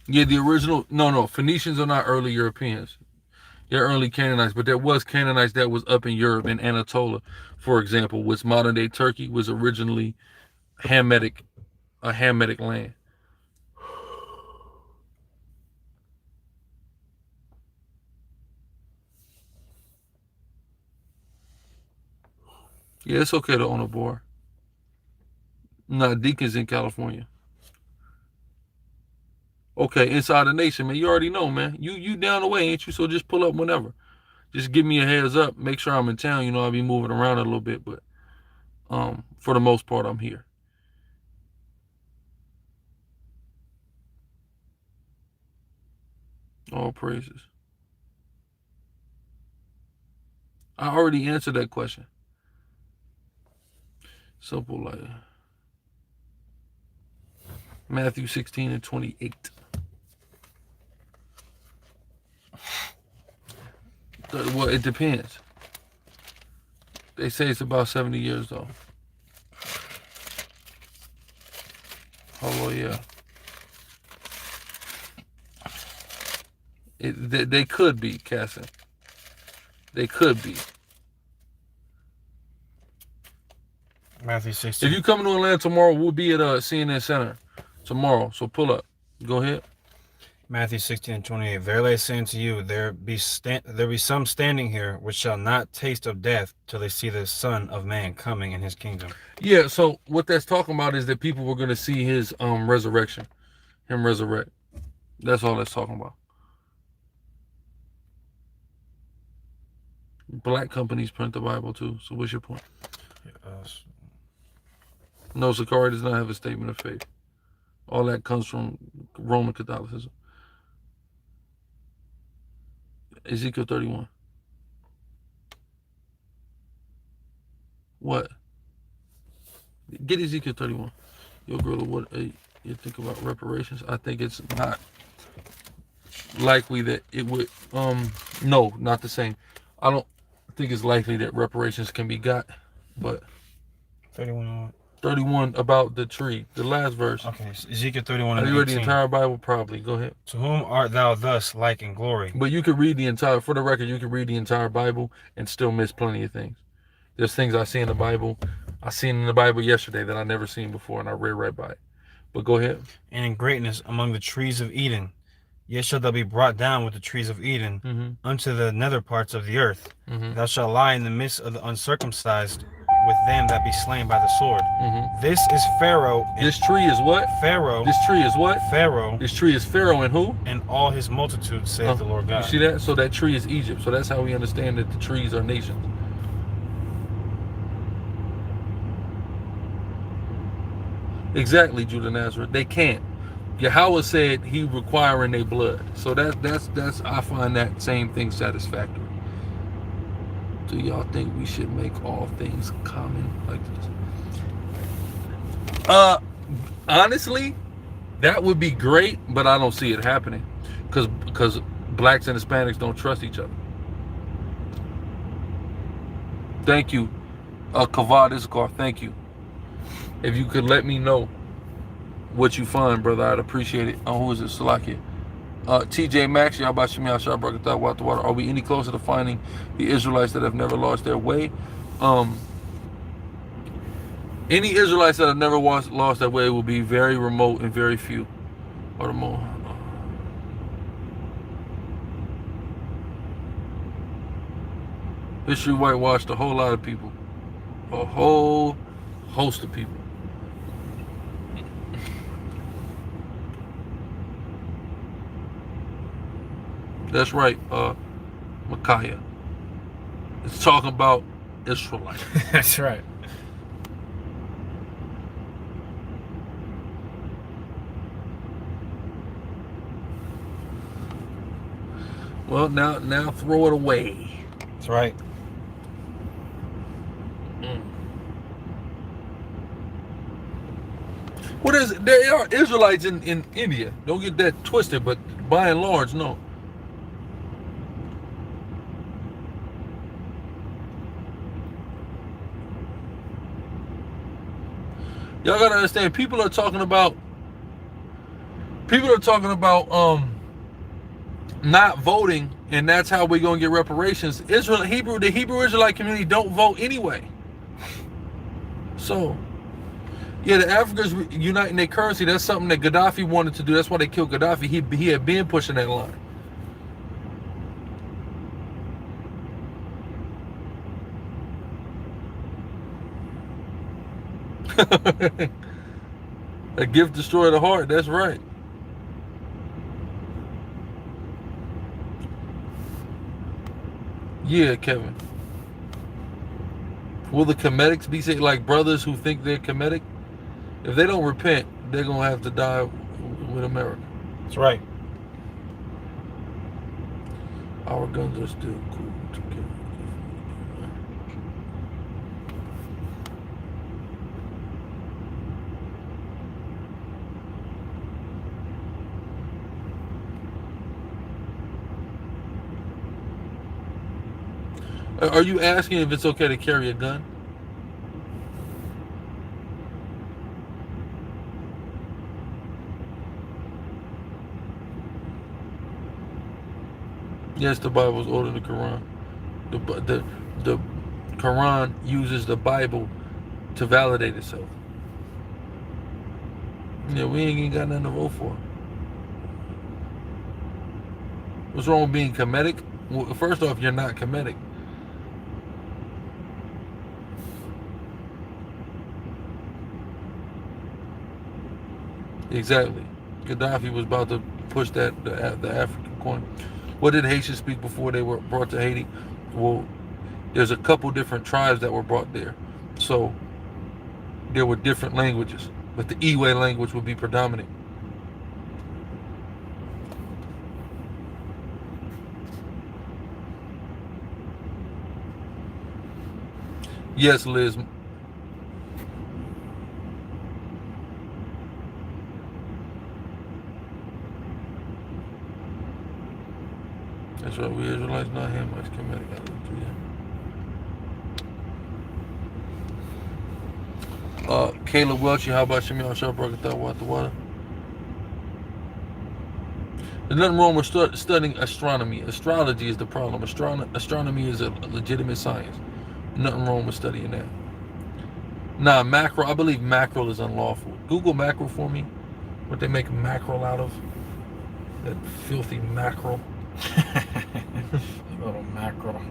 Speaker 1: Yeah, the original, no, Phoenicians are not early Europeans. Yeah, early Canaanites, but there was Canaanites that was up in Europe, in Anatolia, for example, which modern day Turkey was originally Hamitic, a Hamitic land. Yeah, it's okay to own a bar. Nah, Deacon's in California. Okay, inside the nation, man. You already know, man. You down the way, ain't you? So just pull up whenever. Just give me a heads up. Make sure I'm in town. You know, I'll be moving around a little bit, but for the most part, I'm here. All praises. I already answered that question. Simple like Matthew 16:28. Well, it depends. They say it's about 70 years though. Oh yeah. They could be, Cassin. They could be.
Speaker 2: Matthew 16.
Speaker 1: If you come to Atlanta tomorrow, we'll be at CNN Center tomorrow. So pull up. Go ahead.
Speaker 2: Matthew 16:28. Verily I say unto you, there be some standing here which shall not taste of death till they see the Son of Man coming in his kingdom.
Speaker 1: Yeah, so what that's talking about is that people were going to see his resurrection. Him resurrect. That's all that's talking about. Black companies print the Bible too. So what's your point? No, Sicarii does not have a statement of faith. All that comes from Roman Catholicism. Ezekiel 31. What? Get Ezekiel 31. Yo, Gorilla, what you think about reparations? I think it's not likely that it would. No, not the same. I don't think it's likely that reparations can be got, but
Speaker 2: 31.
Speaker 1: 31 about the tree, the last verse.
Speaker 2: Okay, Ezekiel 31.
Speaker 1: Have you read the entire Bible? Probably. Go ahead.
Speaker 2: To whom art thou thus like in glory?
Speaker 1: But you could read the entire, for the record, you could read the entire Bible and still miss plenty of things. There's things I see in the Bible, I seen in the Bible yesterday that I never seen before, and I read right by it. But go ahead.
Speaker 2: And in greatness among the trees of Eden, yet shalt thou be brought down with the trees of Eden unto the nether parts of the earth. Thou shalt lie in the midst of the uncircumcised with them that be slain by the sword. This is Pharaoh.
Speaker 1: This tree is what?
Speaker 2: Pharaoh.
Speaker 1: This tree is what?
Speaker 2: Pharaoh.
Speaker 1: This tree is Pharaoh and who?
Speaker 2: And all his multitude, saith the Lord God.
Speaker 1: You see that? So that tree is Egypt. So that's how we understand that the trees are nations. Exactly, Judah Nazareth. They can't. Yahweh said he requiring their blood. So that's I find that same thing satisfactory. Do y'all think we should make all things common like this? Honestly, that would be great, but I don't see it happening because blacks and Hispanics don't trust each other. Thank you, Kavad Iskar. Thank you. If you could let me know what you find, brother, I'd appreciate it. Who is it? Salakia. TJ Maxx, are we any closer to finding the Israelites that have never lost their way? Any Israelites that have never lost their way will be very remote and very few. Or the more. History whitewashed a whole lot of people. A whole host of people. That's right, Micaiah. It's talking about Israelites.
Speaker 2: That's right.
Speaker 1: Well, now throw it away.
Speaker 2: That's right.
Speaker 1: What is it? There are Israelites in India. Don't get that twisted, but by and large, no. Y'all gotta understand, people are talking about not voting, and that's how we're gonna get reparations. The Hebrew Israelite community don't vote anyway. So, yeah, the Africans uniting their currency. That's something that Gaddafi wanted to do. That's why they killed Gaddafi. He had been pushing that line. A gift destroyed the heart. That's right. Yeah, Kevin. Will the Kemetics be saved? Like brothers who think they're Kemetic? If they don't repent, they're going to have to die with America.
Speaker 2: That's right.
Speaker 1: Our guns are still cool to kill. Are you asking if it's okay to carry a gun? Yes, the Bible is older than the Quran. The Quran uses the Bible to validate itself. Yeah, we ain't got nothing to vote for. What's wrong with being Kemetic? Well, first off, you're not Kemetic. Exactly. Gaddafi was about to push the African coin. What did Haitians speak before they were brought to Haiti? Well, there's a couple different tribes that were brought there. So there were different languages, but the Iwe language would be predominant. Yes, Liz. That's right, we Israelites, not Hamites, Kemetic. Caleb Welchie, how about Shemi Al-Shah Barakatah Wata? There's nothing wrong with studying astronomy. Astrology is the problem. Astronomy is a legitimate science. Nothing wrong with studying that. Nah, mackerel. I believe mackerel is unlawful. Google mackerel for me. What they make mackerel out of. That filthy mackerel.
Speaker 2: Little mackerel.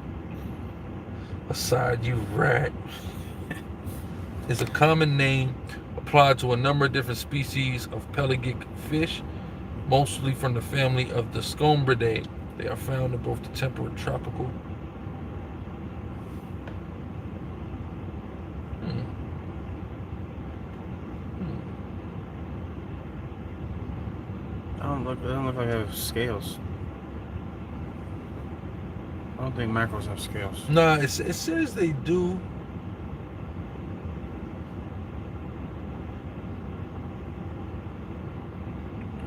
Speaker 1: Aside, you rat. It's a common name applied to a number of different species of pelagic fish, mostly from the family of the Scombridae. They are found in both the temperate and tropical.
Speaker 2: They don't look like they have scales. I don't think mackerels have scales.
Speaker 1: Nah, it says they do.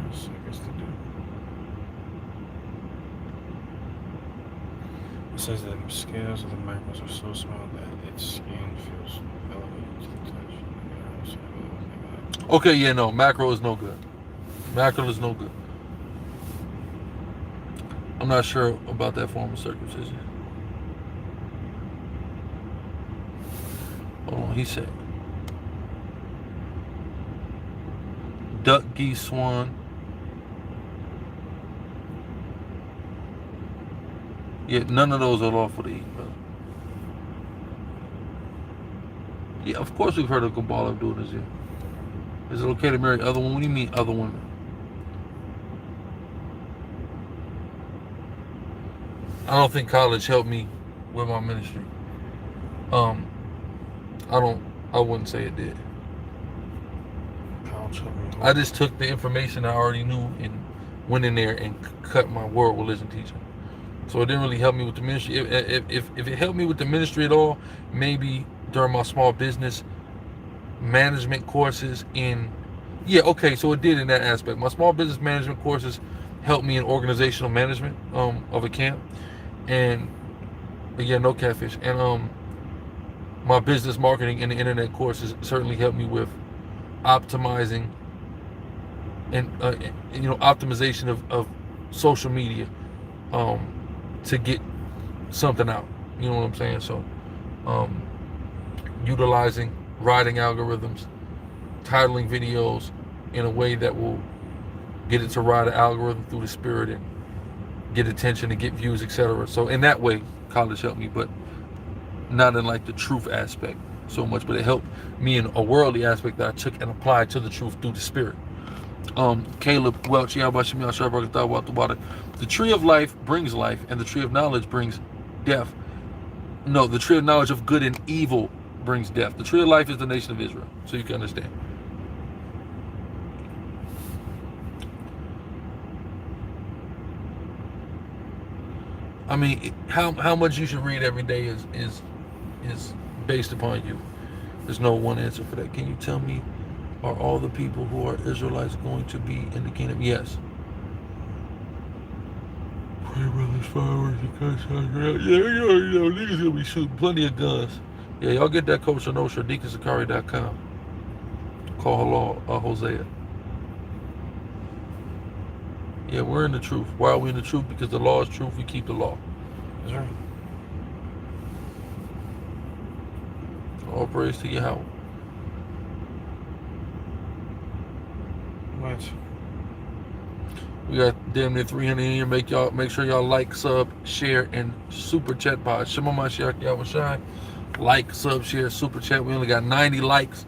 Speaker 2: Yes, I guess they do. It says that the scales of the mackerels are so small that its skin feels elevated to the touch.
Speaker 1: Okay, yeah, no, mackerel is no good. Mackerel is no good. I'm not sure about that form of circumcision. Hold on, he said duck, geese, swan. Yeah, none of those are lawful to eat, brother. Yeah, of course we've heard of Gabal Abdul Nazir. Is it okay to marry other women? What do you mean other women? I don't think college helped me with my ministry. I wouldn't say it did. I just took the information I already knew and went in there and cut my world religion teaching. So it didn't really help me with the ministry. If it helped me with the ministry at all, maybe during my small business management courses so it did in that aspect. My small business management courses helped me in organizational management of a camp. And again, no catfish. And my business marketing and the internet courses certainly helped me with optimizing and optimization of social media to get something out. You know what I'm saying? So utilizing writing algorithms, titling videos in a way that will get it to ride an algorithm through the spirit and get attention and get views, etc. So in that way, college helped me, but not in like the truth aspect so much, but it helped me in a worldly aspect that I took and applied to the truth through the spirit. Caleb Welch, the tree of life brings life, and the tree of knowledge brings death. No, the tree of knowledge of good and evil brings death. The tree of life is the nation of Israel, so you can understand. I mean, how much you should read every day is based upon you. There's no one answer for that. Can you tell me, are all the people who are Israelites going to be in the kingdom? Yes. Pray brothers, fireworks, yeah, you know, niggas gonna be shooting plenty of guns. Yeah, y'all get that Kosher Nosher, DeaconSicarii.com. Call Hosea. Yeah, we're in the truth. Why are we in the truth? Because the law is truth. We keep the law.
Speaker 2: That's right.
Speaker 1: All praise to Yahweh.
Speaker 2: What?
Speaker 1: We got damn near 300 in here. Make sure y'all like, sub, share, and super chat by Shema Mashiach Yahweh Shai. Like, sub, share, super chat. We only got 90 likes.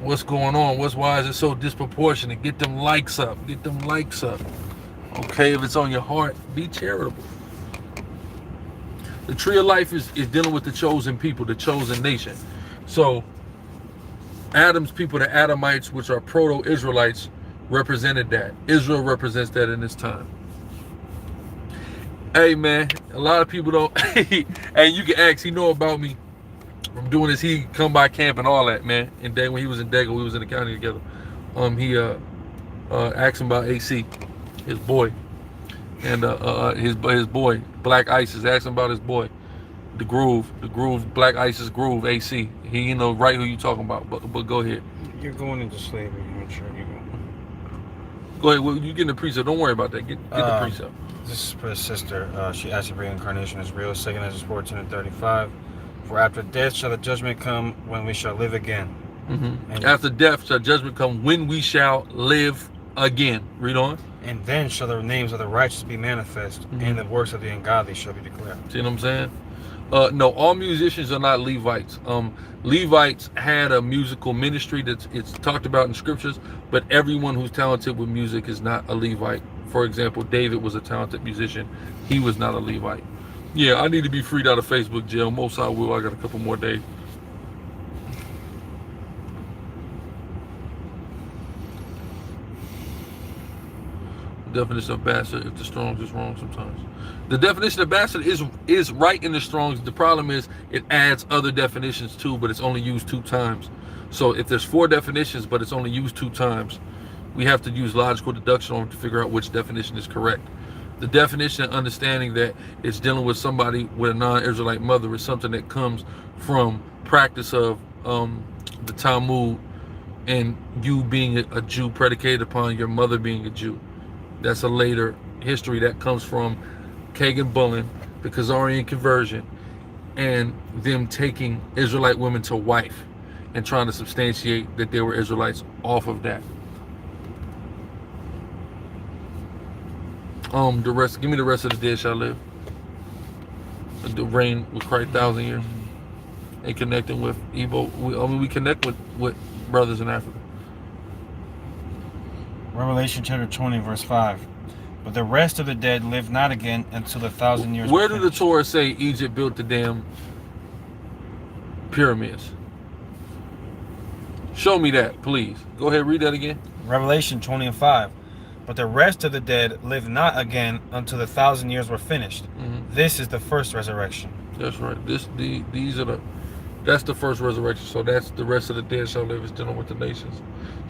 Speaker 1: What's going on? Why is it so disproportionate? Get them likes up. Get them likes up. Okay, if it's on your heart, be charitable. The tree of life is dealing with the chosen people, the chosen nation. So Adam's people, the Adamites, which are proto-Israelites, represented that. Israel represents that in this time. Hey man, a lot of people don't and you can ask, he know about me from doing this. He come by camp and all that, man. And then when he was in Dago, we was in the county together. He asked him about AC, his boy. And his boy, Black Isis, asked him about his boy. The Groove, Black Isis Groove, AC. He, you know, right who you talking about, but go ahead.
Speaker 2: You're going into slavery. I'm sure you go.
Speaker 1: Go ahead, well, you get the precept. Don't worry about that. Get the precept.
Speaker 2: This is for his sister. She asked if reincarnation is real. 2 Ezra 14 and 35. For after death shall the judgment come, when we shall live again.
Speaker 1: And after death shall judgment come, when we shall live again. Read on.
Speaker 2: And then shall the names of the righteous be manifest, and the works of the ungodly shall be declared.
Speaker 1: See what I'm saying? No, all musicians are not Levites. Levites had a musical ministry that's it's talked about in scriptures, but everyone who's talented with music is not a Levite. For example, David was a talented musician. He was not a Levite. Yeah, I need to be freed out of Facebook jail. Most I will. I got a couple more days. Definition of bastard, if the Strong's is wrong sometimes. The definition of bastard is right in the Strong's. The problem is it adds other definitions too, but it's only used 2 times. So if there's 4 definitions, but it's only used 2 times, we have to use logical deduction on to figure out which definition is correct. The definition and understanding that it's dealing with somebody with a non-Israelite mother is something that comes from practice of the Talmud and you being a Jew predicated upon your mother being a Jew. That's a later history that comes from Kagan Bullen, the Khazarian conversion, and them taking Israelite women to wife and trying to substantiate that they were Israelites off of that. Give me the rest of the dead shall live. The reign with Christ 1,000 years. And connecting with Igbo. We connect with brothers in Africa.
Speaker 2: Revelation chapter 20, verse 5. But the rest of the dead live not again until the 1,000 years.
Speaker 1: Where did the Torah say Egypt built the damn pyramids? Show me that, please. Go ahead, read that again.
Speaker 2: Revelation 20 and 5. But the rest of the dead live not again until the 1,000 years were finished. This is the first resurrection.
Speaker 1: That's right. That's the first resurrection. So that's the rest of the dead shall live is dealing with the nations.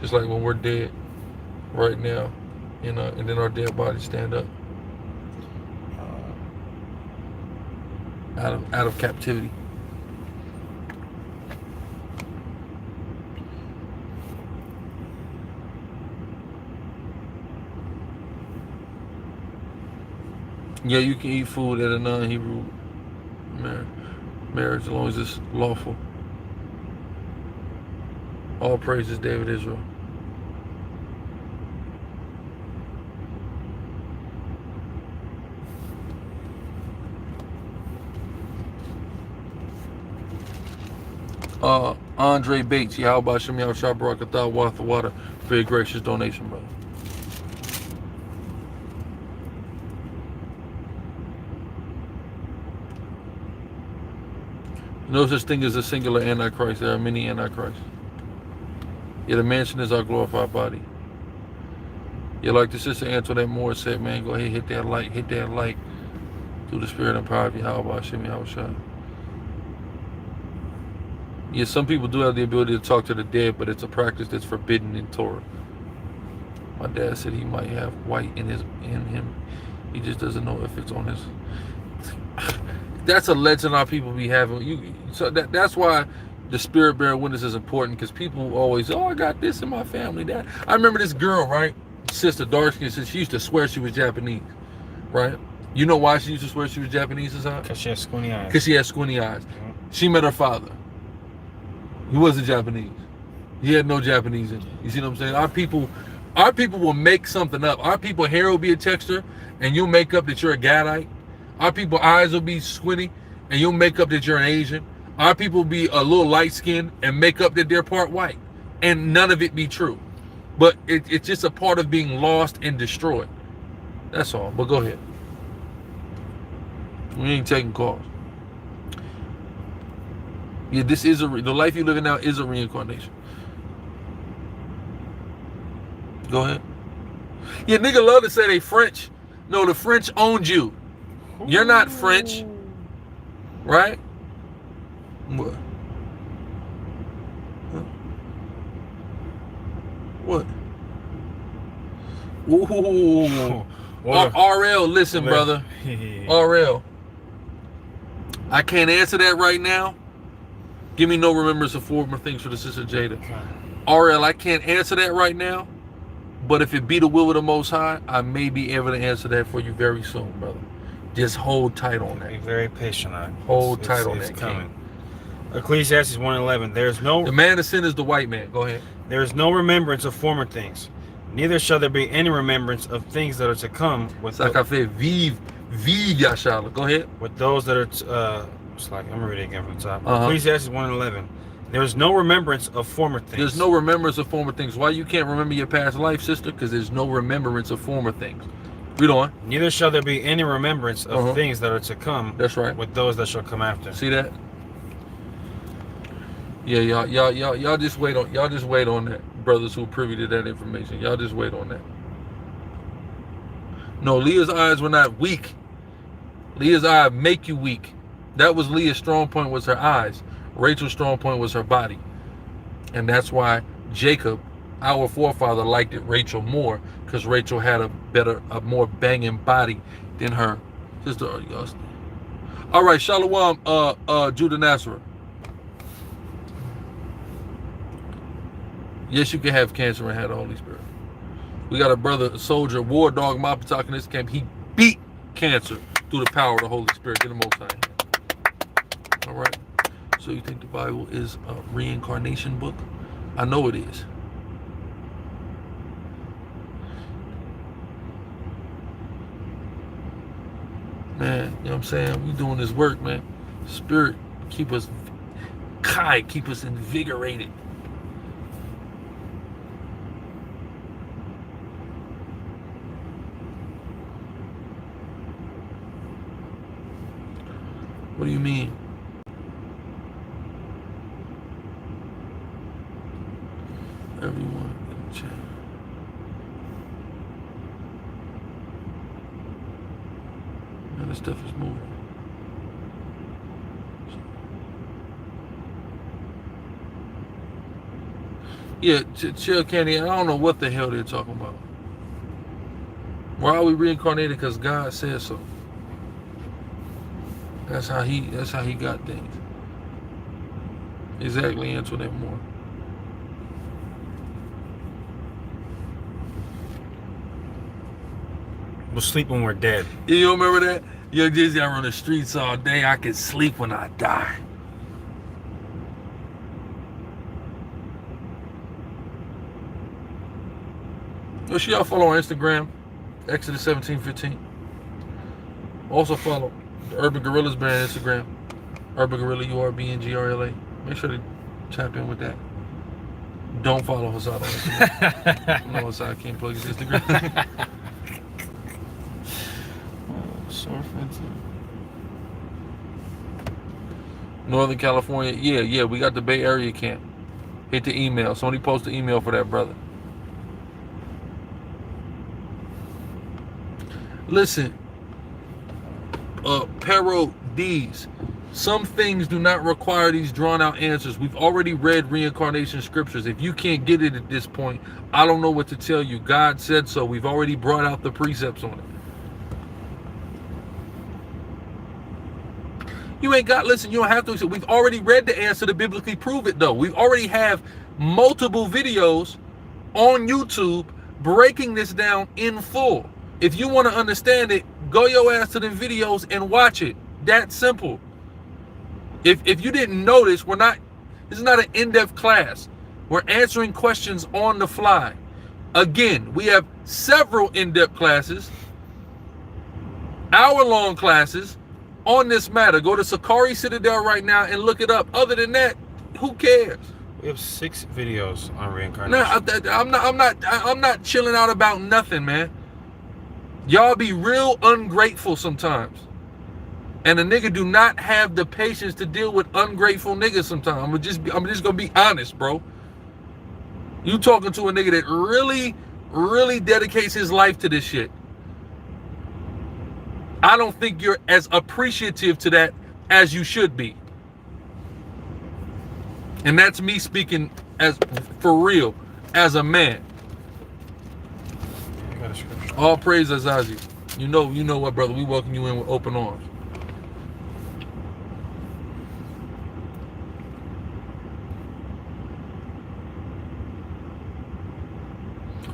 Speaker 1: Just like when we're dead right now, and then our dead bodies stand up out of captivity. Yeah, you can eat food at a non-Hebrew marriage as long as it's lawful. All praises, David Israel. Andre Bates, Yahweh Shem Yahweh Barakatah Water for your gracious donation, brother. No such thing as a singular Antichrist. There are many Antichrists. Yeah, the mansion is our glorified body. Yeah, like the sister Antoinette Moore said, man, go ahead, hit that like through the spirit and power of Yahweh Shem Yahweh Shai. Yeah, some people do have the ability to talk to the dead, but it's a practice that's forbidden in Torah. My dad said he might have white in him. He just doesn't know if it's on his. That's a legend our people be having. So that's why the spirit bearing witness is important, because people always, oh, I got this in my family. That I remember this girl, right? Sister dark skin, said she used to swear she was Japanese, right? You know why she used to swear she was Japanese, Hassan?
Speaker 2: Because she has squinty eyes.
Speaker 1: Because she has squinty eyes. She met her father. He wasn't Japanese. He had no Japanese in him. You see what I'm saying? Our people will make something up. Our people hair will be a texture, and you'll make up that you're a Gadite. Our people eyes will be squinty, and you'll make up that you're an Asian. Our people will be a little light skinned and make up that they're part white, and none of it be true. But it's just a part of being lost and destroyed. That's all. But go ahead. We ain't taking calls. Yeah, this is the life you're living now is a reincarnation. Go ahead. Yeah, nigga love to say they French. No, the French owned you. You're not French, right? What? What? Ooh. RL, listen, brother. RL. I can't answer that right now. Give me no remembrance of former things for the sister Jada. RL, I can't answer that right now. But if it be the will of the Most High, I may be able to answer that for you very soon, brother. Just hold tight on that.
Speaker 2: Be very patient on it.
Speaker 1: Hold tight on that.
Speaker 2: It's coming. Ecclesiastes 1:11. There's no.
Speaker 1: The man of sin is the white man. Go ahead.
Speaker 2: There is no remembrance of former things, neither shall there be any remembrance of things that are to come. With
Speaker 1: vive Yasharahla. Go ahead.
Speaker 2: With those that are. It's like I'm gonna read it again from the top. Ecclesiastes 1:11. There is no remembrance of former things.
Speaker 1: There's no remembrance of former things. Why you can't remember your past life, sister? Because there's no remembrance of former things. Read on.
Speaker 2: Neither shall there be any remembrance of things that are to come.
Speaker 1: That's right.
Speaker 2: With those that shall come after.
Speaker 1: See that? Yeah, y'all just wait on that, brothers who are privy to that information. Y'all just wait on that. No, Leah's eyes were not weak. Leah's eyes make you weak. That was Leah's strong point, was her eyes. Rachel's strong point was her body. And that's why Jacob, our forefather, liked it Rachel more, because Rachel had a more banging body than her sister. All right, Shalom, Judah Nazareth. Yes, you can have cancer and have the Holy Spirit. We got a brother, a soldier, war dog, Mapatak in this camp. He beat cancer through the power of the Holy Spirit. Get the Most High. All right. So you think the Bible is a reincarnation book? I know it is. Man, you know what I'm saying? We doing this work, man. Spirit keep us invigorated. What do you mean? Everyone in the chat. Man, this stuff is moving. Yeah, chill, Candy. I don't know what the hell they're talking about. Why are we reincarnated? Because God said so. That's how he got things. Exactly, Antoinette Moore.
Speaker 2: We'll sleep when we're dead.
Speaker 1: You don't remember that? Yo, Jizzy, I run the streets all day. I can sleep when I die. Yo, should y'all follow on Instagram, Exodus 17:15. Also follow the Urban Gorillas brand Instagram, Urban Gorilla, URBNGRLA. Make sure to tap in with that. Don't follow Hassad on Instagram. No, Hassad can't plug his Instagram.
Speaker 2: So offensive.
Speaker 1: Northern California, yeah, we got the Bay Area camp. Hit the email. Somebody post the email for that brother. Listen, Pero D's. Some things do not require these drawn out answers. We've already read reincarnation scriptures. If you can't get it at this point, I don't know what to tell you. God said so. We've already brought out the precepts on it. You ain't got, listen, you don't have to. We've already read the answer to biblically prove it, though. We already have multiple videos on YouTube breaking this down in full. If you want to understand it, go your ass to the videos and watch it. That simple. If you didn't notice, this is not an in-depth class. We're answering questions on the fly. Again, we have several in-depth classes, hour-long classes on this matter. Go to Sicarii Citadel right now and look it up. Other than that, who cares?
Speaker 2: We have 6 videos on reincarnation.
Speaker 1: No, I'm not chilling out about nothing, man. Y'all be real ungrateful sometimes. And a nigga do not have the patience to deal with ungrateful niggas sometimes. I'm just gonna be honest, bro. You talking to a nigga that really, really dedicates his life to this shit. I don't think you're as appreciative to that as you should be. And that's me speaking as for real, as a man.
Speaker 2: I got a scripture.
Speaker 1: All praise Azazi. You know what, brother? We welcome you in with open arms.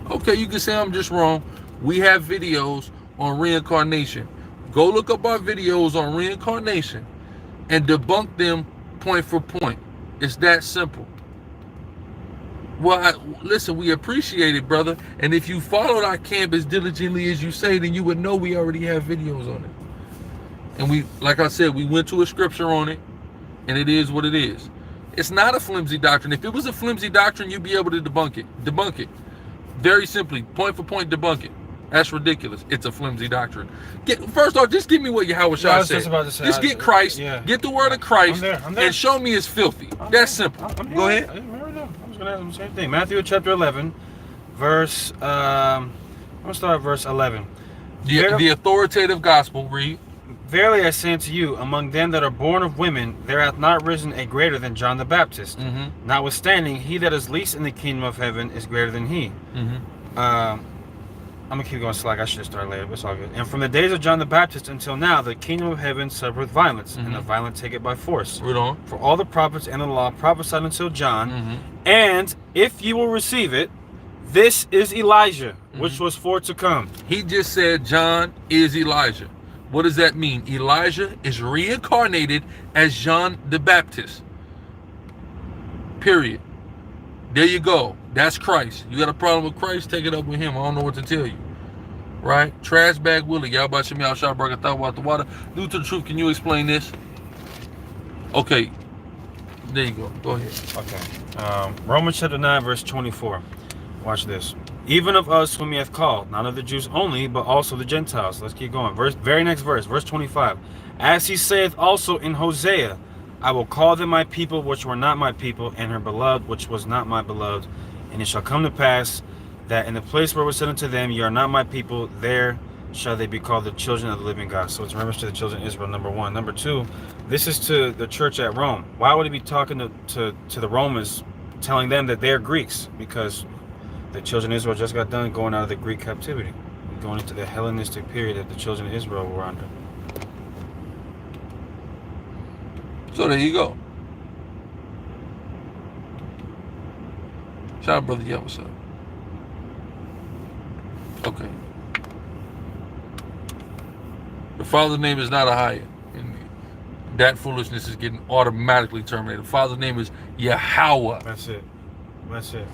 Speaker 1: Okay, you can say I'm just wrong. We have videos on reincarnation. Go look up our videos on reincarnation and debunk them point for point. It's that simple. Well, listen, we appreciate it, brother. And if you followed our camp as diligently as you say, then you would know we already have videos on it. And we, like I said, we went to a scripture on it, and it is what it is. It's not a flimsy doctrine. If it was a flimsy doctrine, you'd be able to debunk it. Debunk it. Very simply, point for point, debunk it. That's ridiculous. It's a flimsy doctrine. First off, just give me what Yahweh Shah said. Just get Christ, get the word of Christ,
Speaker 2: I'm there.
Speaker 1: and show me it's filthy. That's simple. Go ahead.
Speaker 2: I was going to ask him the same thing. Matthew chapter 11, verse, I'm going to start at verse 11.
Speaker 1: The authoritative gospel, read.
Speaker 2: Verily I say unto you, among them that are born of women, there hath not risen a greater than John the Baptist. Notwithstanding, he that is least in the kingdom of heaven is greater than he. I'm going to keep going slack. I should have started later, but it's all good. And from the days of John the Baptist until now, the kingdom of heaven suffereth violence, and the violent take it by force.
Speaker 1: Read on.
Speaker 2: For all the prophets and the law prophesied until John. And if you will receive it, this is Elijah, which was for to come.
Speaker 1: He just said John is Elijah. What does that mean? Elijah is reincarnated as John the Baptist. Period. There you go. That's Christ. You got a problem with Christ? Take it up with him. I don't know what to tell you. Right? Trash bag Willie. Y'all about Shemi Al Shahburger thought about the water. Due to the truth, can you explain this? Okay. There you go. Go ahead.
Speaker 2: Okay. Romans chapter 9, verse 24. Watch this. Even of us whom he hath called, not of the Jews only, but also the Gentiles. Let's keep going. Very next verse, verse 25. As he saith also in Hosea, I will call them my people which were not my people, and her beloved which was not my beloved. And it shall come to pass that in the place where it was said unto them, ye are not my people, there shall they be called the children of the living God. So it's a reference to the children of Israel, number one. Number two, this is to the church at Rome. Why would he be talking to the Romans, telling them that they're Greeks? Because the children of Israel just got done going out of the Greek captivity, going into the Hellenistic period that the children of Israel were under.
Speaker 1: So there you go. Shout out, brother. Yeah, what's up? Okay. The father's name is not Ahiah. And that foolishness is getting automatically terminated. The father's name is Yahweh.
Speaker 2: That's it. That's it.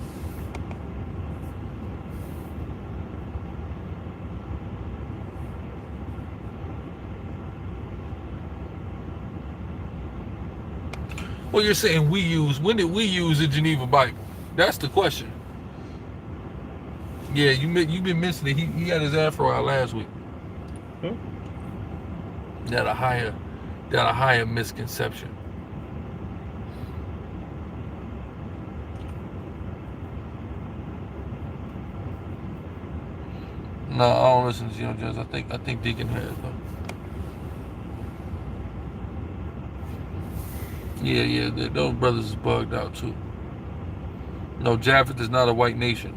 Speaker 1: Well, you're saying we use, when did we use the Geneva Bible? That's the question. Yeah, you've been mentioning he had his afro out last week. That a higher misconception. No, I don't listen to Gino Jazz. I think Deacon has though. Yeah, those brothers is bugged out too. No, Japheth is not a white nation.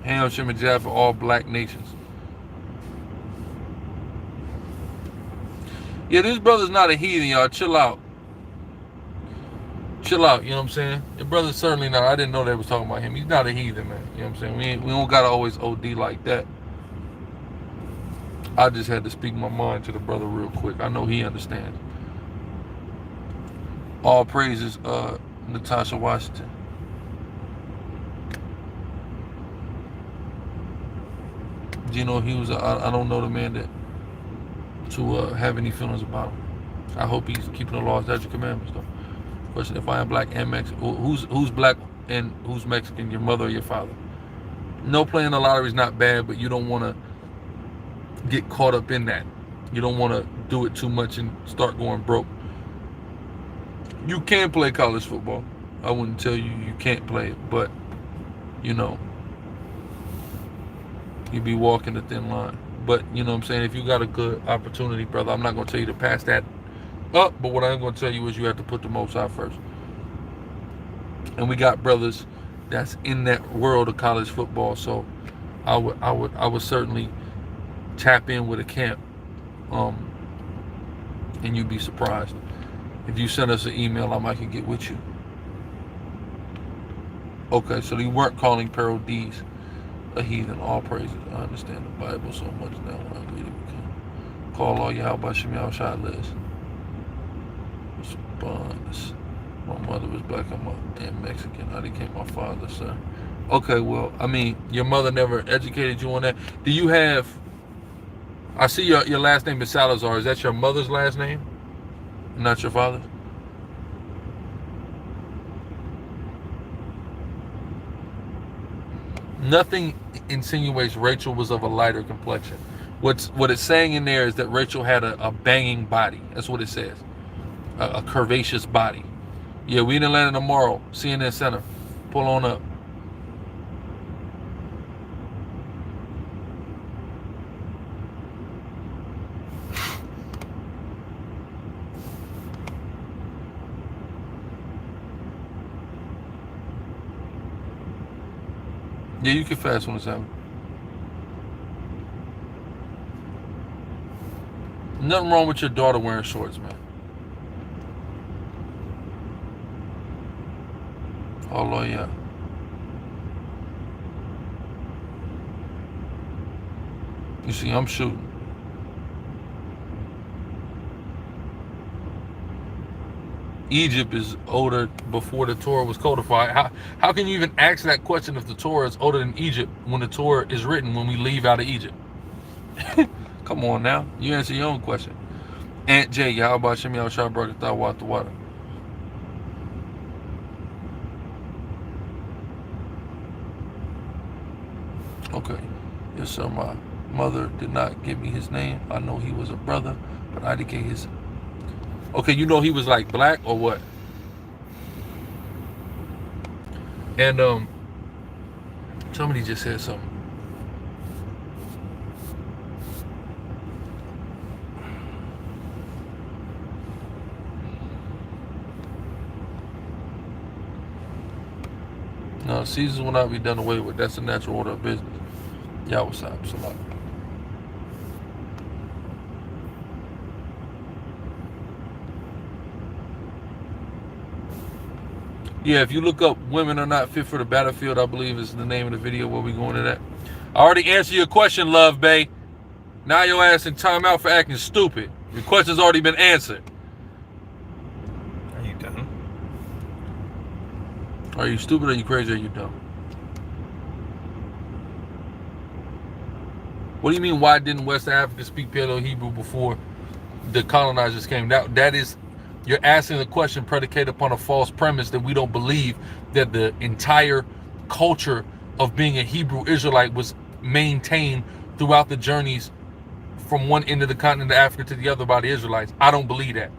Speaker 1: Ham, Shem, and Japheth are all black nations. Yeah, this brother's not a heathen, y'all. Chill out. Chill out, you know what I'm saying? Your brother's certainly not. I didn't know they was talking about him. He's not a heathen, man. You know what I'm saying? We don't gotta always OD like that. I just had to speak my mind to the brother real quick. I know he understands. All praises, Natasha Washington. Gino Hughes, I don't know the man that to have any feelings about him. I hope he's keeping the laws, statutes, commandments, though. Question: if I am black and Mexican, who's black and who's Mexican? Your mother or your father? No, playing the lottery is not bad, but you don't want to get caught up in that. You don't want to do it too much and start going broke. You can play college football. I wouldn't tell you you can't play it, but you know, you be walking a thin line. But you know what I'm saying, if you got a good opportunity, brother, I'm not going to tell you to pass that up, but what I'm going to tell you is you have to put the Most High first. And we got brothers that's in that world of college football, so I would certainly tap in with a camp, and you'd be surprised. If you send us an email, I might can get with you. Okay, so they weren't calling Parodies a heathen. All praises. I understand the Bible so much now when I read it. We can call all Yahweh Shem Yahushua Liz. Response. My mother was black and Mexican. I became my father, sir. Okay, well, I mean, your mother never educated you on that. Do you have, I see your last name is Salazar. Is that your mother's last name? Not your father's? Nothing insinuates Rachel was of a lighter complexion. What it's saying in there is that Rachel had a banging body. That's what it says. A curvaceous body. Yeah, we in Atlanta tomorrow. CNN Center. Pull on up. Yeah, you can fast when it's happening. Nothing wrong with your daughter wearing shorts, man. Oh, Lord, yeah. You see, I'm shooting. Egypt is older before the Torah was codified. How can you even ask that question if the Torah is older than Egypt when the Torah is written when we leave out of Egypt? Come on now. You answer your own question. Aunt J, Yahweh Shem Yahushua Barakatah Wata Wata. Okay. Yes, sir. My mother did not give me his name. I know he was a brother, but I didn't get his. Okay, you know he was like black or what? And somebody just said something. No, seasons will not be done away with. That's the natural order of business. Yahweh Salam. Yeah, if you look up women are not fit for the battlefield, I believe is the name of the video where we going to that. I already answered your question, Love Bay. Now your ass in timeout for acting stupid. Your question's already been answered.
Speaker 2: Are you done?
Speaker 1: Are you stupid? Or are you crazy? Or are you dumb? What do you mean? Why didn't West Africa speak Paleo Hebrew before the colonizers came? That is, you're asking the question predicated upon a false premise that we don't believe that the entire culture of being a Hebrew Israelite was maintained throughout the journeys from one end of the continent of Africa to the other by the Israelites. I don't believe that.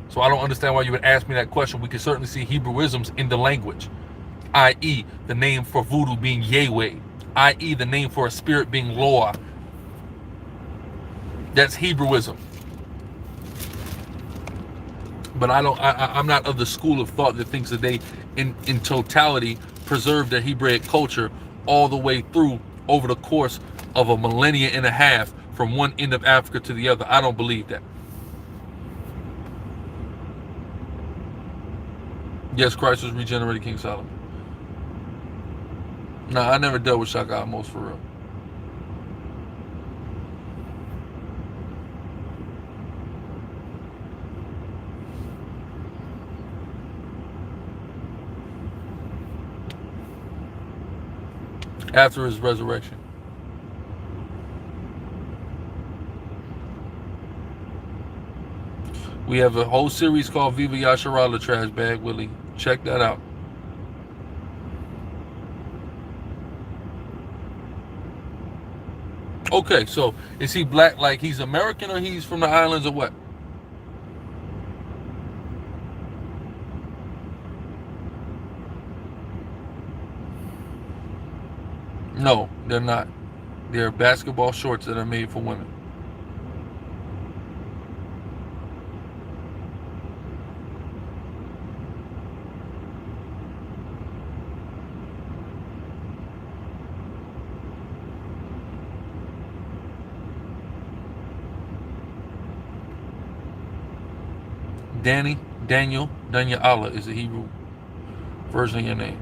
Speaker 1: So I don't understand why you would ask me that question. We can certainly see Hebrewisms in the language, i.e. the name for voodoo being Yahweh, i.e. the name for a spirit being Loa. That's Hebrewism. But I'm not of the school of thought that thinks that they in totality preserved their Hebraic culture all the way through over the course of a millennia and a half from one end of Africa to the other. I don't believe that. Yes, Christ was regenerated King Solomon. No, I never dealt with Shaka Amos for real. After his resurrection. We have a whole series called Viva Yasharahla Trash Bag, Willie. Check that out. Okay, so is he black like he's American or he's from the islands or what? No, they're not. They're basketball shorts that are made for women. Daniel Allah is the Hebrew version of your name.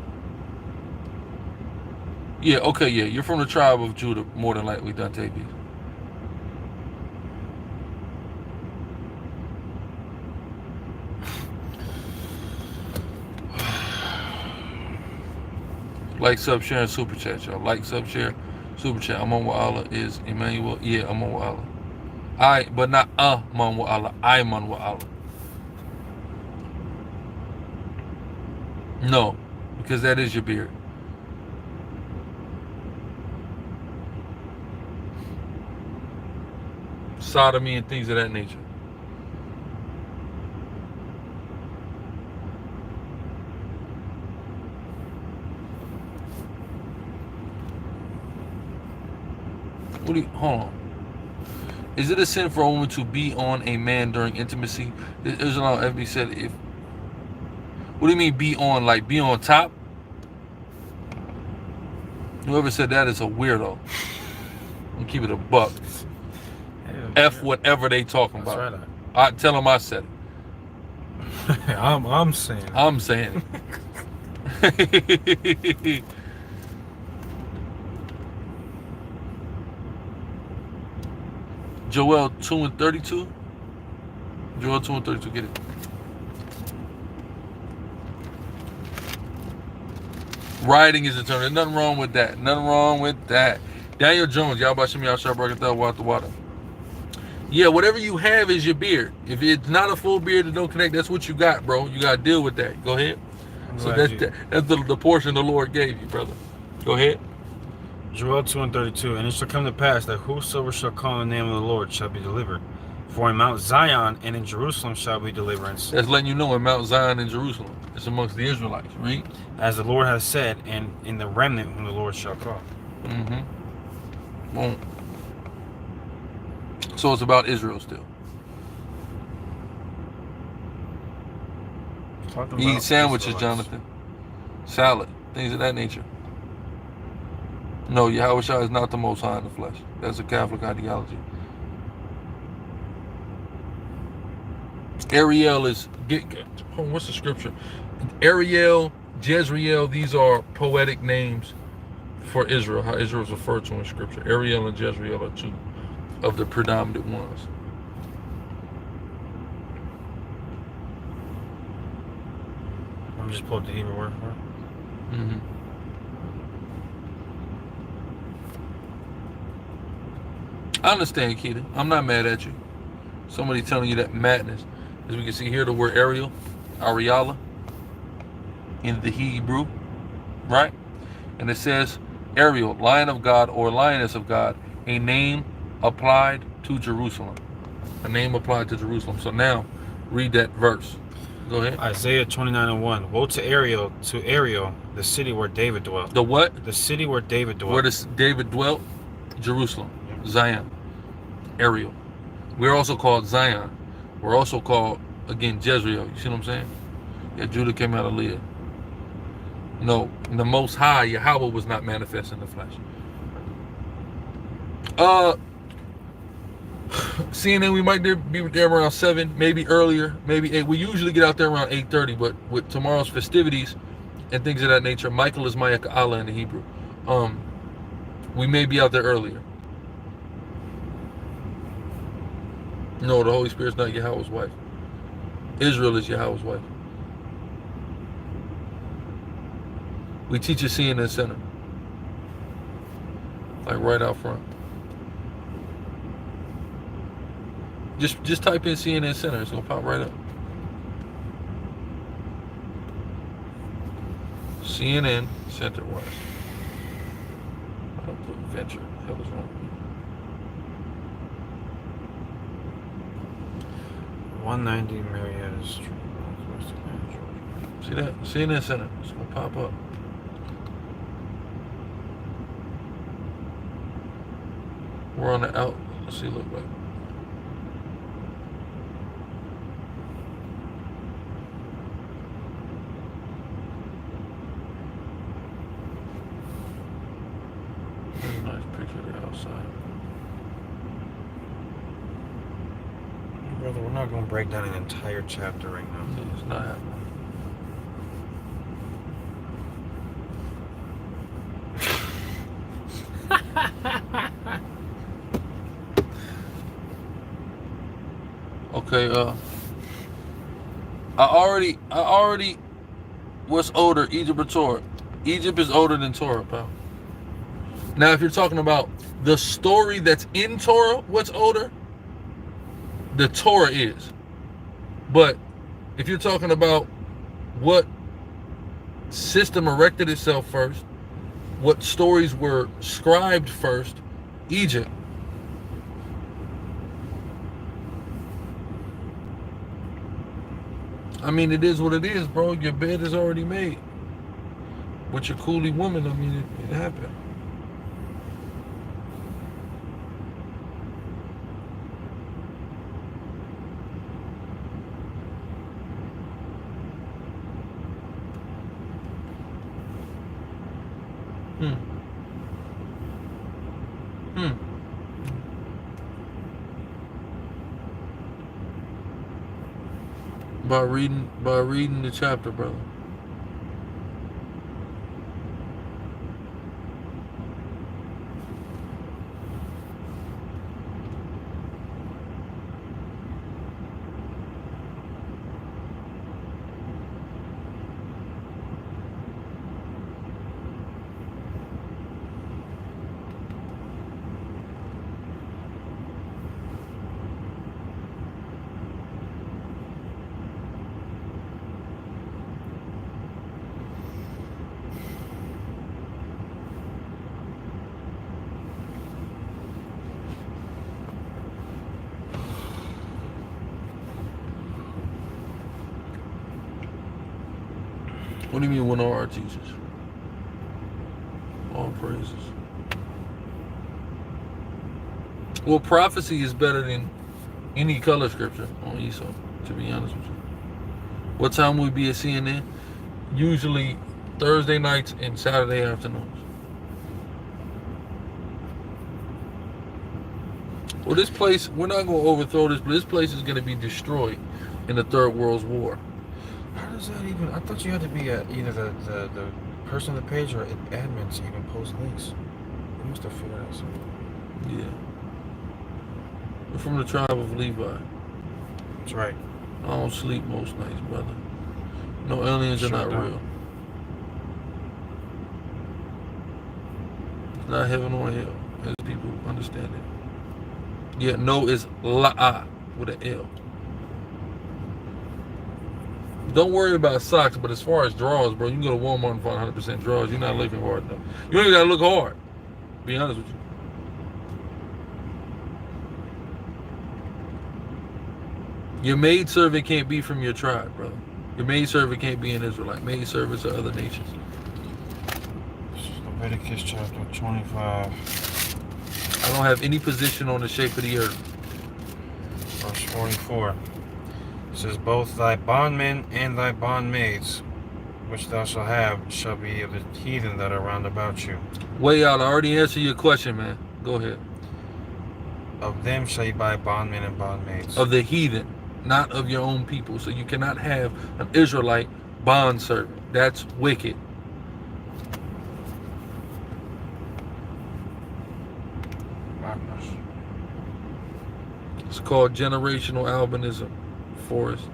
Speaker 1: Yeah, okay, yeah. You're from the tribe of Judah, more than likely, Dante B. Like, sub, share, and super chat, y'all. Like, sub, share, super chat. Amon wa Allah is Emmanuel. Yeah, Amon wa Allah. But not Amon wa Allah. Amon wa Allah. No, because that is your beard. Sodomy and things of that nature. Hold on. Is it a sin for a woman to be on a man during intimacy? Islam FB said if. What do you mean be on? Like be on top? Whoever said that is a weirdo. I'll keep it a buck. F whatever they talking about. Right. I tell them I said it.
Speaker 2: I'm saying it.
Speaker 1: I'm saying it. Joel 2:32. Joel 2:32. Get it. Rioting is eternal. There's nothing wrong with that. Nothing wrong with that. Daniel Jones, y'all about Shemi Yashar Barakatah Water. Yeah, whatever you have is your beard. If it's not a full beard that don't connect, that's what you got, bro. You got to deal with that. Go ahead. So that's the portion the Lord gave you, brother. Go ahead.
Speaker 2: Joel 2:32. And it shall come to pass that whosoever shall call on the name of the Lord shall be delivered. For in Mount Zion and in Jerusalem shall be deliverance.
Speaker 1: That's letting you know in Mount Zion and Jerusalem. It's amongst the Israelites. Read.
Speaker 2: As the Lord has said, and in the remnant whom the Lord shall call.
Speaker 1: Well, so it's about Israel still. Eat sandwiches, Jonathan. Salad. Things of that nature. No, Yahushua is not the Most High in the flesh. That's a Catholic ideology. Ariel is... what's the scripture? Ariel, Jezreel, these are poetic names for Israel, how Israel is referred to in scripture. Ariel and Jezreel are two of the predominant ones.
Speaker 2: I'm just pulled the Hebrew word for it.
Speaker 1: I understand, Keita. I'm not mad at you. Somebody telling you that madness. As we can see here, the word Ariella, in the Hebrew, right? And it says, Ariel, lion of God or lioness of God, a name applied to Jerusalem. A name applied to Jerusalem. So now, read that verse. Go ahead.
Speaker 2: Isaiah 29:1. Woe to Ariel, the city where David dwelt.
Speaker 1: The what?
Speaker 2: The city where David dwelt.
Speaker 1: Where does David dwelt? Jerusalem. Zion. Ariel. We're also called Zion. We're also called, again, Jezreel. You see what I'm saying? Yeah, Judah came out of Leah. No, the Most High, Yahweh, was not manifest in the flesh. CNN, we might be there around 7, maybe earlier, maybe 8. We usually get out there around 8:30, but with tomorrow's festivities and things of that nature, Michael is Mayaka Allah in the Hebrew. We may be out there earlier. No, the Holy Spirit's not Yahweh's wife. Israel is Yahweh's wife. We teach a CNN Center. Like right out front. Just type in CNN Center. It's going to pop right up. CNN Center West. I don't put venture. What the hell is wrong with me?
Speaker 2: 190 Marietta Street.
Speaker 1: See that? CNN Center. It's going to pop up. We're on the out. Let's see, look like. Very nice picture of the outside.
Speaker 2: Brother, we're not going to break down an entire chapter right now.
Speaker 1: It's not happening. Okay, I already what's older, Egypt or Torah? Egypt is older than Torah, pal. Now, if you're talking about the story that's in Torah, what's older? The Torah is. But if you're talking about what system erected itself first, what stories were scribed first, Egypt. I mean, it is what it is, bro. Your bed is already made. With your coolie woman, I mean, it happened. By reading the chapter, brother. What do you mean, one of our teachers? All praises. Well, prophecy is better than any color scripture on Esau, to be honest with you. What time will we be at CNN? Usually Thursday nights and Saturday afternoons. Well, this place, we're not going to overthrow this, but this place is going to be destroyed in the Third World War.
Speaker 2: How does that even? I thought you had to be either the person on the page or admin to even post links. They must have figured out something.
Speaker 1: Yeah. We're from the tribe of Levi.
Speaker 2: That's right.
Speaker 1: I don't sleep most nights, brother. No, aliens are not real. It's not heaven or hell, as people understand it. Yeah, no is la'a with an L. Don't worry about socks, but as far as drawers, bro, you can go to Walmart and find 100% drawers. You're not looking hard enough. You ain't gotta look hard. Be honest with you. Your maid servant can't be from your tribe, brother. Your maid servant can't be an Israelite. Maid servants are other nations.
Speaker 2: Leviticus chapter 25.
Speaker 1: I don't have any position on the shape of the earth.
Speaker 2: Verse 44. It says, both thy bondmen and thy bondmaids, which thou shalt have, shall be of the heathen that are round about you.
Speaker 1: Way out. I already answered your question, man. Go ahead.
Speaker 2: Of them shall you buy bondmen and bondmaids.
Speaker 1: Of the heathen, not of your own people. So you cannot have an Israelite bondservant. That's wicked. It's called generational albinism, Forrest.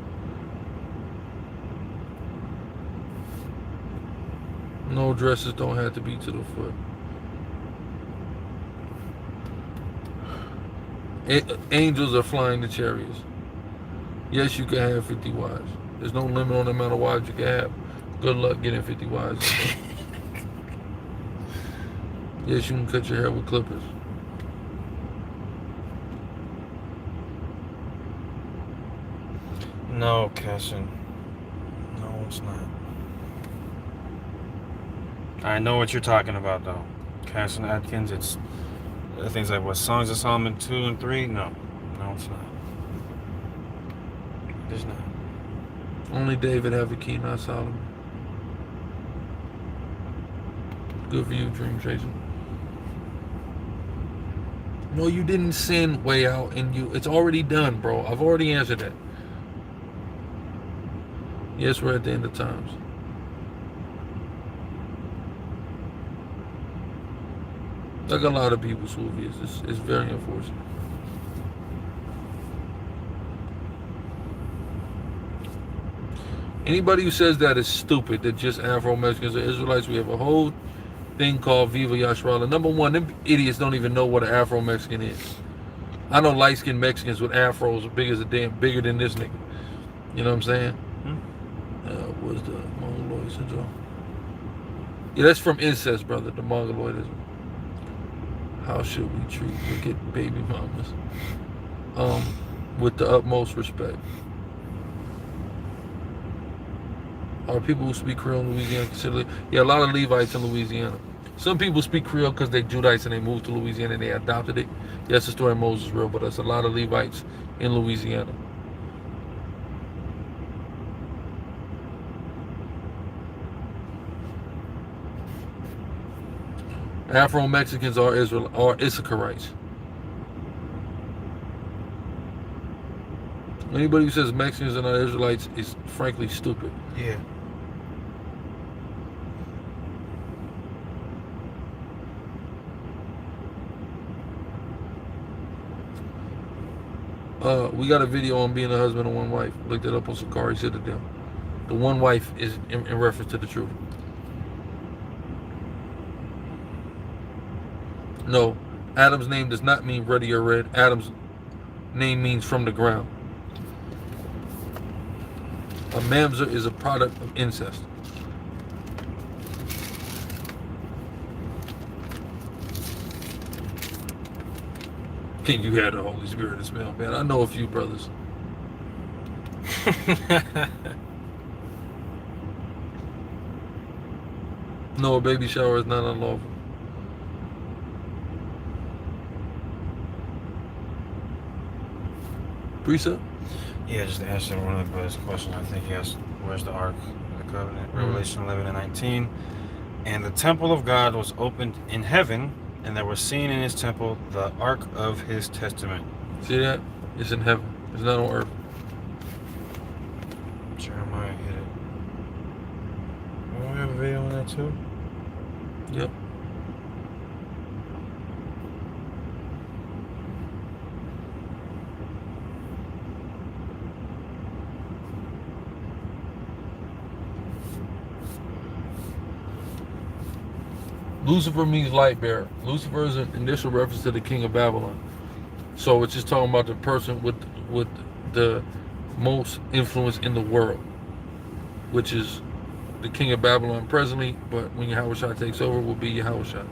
Speaker 1: No dresses don't have to be to the foot. Angels are flying the chariots. Yes, you can have 50 wives. There's no limit on the amount of wives you can have. Good luck getting 50 wives. Yes, you can cut your hair with clippers.
Speaker 2: No, Casson. No, it's not. I know what you're talking about, though. Casson Atkins, it's things like what, Songs of Solomon 2 and 3? No. No, it's not. It's not.
Speaker 1: Only David have a key, not Solomon. Good for you, Dream Chaser. No, you didn't sin way out, and it's already done, bro. I've already answered that. Yes, we're at the end of times. Like a lot of people, Sufi, it's very unfortunate. Anybody who says that is stupid, that just Afro-Mexicans are Israelites. We have a whole thing called Viva YASHARAHLA. Number one, them idiots don't even know what an Afro-Mexican is. I know light-skinned Mexicans with afros big as a damn, bigger than this nigga. You know what I'm saying? What's the Mongoloid syndrome? Yeah, that's from incest, brother, the Mongoloidism. How should we treat wicked baby mamas? With the utmost respect. Are people who speak Creole in Louisiana considered? Yeah, a lot of Levites in Louisiana. Some people speak Creole because they're Judites and they moved to Louisiana and they adopted it. Yes, the story of Moses is real, but there's a lot of Levites in Louisiana. Afro-Mexicans are Sicarii. Anybody who says Mexicans are not Israelites is frankly stupid.
Speaker 2: Yeah.
Speaker 1: We got a video on being a husband and one wife. Look that up on Sicarii Citadel. The one wife is in reference to the truth. No, Adam's name does not mean ruddy or red. Adam's name means from the ground. A mamzer is a product of incest. Can you have the Holy Spirit as well, man? I know a few brothers. No, a baby shower is not unlawful. Precept?
Speaker 2: Yeah, just to answer one of the brothers' questions, I think he asked, where's the Ark of the Covenant? Revelation 11 and 19. And the temple of God was opened in heaven, and there was seen in his temple the Ark of his testament.
Speaker 1: See that? It's in heaven. It's not on earth.
Speaker 2: Jeremiah hit it. Oh, we have a video on that too?
Speaker 1: Yep. Lucifer means light bearer. Lucifer is an initial reference to the king of Babylon. So it's just talking about the person with the most influence in the world, which is the king of Babylon presently, but when Yahushua takes over, will be Yahushua.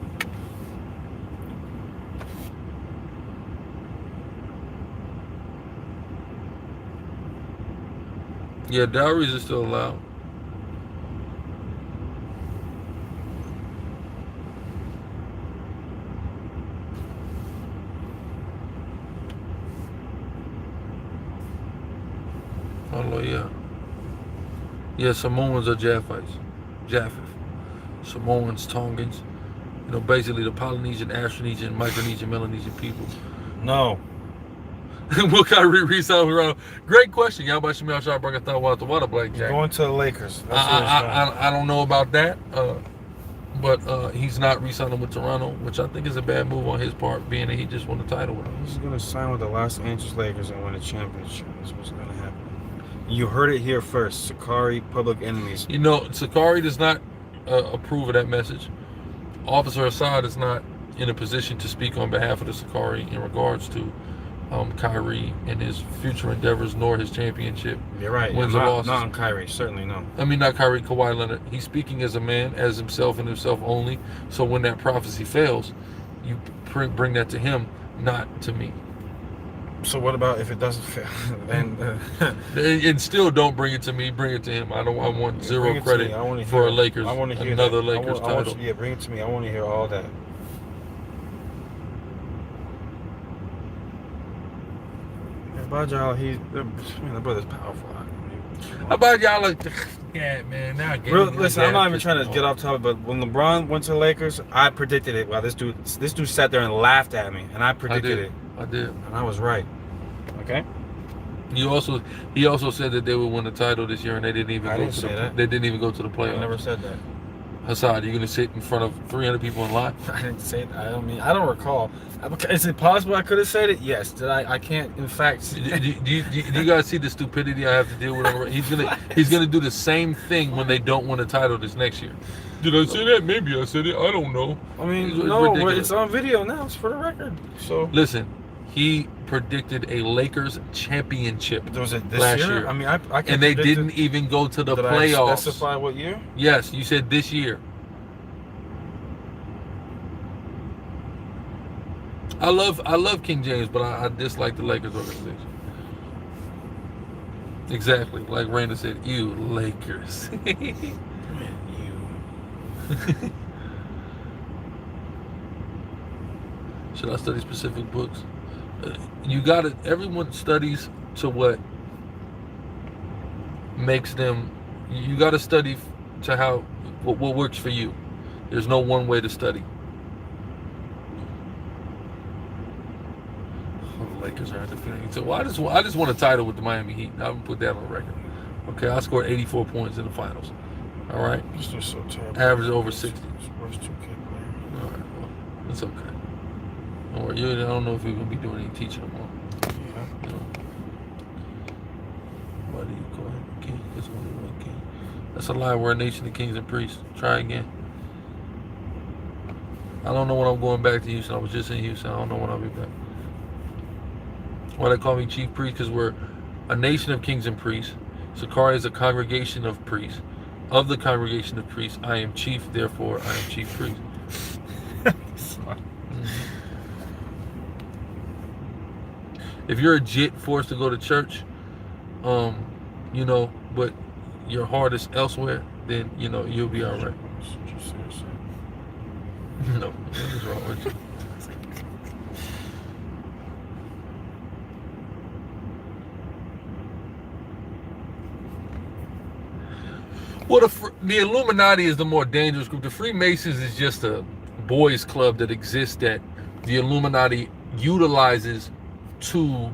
Speaker 1: Yeah, dowries are still allowed. Hallelujah. Yeah, Samoans are Japheth. Samoans, Tongans. You know, basically the Polynesian, Austronesian, Micronesian, Melanesian people.
Speaker 2: No.
Speaker 1: What kind of resign around? Great question. Y'all about Shemel Shah bring a thought about the water blackjack.
Speaker 2: Going to the Lakers. That's
Speaker 1: I don't know about that. But he's not re-signing with Toronto, which I think is a bad move on his part, being that he just won the title with them.
Speaker 2: He's gonna sign with the Los Angeles Lakers and win a championship. That's what's gonna happen. You heard it here first. Sicarii, public enemies.
Speaker 1: You know, Sicarii does not approve of that message. Officer Assad is not in a position to speak on behalf of the Sicarii in regards to Kyrie and his future endeavors, nor his championship.
Speaker 2: You're right.
Speaker 1: Wins or losses.
Speaker 2: Not on Kyrie, certainly no.
Speaker 1: I mean, not Kyrie, Kawhi Leonard. He's speaking as a man, as himself and himself only. So when that prophecy fails, you bring that to him, not to me.
Speaker 2: So what about if it doesn't fail?
Speaker 1: And still don't bring it to me. Bring it to him. I want zero credit for a Lakers.
Speaker 2: I want to hear
Speaker 1: another
Speaker 2: that.
Speaker 1: Lakers title.
Speaker 2: Yeah, bring it to me. I want to hear all that. Abadjala, the brother's powerful.
Speaker 1: Abadjala, yeah, man. Now
Speaker 2: listen, I'm not even trying to get off topic, but when LeBron went to the Lakers, I predicted it. Wow, this dude sat there and laughed at me, and I predicted it.
Speaker 1: I did,
Speaker 2: and I was right. Okay.
Speaker 1: He also said that they would win the title this year, and they didn't even They didn't even go to the playoffs.
Speaker 2: I never said that.
Speaker 1: Hassad, you're gonna sit in front of 300 people in line?
Speaker 2: I didn't say that. I don't recall. Is it possible I could have said it? Yes. Did I can't. In fact.
Speaker 1: Do you guys see the stupidity I have to deal with? He's gonna do the same thing when they don't win a title this next year. Did I say that? Maybe I said it. I don't know.
Speaker 2: I mean, no, but it's on video now. It's for the record. So
Speaker 1: listen, he predicted a Lakers championship
Speaker 2: was it this
Speaker 1: last
Speaker 2: year?
Speaker 1: year.
Speaker 2: I mean, I
Speaker 1: and they didn't even go to the playoffs.
Speaker 2: I specify what year?
Speaker 1: Yes, you said this year. I love King James, but I dislike the Lakers organization. Exactly, like Randa said, ew, Lakers. Should I study specific books? You got it. Everyone studies to what makes them. You got to study to what works for you. There's no one way to study. Oh, the Lakers are undefeated. So I just want a title with the Miami Heat. I haven't put that on the record. Okay, I scored 84 points in the finals. All right.
Speaker 2: This is so terrible.
Speaker 1: Average over 60.
Speaker 2: Worst 2K player.
Speaker 1: All right. Well, it's okay. Don't worry. I don't know if you're gonna be doing any teaching tomorrow.
Speaker 2: Yeah.
Speaker 1: You know. Why do you go ahead, king? There's only one king. That's a lie. We're a nation of kings and priests. Try again. I don't know when I'm going back to Houston. I was just in Houston. I don't know when I'll be back. Why they call me chief priest? Because we're a nation of kings and priests. Sicarii is a congregation of priests. Of the congregation of priests, I am chief. Therefore, I am chief priest. If you're a jit forced to go to church, you know, but your heart is elsewhere, then, you know, you'll be all right. No, what is wrong with you? Well, the Illuminati is the more dangerous group. The Freemasons is just a boys' club that exists that the Illuminati utilizes to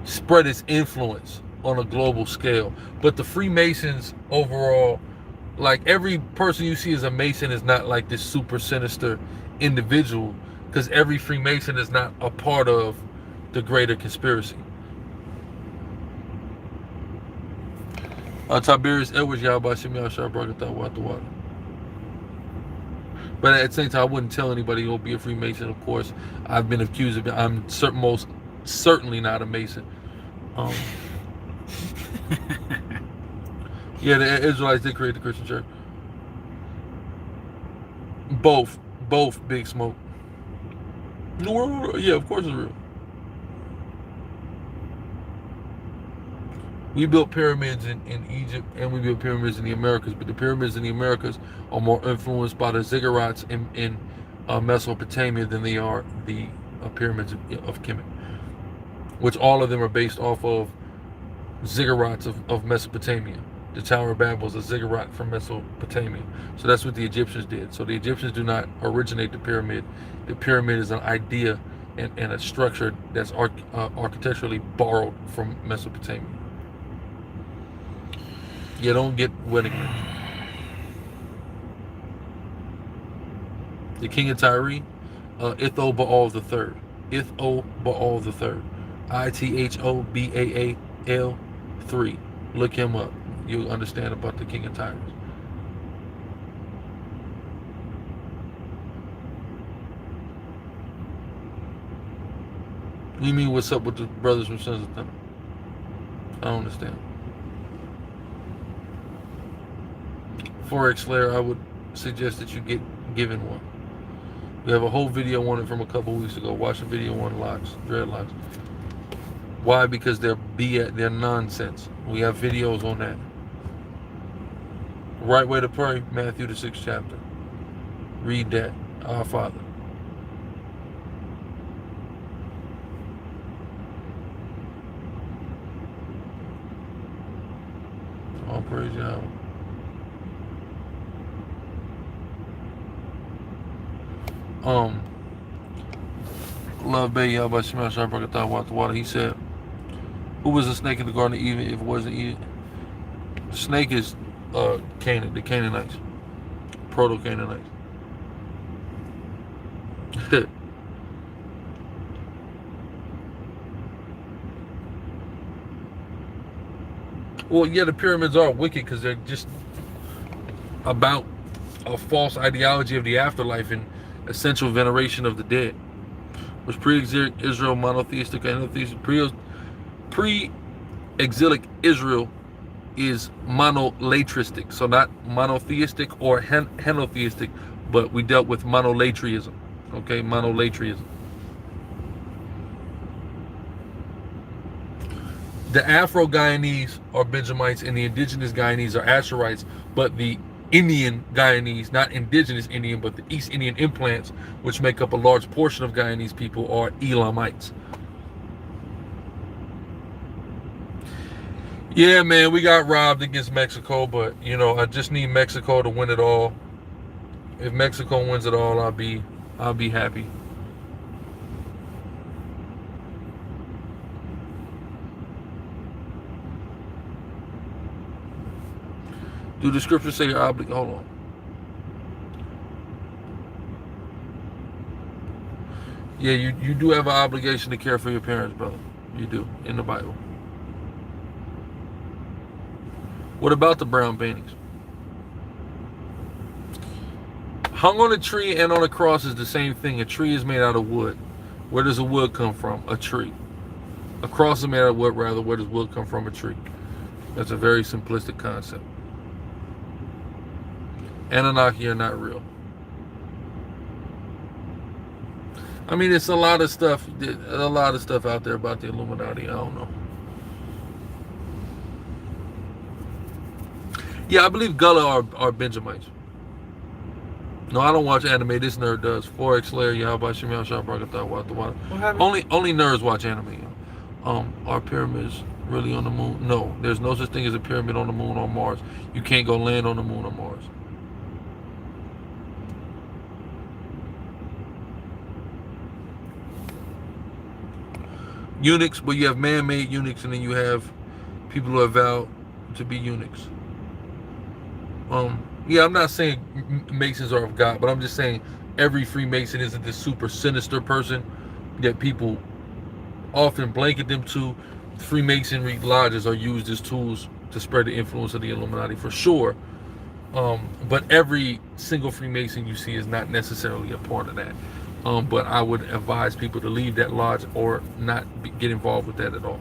Speaker 1: spread its influence on a global scale. But the Freemasons overall, like every person you see as a Mason is not like this super sinister individual, because every Freemason is not a part of the greater conspiracy. Tiberius Edwards, Yahweh Shem Yahshua Barakatah Wata Wata. But at the same time, I wouldn't tell anybody you'll be a Freemason. Of course, I've been accused of it. I'm most certainly not a Mason. Yeah, the Israelites did create the Christian church. Both Big Smoke. No, yeah, of course it's real. We built pyramids in Egypt, and we built pyramids in the Americas, but the pyramids in the Americas are more influenced by the ziggurats in Mesopotamia than they are the pyramids of Kemet, which all of them are based off of ziggurats of Mesopotamia. The Tower of Babel is a ziggurat from Mesopotamia. So that's what the Egyptians did. So the Egyptians do not originate the pyramid. The pyramid is an idea and a structure that's architecturally borrowed from Mesopotamia. You don't get wedding rings. The king of Tyre, Itho Baal the third. Itho Baal the third. ITHOBAAL 3. Look him up. You'll understand about the king of Tyre. You mean what's up with the brothers from Sons of Thunder? I don't understand. Forex Slayer, I would suggest that you get given one. We have a whole video on it from a couple weeks ago. Watch the video on locks, dreadlocks. Why? Because they're nonsense. We have videos on that. Right way to pray, Matthew the 6th chapter. Read that. Our Father. All praise Yahweh. Love Bay Yahweh Shema Shah Brakatah Wat the water. He said, who was the snake in the Garden of Eden if it wasn't Eden? The snake is Canaan, the Canaanites. Proto-Canaanites. Well, yeah, the pyramids are wicked because they're just about a false ideology of the afterlife and essential veneration of the dead. Was pre-Israel monotheistic or henotheistic? Pre-exilic Israel is monolatristic, so not monotheistic or henotheistic, but we dealt with monolatrism. Okay, monolatrism. The Afro-Guyanese are Benjamites and the indigenous Guyanese are Asherites, but the Indian Guyanese, not indigenous Indian, but the East Indian implants, which make up a large portion of Guyanese people, are Elamites. Yeah, man, we got robbed against Mexico, but, you know, I just need Mexico to win it all. If Mexico wins it all, I'll be happy. Do the scriptures say you're obligated? Hold on. Yeah, you do have an obligation to care for your parents, brother. You do, in the Bible. What about the brown paintings? Hung on a tree and on a cross is the same thing. A tree is made out of wood. Where does the wood come from? A tree. A cross is made out of wood, rather. Where does wood come from? A tree. That's a very simplistic concept. Anunnaki are not real. I mean, it's a lot of stuff out there about the Illuminati. I don't know. Yeah, I believe Gullah are Benjamites. No, I don't watch anime. This nerd does. Forex Slayer, Yahweh Shemel Shah Brakatah Wat the water. Only nerds watch anime. Are pyramids really on the moon? No, there's no such thing as a pyramid on the moon or Mars. You can't go land on the moon or Mars. Eunuchs, but you have man-made eunuchs, and then you have people who are vowed to be eunuchs. Yeah, I'm not saying Masons are of God, but I'm just saying every Freemason isn't this super sinister person that people often blanket them to. Freemasonry lodges are used as tools to spread the influence of the Illuminati for sure. But every single Freemason you see is not necessarily a part of that. But I would advise people to leave that lodge or not get involved with that at all.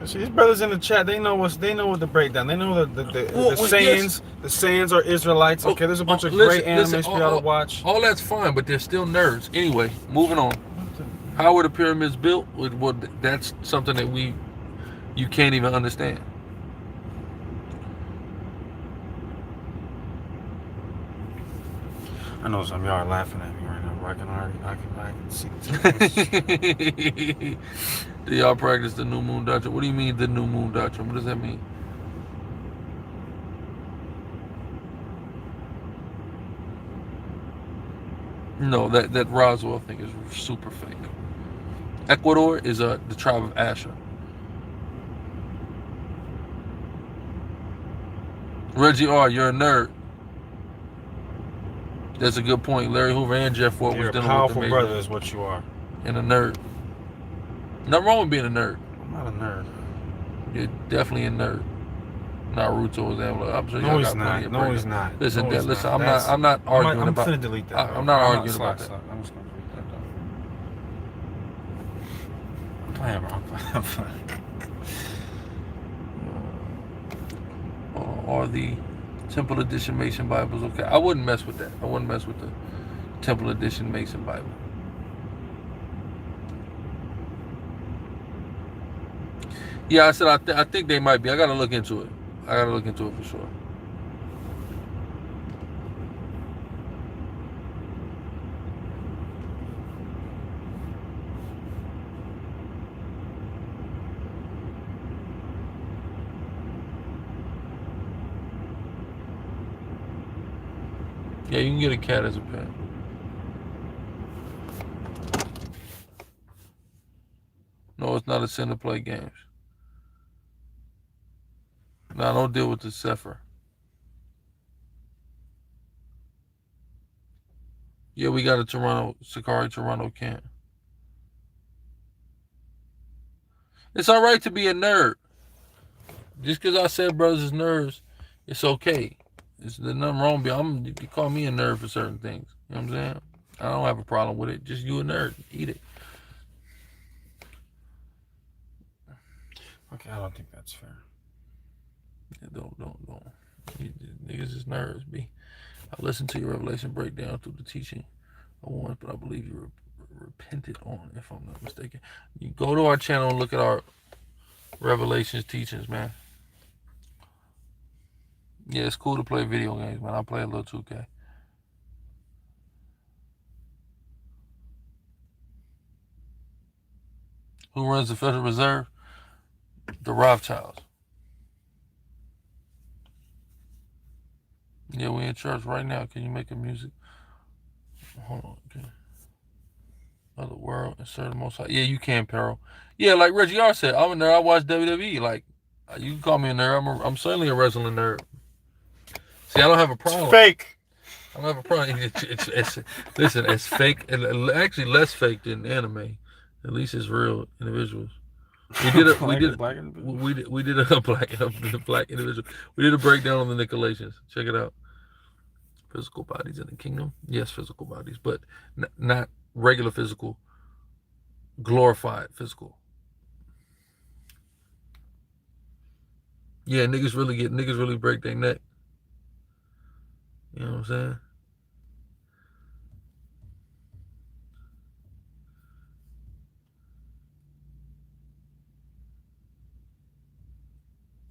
Speaker 2: See, these brothers in the chat, they know what the breakdown. They know the sayings. Yes. The sayings are Israelites. Okay, there's a bunch of great animes for y'all to watch.
Speaker 1: All that's fine, but they're still nerds. Anyway, moving on. How were the pyramids built? Well, that's something that you can't even understand.
Speaker 2: I know some of y'all are laughing at me right now, but I can see.
Speaker 1: Do y'all practice the new moon doctrine? What do you mean the new moon doctrine? What does that mean? No, that Roswell thing is super fake. Ecuador is the tribe of Asher. Reggie R., you're a nerd. That's a good point. Larry Hoover and Jeff Ford was dealing with the major.
Speaker 2: You're a powerful brother is what you are.
Speaker 1: And a nerd. Nothing wrong with being a nerd.
Speaker 2: I'm not a nerd.
Speaker 1: You're definitely a nerd. Naruto was able to. I'm sure
Speaker 2: no, he's not. No, he's not.
Speaker 1: Listen,
Speaker 2: no,
Speaker 1: listen. I'm not arguing about.
Speaker 2: I'm gonna delete that.
Speaker 1: I'm not arguing about that.
Speaker 2: I'm just gonna delete that. I'm playing, bro. I'm playing.
Speaker 1: Or the Temple Edition Mason Bibles. Okay, I wouldn't mess with that. I wouldn't mess with the Temple Edition Mason Bible. Yeah, I said I think they might be. I gotta look into it. I gotta look into it for sure. Yeah, you can get a cat as a pet. No, it's not a sin to play games. No, don't deal with the Sefer. Yeah, we got a Sicarii Toronto camp. It's all right to be a nerd. Just because I said brothers is nerds, it's okay. There's nothing wrong with you. You call me a nerd for certain things. You know what I'm saying? I don't have a problem with it. Just you a nerd. Eat it.
Speaker 2: Okay, I don't think that's fair.
Speaker 1: Yeah, don't. Niggas is nerds, B. I listened to your Revelation breakdown through the teaching of once, but I believe you repented on, if I'm not mistaken. You go to our channel and look at our Revelations teachings, man. Yeah, it's cool to play video games, man. I play a little 2K. Who runs the Federal Reserve? The Rothschilds. Yeah, we in church right now. Can you make a music? Hold on. Okay. Other world, insert the most high. Yeah, you can, Peril. Yeah, like Reggie R said, I'm a nerd. I watch WWE. Like, you can call me a nerd. I'm certainly a wrestling nerd. See, I don't have a problem.
Speaker 2: It's fake.
Speaker 1: I don't have a problem. Listen, it's fake, and actually less fake than anime. At least it's real individuals. We did a black individual. We did a black individual. We did a breakdown on the Nicolaitans. Check it out. Physical bodies in the kingdom. Yes, physical bodies, but not regular physical. Glorified physical. Yeah, niggas really break their neck. You know what I'm saying?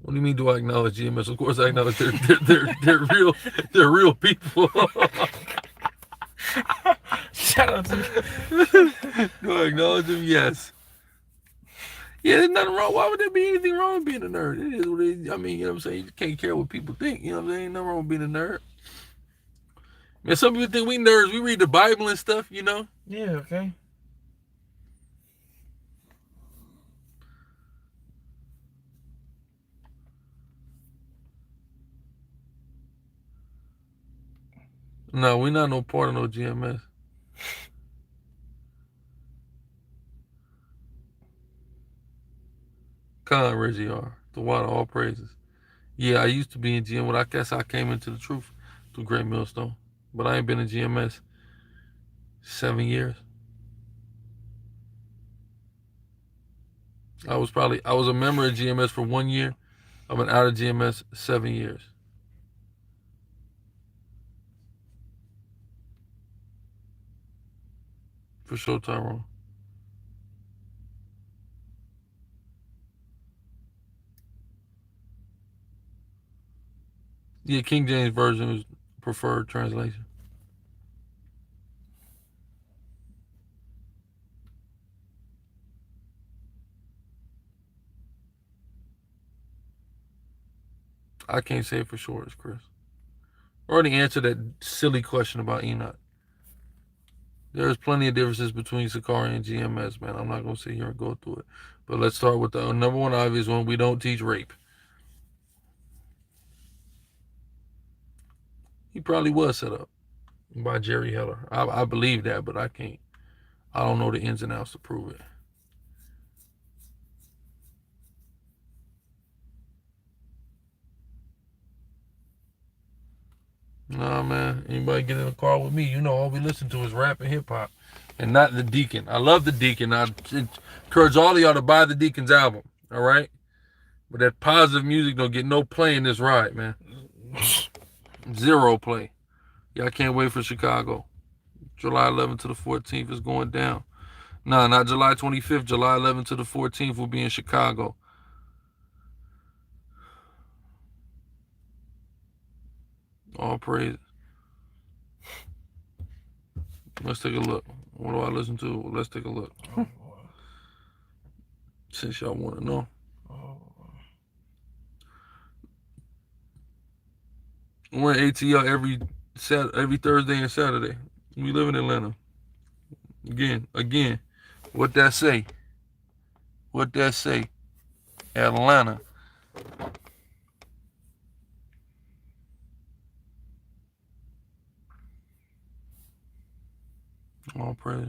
Speaker 1: What do you mean? Do I acknowledge GMS? Of course, I acknowledge they're real people.
Speaker 2: Shout out to you.
Speaker 1: Do I acknowledge them? Yes. Yeah, there's nothing wrong. Why would there be anything wrong with being a nerd? It is what it is. I mean, you know what I'm saying? You can't care what people think. You know what I'm saying? Ain't nothing wrong with being a nerd. Man, some people think we nerds. We read the Bible and stuff, you know?
Speaker 2: Yeah, okay.
Speaker 1: No, we're not no part of no GMS. Reggie R. The water, all praises. Yeah, I used to be in GM, but I guess I came into the truth through Great Millstone. But I ain't been in GMS 7 years. I was a member of GMS for 1 year. I've been out of GMS 7 years. For sure, Tyrone. Yeah, King James Version is preferred translation. I can't say it for sure, it's Chris. Already answered that silly question about Enoch. There's plenty of differences between Sicarii and GMS, man. I'm not going to sit here and go through it. But let's start with the number one obvious one. We don't teach rape. He probably was set up by Jerry Heller. I believe that, but I don't know the ins and outs to prove it. Nah, man. Anybody get in the car with me, you know all we listen to is rap and hip-hop. And not the Deacon. I love the Deacon. I encourage all of y'all to buy the Deacon's album. All right? But that positive music don't get no play in this ride, man. 0 play. Y'all can't wait for Chicago. July 11th to the 14th is going down. Nah, not July 25th. July 11th to the 14th will be in Chicago. All praise. Let's take a look. What do I listen to? Let's take a look. Since y'all want to know. We're in ATL every Thursday and Saturday. We live in Atlanta. Again, what that say? What that say? Atlanta. All praise.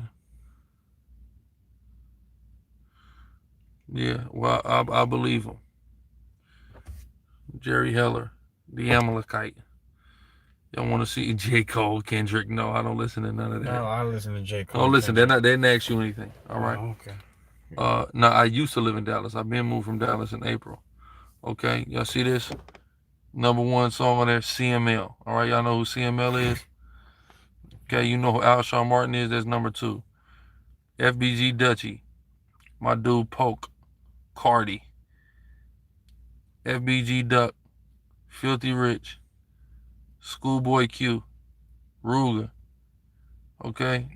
Speaker 1: Yeah, well, I believe him. Jerry Heller, the Amalekite. Y'all want to see J. Cole, Kendrick? No, I don't listen to none of that.
Speaker 2: No, I listen to J. Cole.
Speaker 1: Don't listen. They didn't ask you anything. All right.
Speaker 2: Oh, okay.
Speaker 1: No, I used to live in Dallas. I've been moved from Dallas in April. Okay, y'all see this? Number one song on there, CML. All right, y'all know who CML is? Okay, you know who Alshon Martin is? That's number 2. FBG Dutchy. My dude Poke. Cardi. FBG Duck. Filthy Rich. Schoolboy Q. Ruger. Okay?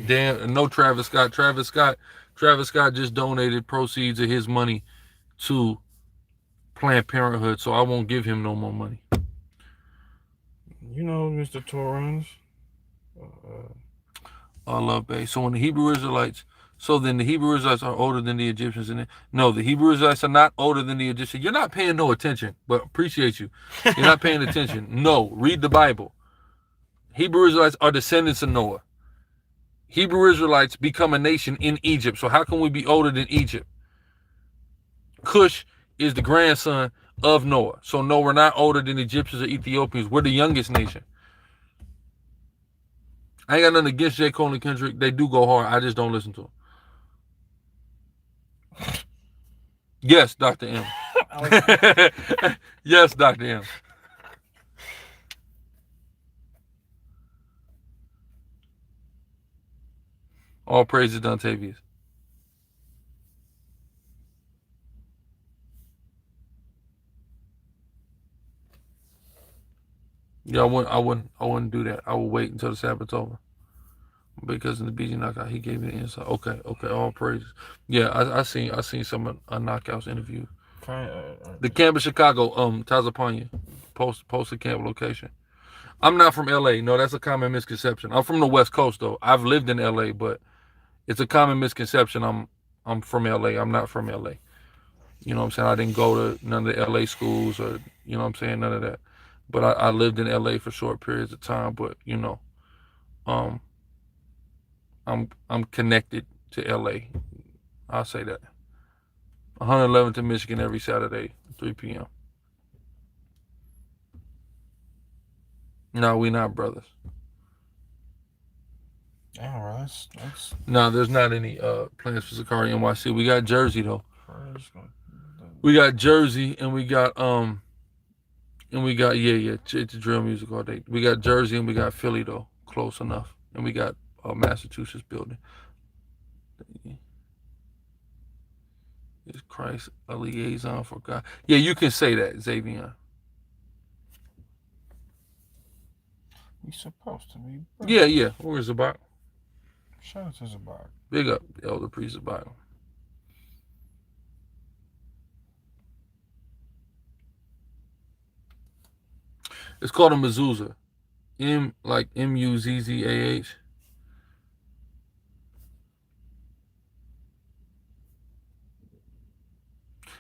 Speaker 1: Damn, no Travis Scott. Travis Scott just donated proceeds of his money to Planned Parenthood, so I won't give him no more money.
Speaker 2: You know Mr. Torrance.
Speaker 1: I love Bay. So when the Hebrew Israelites, then the Hebrew Israelites are older than the Egyptians. No, the Hebrew Israelites are not older than the Egyptians. You're not paying no attention, but appreciate you. You're not paying attention. No, read the Bible. Hebrew Israelites are descendants of Noah. Hebrew Israelites become a nation in Egypt. So how can we be older than Egypt? Cush is the grandson of Noah. So no, we're not older than Egyptians or Ethiopians. We're the youngest nation. I ain't got nothing against J. Cole and Kendrick. They do go hard. I just don't listen to them. Yes, Dr. M. Yes, Dr. M. All praise to Dontavius. Yeah, I wouldn't do that. I will wait until the Sabbath's over. Because in the BG knockout, he gave me the insight. Okay, all praises. Yeah, I seen some knockouts interview. The camp in Chicago, Tazapanya, post the camp location. I'm not from LA. No, that's a common misconception. I'm from the West Coast though. I've lived in LA, but it's a common misconception I'm from LA. I'm not from LA. You know what I'm saying? I didn't go to none of the LA schools or, you know what I'm saying, none of that. But I lived in LA for short periods of time, but you know, I'm connected to LA. I'll say that. 111th to Michigan every Saturday, 3 p.m. No, we not brothers.
Speaker 2: All right, that's
Speaker 1: No, there's not any plans for Sicarii NYC. We got Jersey though. We got Jersey and we got yeah, it's drill music all day. We got Jersey and we got Philly though, close enough, and we got Massachusetts building. Is Christ a liaison for God? Yeah, you can say that, Xavier.
Speaker 2: you supposed to be. Bro.
Speaker 1: Yeah. Where's Zabak?
Speaker 2: Shout out to Zabak.
Speaker 1: Big up, Elder Priest Zabak. It's called a mezuzah. Like Muzzah.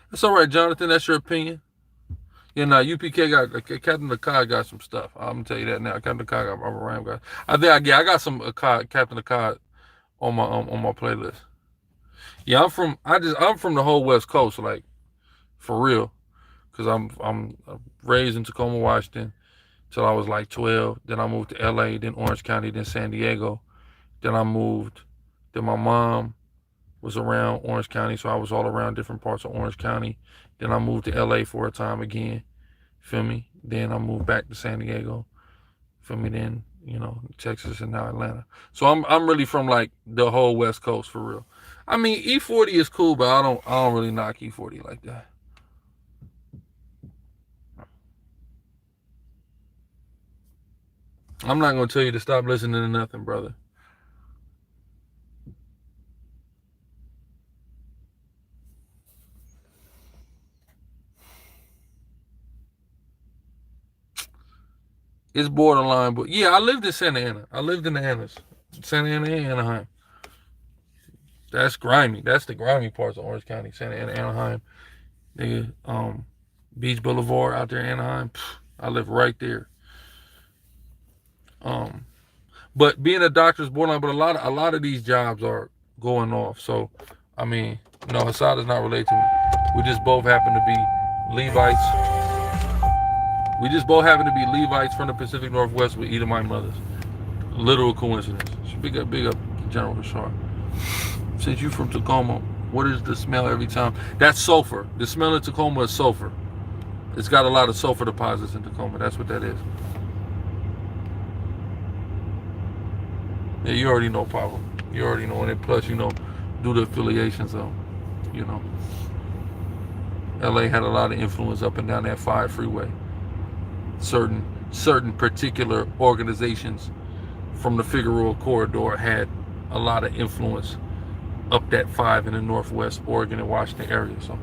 Speaker 1: That's all right, Jonathan. That's your opinion. Yeah, nah, UPK got Captain Akkad got some stuff. I'm gonna tell you that now. Captain Akkad got Robert Ram got. I got some Captain Akkad on my playlist. Yeah, I'm from the whole West Coast, like for real, cause I'm raised in Tacoma, Washington, till I was like 12. Then I moved to LA, then Orange County, then San Diego. Then I moved. Then my mom was around Orange County, so I was all around different parts of Orange County. Then I moved to LA for a time again. Feel me? Then I moved back to San Diego. Feel me? Then, Texas and now Atlanta. So I'm really from like the whole West Coast for real. I mean, E40 is cool, but I don't really knock E40 like that. I'm not gonna tell you to stop listening to nothing, brother. It's borderline, but yeah, I lived in Santa Ana. I lived in the Annas. Santa Ana and Anaheim. That's grimy. That's the grimy parts of Orange County. Santa Ana, Anaheim. Nigga, Beach Boulevard out there in Anaheim. I live right there. But being a doctor is borderline, but a lot of these jobs are going off. So, I mean, no, Hassad is not related to me. We just both happen to be Levites. We just both happen to be Levites from the Pacific Northwest with Edomite mothers. Literal coincidence. Big up, General Bashar. Since you from Tacoma, what is the smell every time? That's sulfur. The smell in Tacoma is sulfur. It's got a lot of sulfur deposits in Tacoma. That's what that is. Yeah, you already know, Pablo. You already know. And plus, do the affiliations of, LA had a lot of influence up and down that 5 freeway. Certain particular organizations from the Figueroa corridor had a lot of influence up that 5 in the Northwest, Oregon and Washington area. So,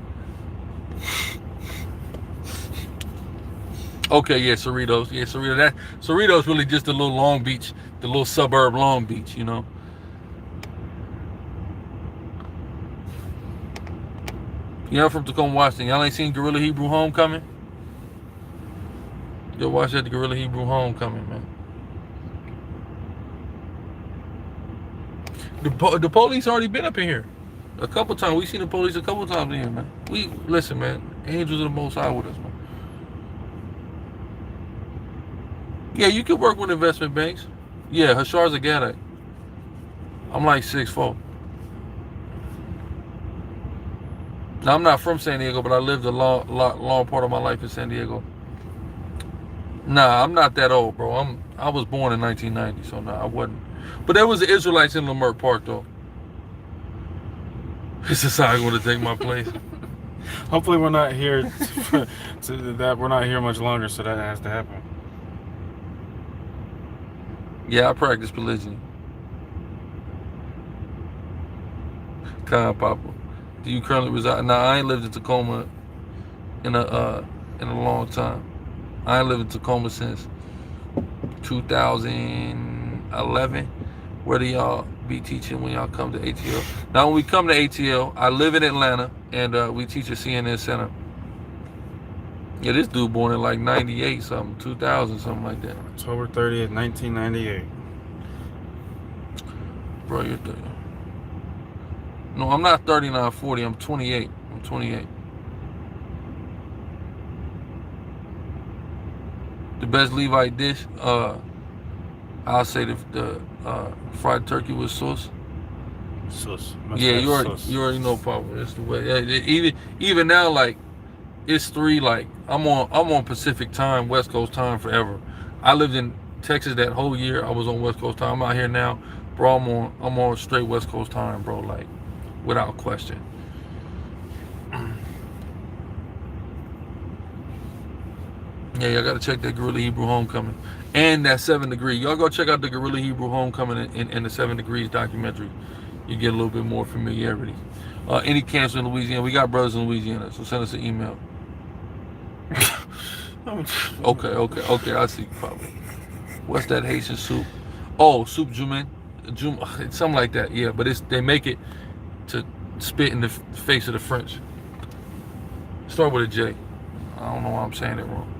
Speaker 1: okay, yeah, Cerritos. Yeah, Cerritos really just a little Long Beach, the little suburb Long Beach, Yeah, I'm from Tacoma, Washington. Y'all ain't seen Guerrilla Hebrew Homecoming? Yo, watch that, the Guerrilla Hebrew Homecoming, man. The police already been up in here a couple times. We seen the police a couple times in here, man. Listen, man. Angels of the Most High with us, man. Yeah, you can work with investment banks. Yeah, Hashar's a Gadite. I'm like 6'4". Now, I'm not from San Diego, but I lived a long part of my life in San Diego. Nah, I'm not that old, bro. I was born in 1990, so nah, I wasn't. But there was the Israelites in Lamert Park, though. This is how I'm going to take my place.
Speaker 2: Hopefully, we're not here. We're not here much longer, so that has to happen.
Speaker 1: Yeah, I practice polygyny. Khan Papa. Do you currently reside? Nah, I ain't lived in Tacoma in a long time. I ain't lived in Tacoma since 2011. Where do y'all be teaching when y'all come to ATL? Now, when we come to ATL, I live in Atlanta, and we teach at CNN Center. Yeah, this dude born in like 98 something, 2000, something like that.
Speaker 2: October 30th, 1998.
Speaker 1: Bro, you're 30. No, I'm not 39, 40. I'm 28. I'm 28. The best Levite dish, I'll say the fried turkey with sauce.
Speaker 2: Sauce.
Speaker 1: Yeah, you already know, Papa. It's the way. Yeah, even now, like it's 3. Like I'm on Pacific time, West Coast time forever. I lived in Texas that whole year. I was on West Coast time. I'm out here now, bro. I'm on straight West Coast time, bro. Like without question. Yeah, y'all gotta check that Guerrilla Hebrew Homecoming and that 7 Degree. Y'all go check out the Guerrilla Hebrew Homecoming and the 7 Degrees documentary. You get a little bit more familiarity. Any cancer in Louisiana, we got brothers in Louisiana, so send us an email. Okay, I see. Probably. What's that Haitian soup? Oh, soup jumen, it's something like that. Yeah, but they make it to spit in the face of the French. Start with a J. I don't know why I'm saying it wrong.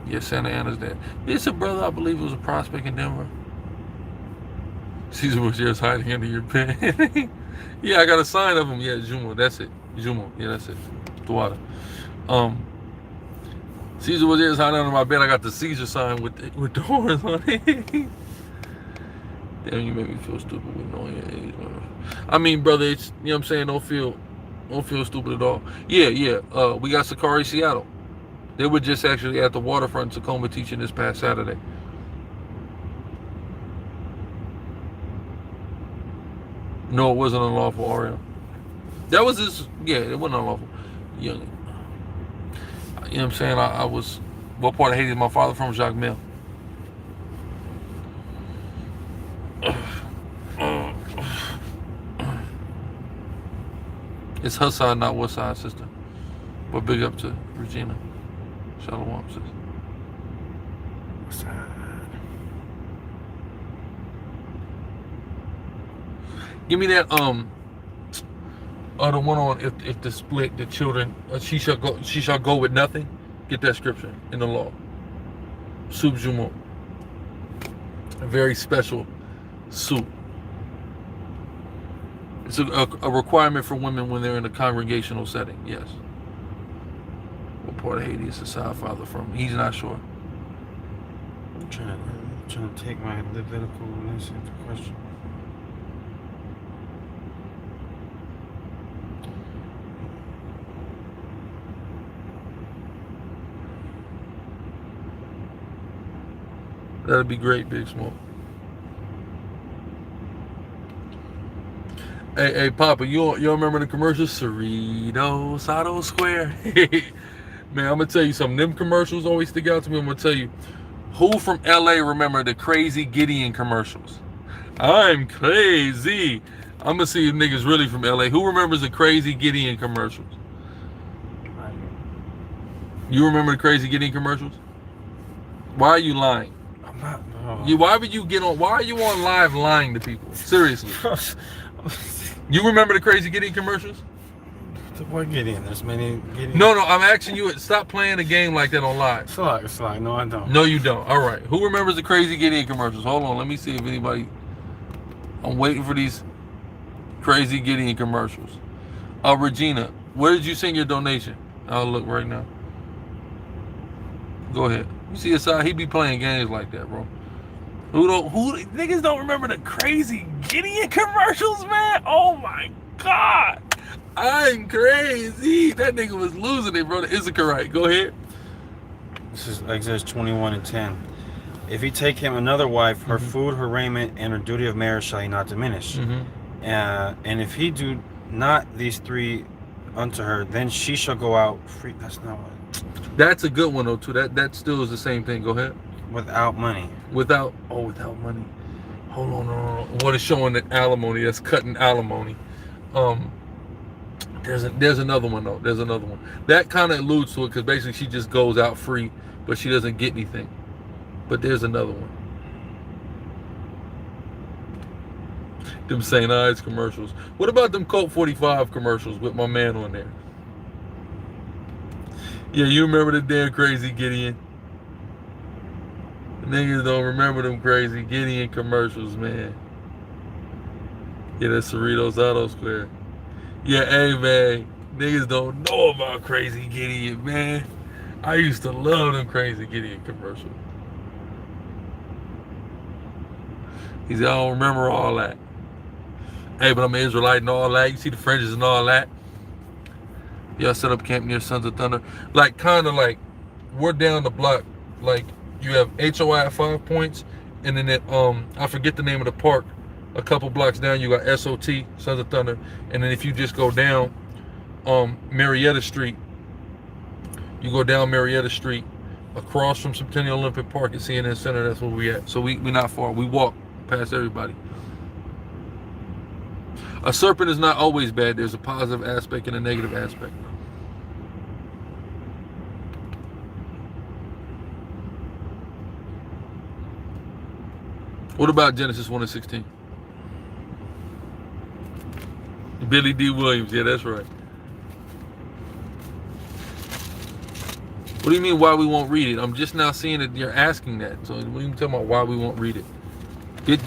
Speaker 1: Yeah, Santa Ana's there. It's a brother, I believe it was a prospect in Denver. Caesar was just hiding under your pen. Yeah, I got a sign of him. Yeah, Jumo, that's it. Jumo, yeah, that's it. Tuada. Caesar was just hiding under my bed. I got the Caesar sign with the horns on it. Damn, you made me feel stupid with knowing your age. I mean, brother, it's, you know what I'm saying? Don't feel stupid at all. Yeah. We got Sicarii, Seattle. They were just actually at the waterfront in Tacoma teaching this past Saturday. No, it wasn't unlawful, Ariel. That was his, yeah, it wasn't unlawful. Yeah. You know what I'm saying? I was, what part of Haiti is my father from? Jacques Mel. It's her side, not what side, sister. But big up to Regina. Shalom, sister. Give me that the one on if the split the children she shall go with nothing. Get that scripture in the law. Soup jumo. A very special soup. It's a requirement for women when they're in a congregational setting. Yes. What part of Haiti is the side father from? He's not sure.
Speaker 2: I'm trying to take my Levitical into question.
Speaker 1: That'd be great, Big Smoke. Hey, Papa, you remember the commercials? Cerrito, Sato Square. Man, I'm gonna tell you something. Them commercials always stick out to me. I'm gonna tell you, who from LA remember the Crazy Gideon commercials? I'm crazy. I'm gonna see if niggas really from LA. Who remembers the Crazy Gideon commercials? You remember the Crazy Gideon commercials? Why are you lying?
Speaker 2: I'm not. No.
Speaker 1: Why would you get on? Why are you on live lying to people? Seriously. You remember the Crazy Gideon commercials?
Speaker 2: What Gideon? There's many Gideon.
Speaker 1: No, I'm asking you. Stop playing a game like that on live.
Speaker 2: It's like. No, I don't.
Speaker 1: No, you don't. All right. Who remembers the Crazy Gideon commercials? Hold on. Let me see if anybody. I'm waiting for these Crazy Gideon commercials. Regina, where did you send your donation? I'll look right now. Go ahead. You see his side? He be playing games like that, bro. Who niggas don't remember the Crazy Gideon commercials, man? Oh my God. I'm crazy. That nigga was losing it, bro. The Sicarii. Go ahead.
Speaker 2: This is Exodus 21:10. If he take him another wife, her food, her raiment, and her duty of marriage shall he not diminish. And if he do not these 3 unto her, then she shall go out free. That's not what.
Speaker 1: That's a good one though too. That still is the same thing. Go ahead.
Speaker 2: Without money.
Speaker 1: Without money. Hold on. What is showing the alimony? That's cutting alimony. There's another one though. There's another one that kind of alludes to it because basically she just goes out free, but she doesn't get anything. But there's another one. Them St. Ives commercials. What about them Colt 45 commercials with my man on there? Yeah, you remember the damn Crazy Gideon? The niggas don't remember them Crazy Gideon commercials, man. Yeah, that's Cerritos Auto Square. Yeah, hey, man. Niggas don't know about Crazy Gideon, man. I used to love them Crazy Gideon commercials. He said, I don't remember all that. Hey, but I'm an Israelite and all that. You see the fringes and all that. Y'all set up camp near Sons of Thunder. Like, kind of like, we're down the block. Like, you have HOI at 5 Points, and then it, I forget the name of the park. A couple blocks down, you got SOT, Sons of Thunder. And then if you just go down Marietta Street, you go down Marietta Street, across from Centennial Olympic Park at CNN Center, that's where we at. So we not far. We walk past everybody. A serpent is not always bad. There's a positive aspect and a negative aspect. What about Genesis 1:16? Billy D. Williams, yeah, that's right. What do you mean why we won't read it? I'm just now seeing that you're asking that. So what are you talking about why we won't read it? Get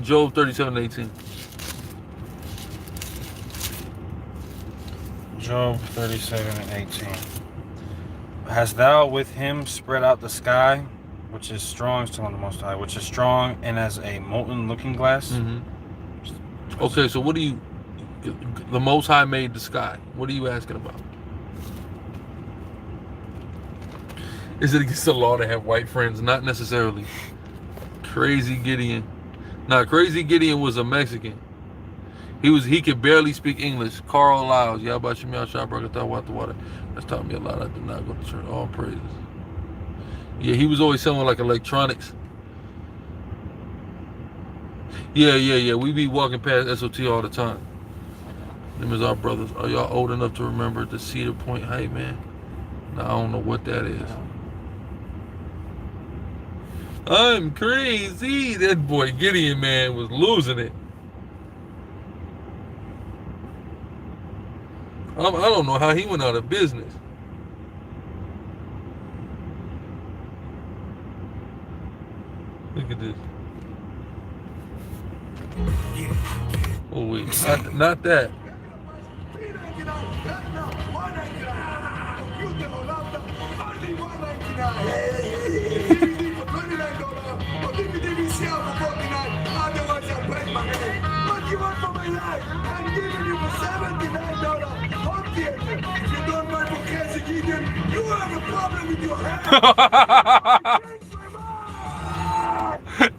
Speaker 1: Job 37:18.
Speaker 2: Job 37:18. Hast thou with him spread out the sky, which is strong, still on the Most High, which is strong and as a molten looking glass?
Speaker 1: Okay, so what do you, the Most High made the sky. What are you asking about? Is it against the law to have white friends? Not necessarily. Crazy Gideon. Now, Crazy Gideon was a Mexican. He could barely speak English. Carl Lyles, Yabashim Yashar Brakatah Watawata. That's taught me a lot. I did not go to church. All praises. Yeah, he was always selling like electronics. Yeah. We be walking past SOT all the time. Them is our brothers. Are y'all old enough to remember the Cedar Point hype, man? Now, I don't know what that is. I'm crazy. That boy Gideon, man, was losing it. I don't know how he went out of business. Look at this. Oh wait, not that.
Speaker 5: You have a problem with your head.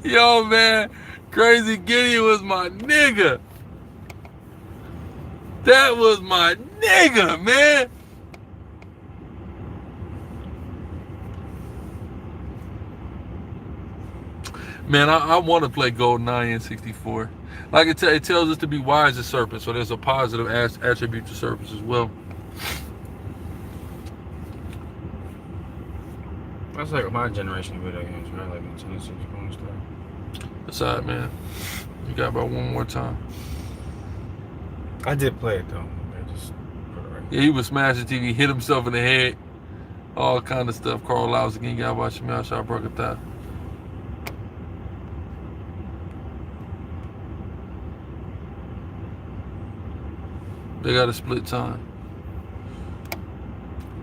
Speaker 1: Yo, man, Crazy Gideon was my nigga. That was my nigga, man. Man, I want to play GoldenEye N64. Like it tells us to be wise as serpents, so there's a positive attribute to serpents as well.
Speaker 2: That's like my generation of video games, right? Like the Tennessee and stuff.
Speaker 1: Aside, man. You got about one more time.
Speaker 2: I did play it though. I just put it right.
Speaker 1: Yeah, he was smashing TV, hit himself in the head, all kind of stuff. Carl Lyles again, got watching me out, shot broke a thigh. They got a split time.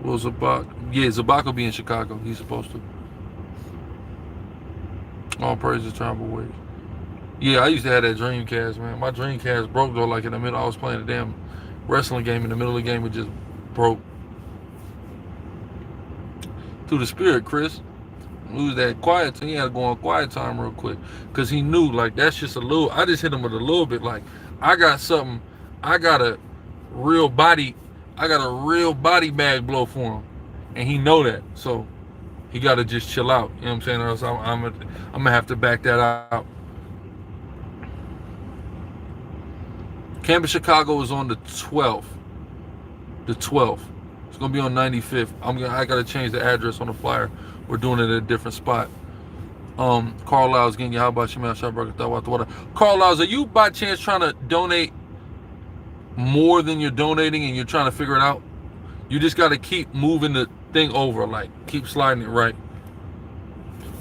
Speaker 1: Well, Zabak, yeah, Zabak will be in Chicago. He's supposed to. All praises, tribal ways. Yeah, I used to have that Dreamcast, man. My Dreamcast broke though, like in the middle. I was playing a damn wrestling game in the middle of the game. It just broke. Through the spirit, Chris. Lose that quiet time. He had to go on quiet time real quick, cause he knew like that's just a little. I just hit him with a little bit. Like I got something. I got a real body bag blow for him, and he know that. So he got to just chill out. You know what I'm saying? Or else I'm gonna have to back that out. Camp in Chicago is on the 12th. The 12th. It's gonna be on 95th. I gotta change the address on the flyer. We're doing it at a different spot. Carl Lyles getting you. How about you, man? Carl Lyles, are you by chance trying to donate more than you're donating and you're trying to figure it out? You just got to keep moving the thing over, like keep sliding it right.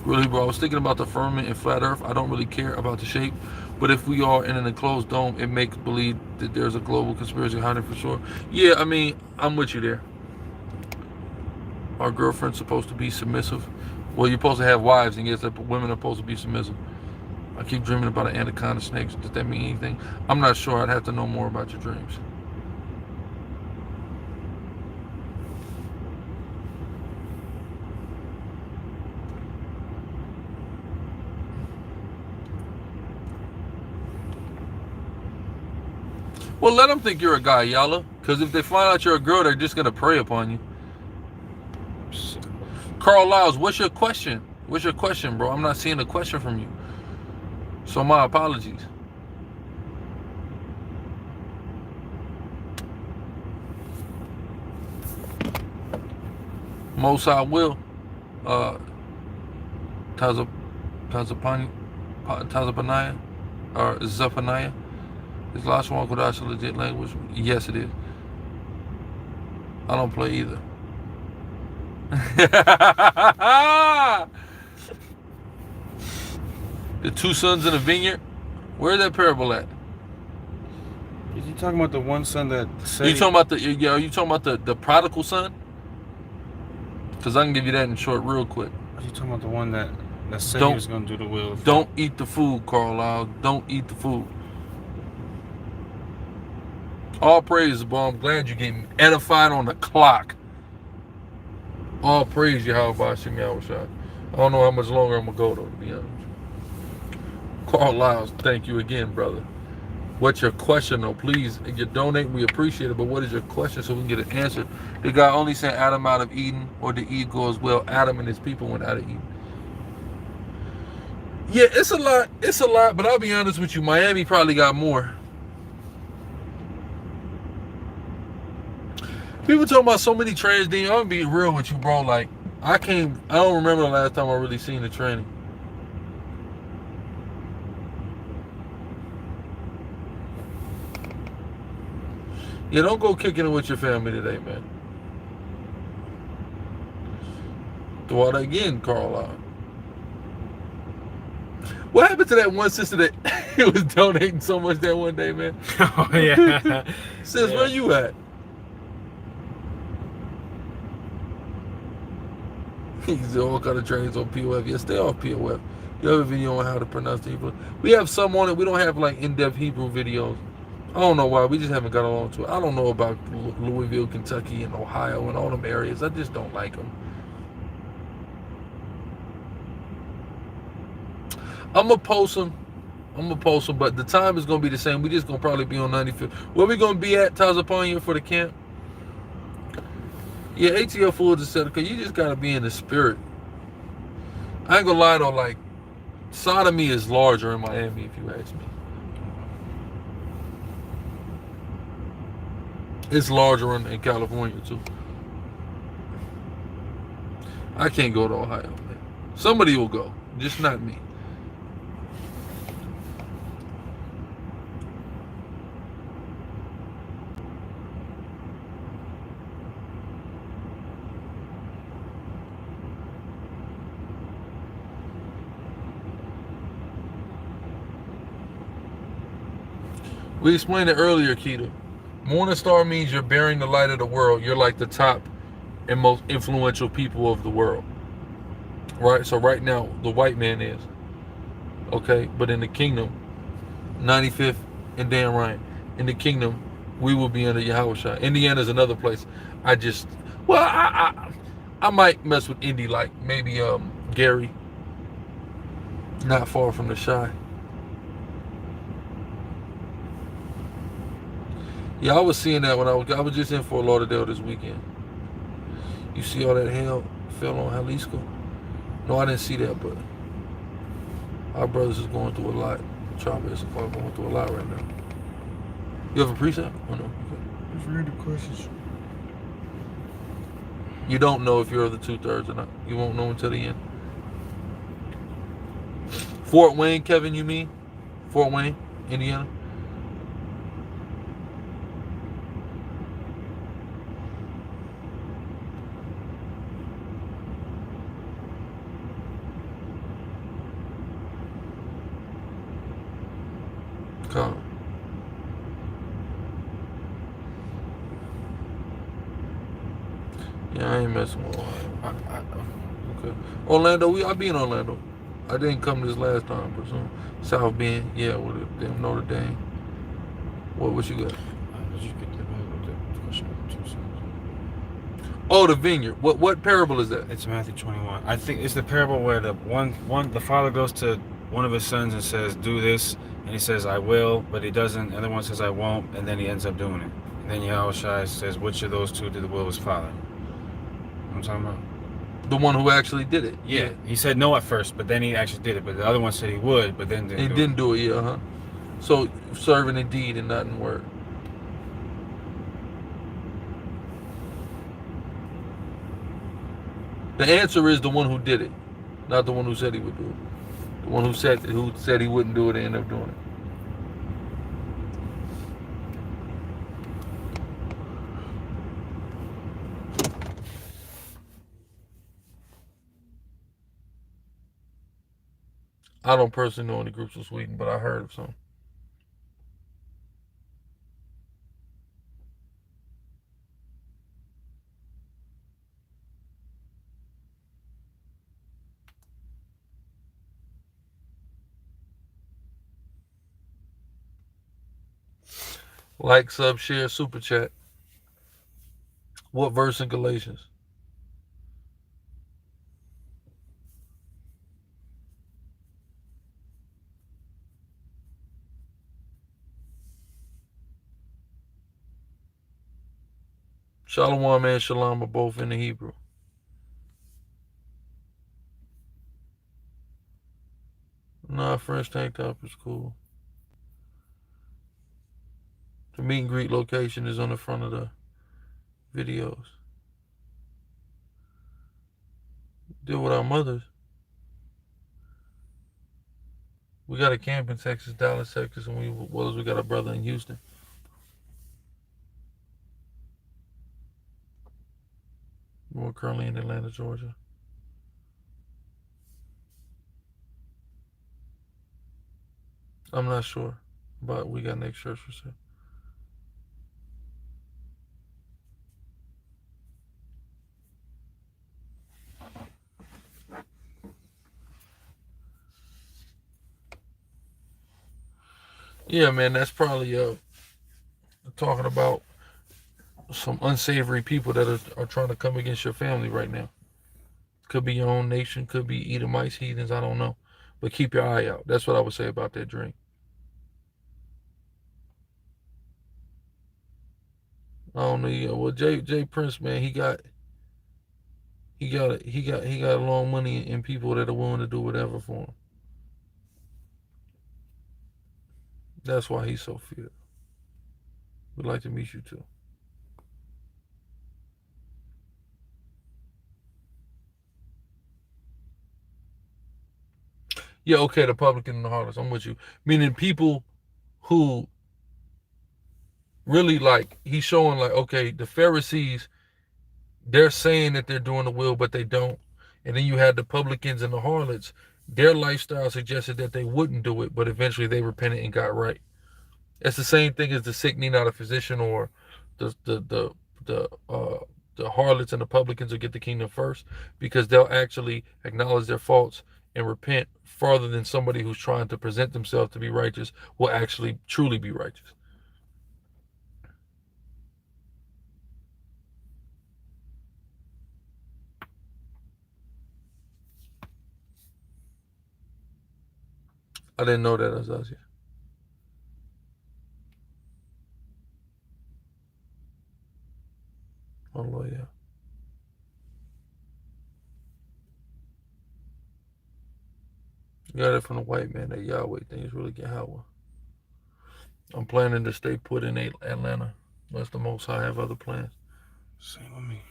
Speaker 1: Really, bro, I was thinking about the firmament and flat earth. I don't really care about the shape, but if we are in an enclosed dome, it makes believe that there's a global conspiracy behind it for sure. Yeah, I mean, I'm with you there. Our girlfriend's supposed to be submissive. Well, you're supposed to have wives, and yes, that women are supposed to be submissive. I keep dreaming about an anaconda snakes. Does that mean anything? I'm not sure. I'd have to know more about your dreams. Well, let them think you're a guy, Yalla. Because if they find out you're a girl, they're just going to prey upon you. Carl Lyles, what's your question? What's your question, bro? I'm not seeing a question from you. So my apologies. Most I will. Tazapanaya or Zephaniah. Is Lashwan Kodash a legit language? Yes, it is. I don't play either. The two sons in the vineyard. Where's that parable at?
Speaker 2: Is he talking about the one son that said?
Speaker 1: You talking about the? Yeah, are you talking about the prodigal son? Because I can give you that in short, real quick.
Speaker 2: Are you talking about the one that said he was going to do the will of God?
Speaker 1: Don't eat the food, Carlisle. Don't eat the food. All praise, boy. I'm glad you're getting edified on the clock. All praise, Yahweh Bashim Yahushua. I don't know how much longer I'm going to go, though, to be honest. Carl Lyles, thank you again, brother. What's your question, though? Please, if you donate, we appreciate it, but what is your question so we can get an answer? Did God only send Adam out of Eden, or did Eve go as well? Adam and his people went out of Eden. Yeah, it's a lot. It's a lot, but I'll be honest with you. Miami probably got more. People talking about so many trains, I'm gonna be real with you, bro. Like, I don't remember the last time I really seen the training. Yeah, don't go kicking it with your family today, man. Do all that again, Carlisle. What happened to that one sister that was donating so much that one day, man?
Speaker 2: Oh, yeah.
Speaker 1: Sis, where you at? He's all kind of trains on POF. Yeah, stay off POF. You have a video on how to pronounce the Hebrew. We have some on it. We don't have like in-depth Hebrew videos. I don't know why. We just haven't got along to it. I don't know about Louisville, Kentucky, and Ohio and all them areas. I just don't like them. I'm going to post them. But the time is going to be the same. We just going to probably be on 95th. Where we going to be at, Tazapanya, for the camp? Yeah, ATL Foods, etc. Because you just got to be in the spirit. I ain't going to lie, though. Like, sodomy is larger in Miami, if you ask me. It's larger in California, too. I can't go to Ohio, man. Somebody will go. Just not me. We explained it earlier, Keita. Morning star means you're bearing the light of the world. You're like the top and most influential people of the world. Right? So right now, the white man is. Okay? But in the kingdom, 95th and Dan Ryan, in the kingdom, we will be under Yahushua. Indiana's another place. I might mess with Indy, like maybe Gary. Not far from the Shy. Yeah, I was seeing that when I was just in Fort Lauderdale this weekend. You see all that hail fell on Jalisco? No, I didn't see that, but our brothers is going through a lot. Travis is going through a lot right now. You have a precept? Oh, no. Okay.
Speaker 2: Just read the questions.
Speaker 1: You don't know if you're of the 2/3 or not. You won't know until the end. Fort Wayne, Kevin, you mean? Fort Wayne, Indiana? Come. Yeah, I ain't messing with Ohio. Okay. Orlando, I'll be in Orlando. I didn't come this last time, but South Bend, yeah, with them Notre Dame. What you got?
Speaker 2: Did you get the question?
Speaker 1: Oh, the vineyard. What parable is that?
Speaker 2: It's Matthew 21. I think it's the parable where the father goes to one of his sons and says, "Do this," and he says, "I will," but he doesn't. The other one says, "I won't," and then he ends up doing it. And then Yahushua says, "Which of those two did the will of his father?" You know what I'm talking about?
Speaker 1: The one who actually did it.
Speaker 2: Yeah. He said no at first, but then he actually did it. But the other one said he would, but then
Speaker 1: didn't do it. Yeah, So serving in deed and not in word. The answer is the one who did it, not the one who said he would do it. The one who said he wouldn't do it and ended up doing it. I don't personally know any groups in Sweden, but I heard of some. Like, sub, share, super chat. What verse in Galatians? Shalom and Shalom are both in the Hebrew. Nah, French tank top is cool. The meet and greet location is on the front of the videos. Deal with our mothers. We got a camp in Texas, Dallas, Texas, and we got a brother in Houston. We're currently in Atlanta, Georgia. I'm not sure, but we got next church for sale. Yeah, man, that's probably talking about some unsavory people that are trying to come against your family right now. Could be your own nation, could be Edomites, heathens, I don't know. But keep your eye out. That's what I would say about that dream. I don't know. Yeah, well, Jay Prince, man, he got a long money and people that are willing to do whatever for him. That's why he's so feared. We'd like to meet you too. Yeah, okay, the publican and the harlots, I'm with you. Meaning people who really, like, he's showing, like, okay, the Pharisees, they're saying that they're doing the will, but they don't. And then you had the publicans and the harlots. Their lifestyle suggested that they wouldn't do it, but eventually they repented and got right. It's the same thing as the sick need not a physician, or the harlots and the publicans will get the kingdom first, because they'll actually acknowledge their faults and repent farther than somebody who's trying to present themselves to be righteous will actually truly be righteous. I didn't know that, Azaziah. Oh, Lord, yeah. Got it from the white man. That Yahweh thing is really Yahweh. I'm planning to stay put in Atlanta. Unless the Most High have other plans.
Speaker 2: Same with me.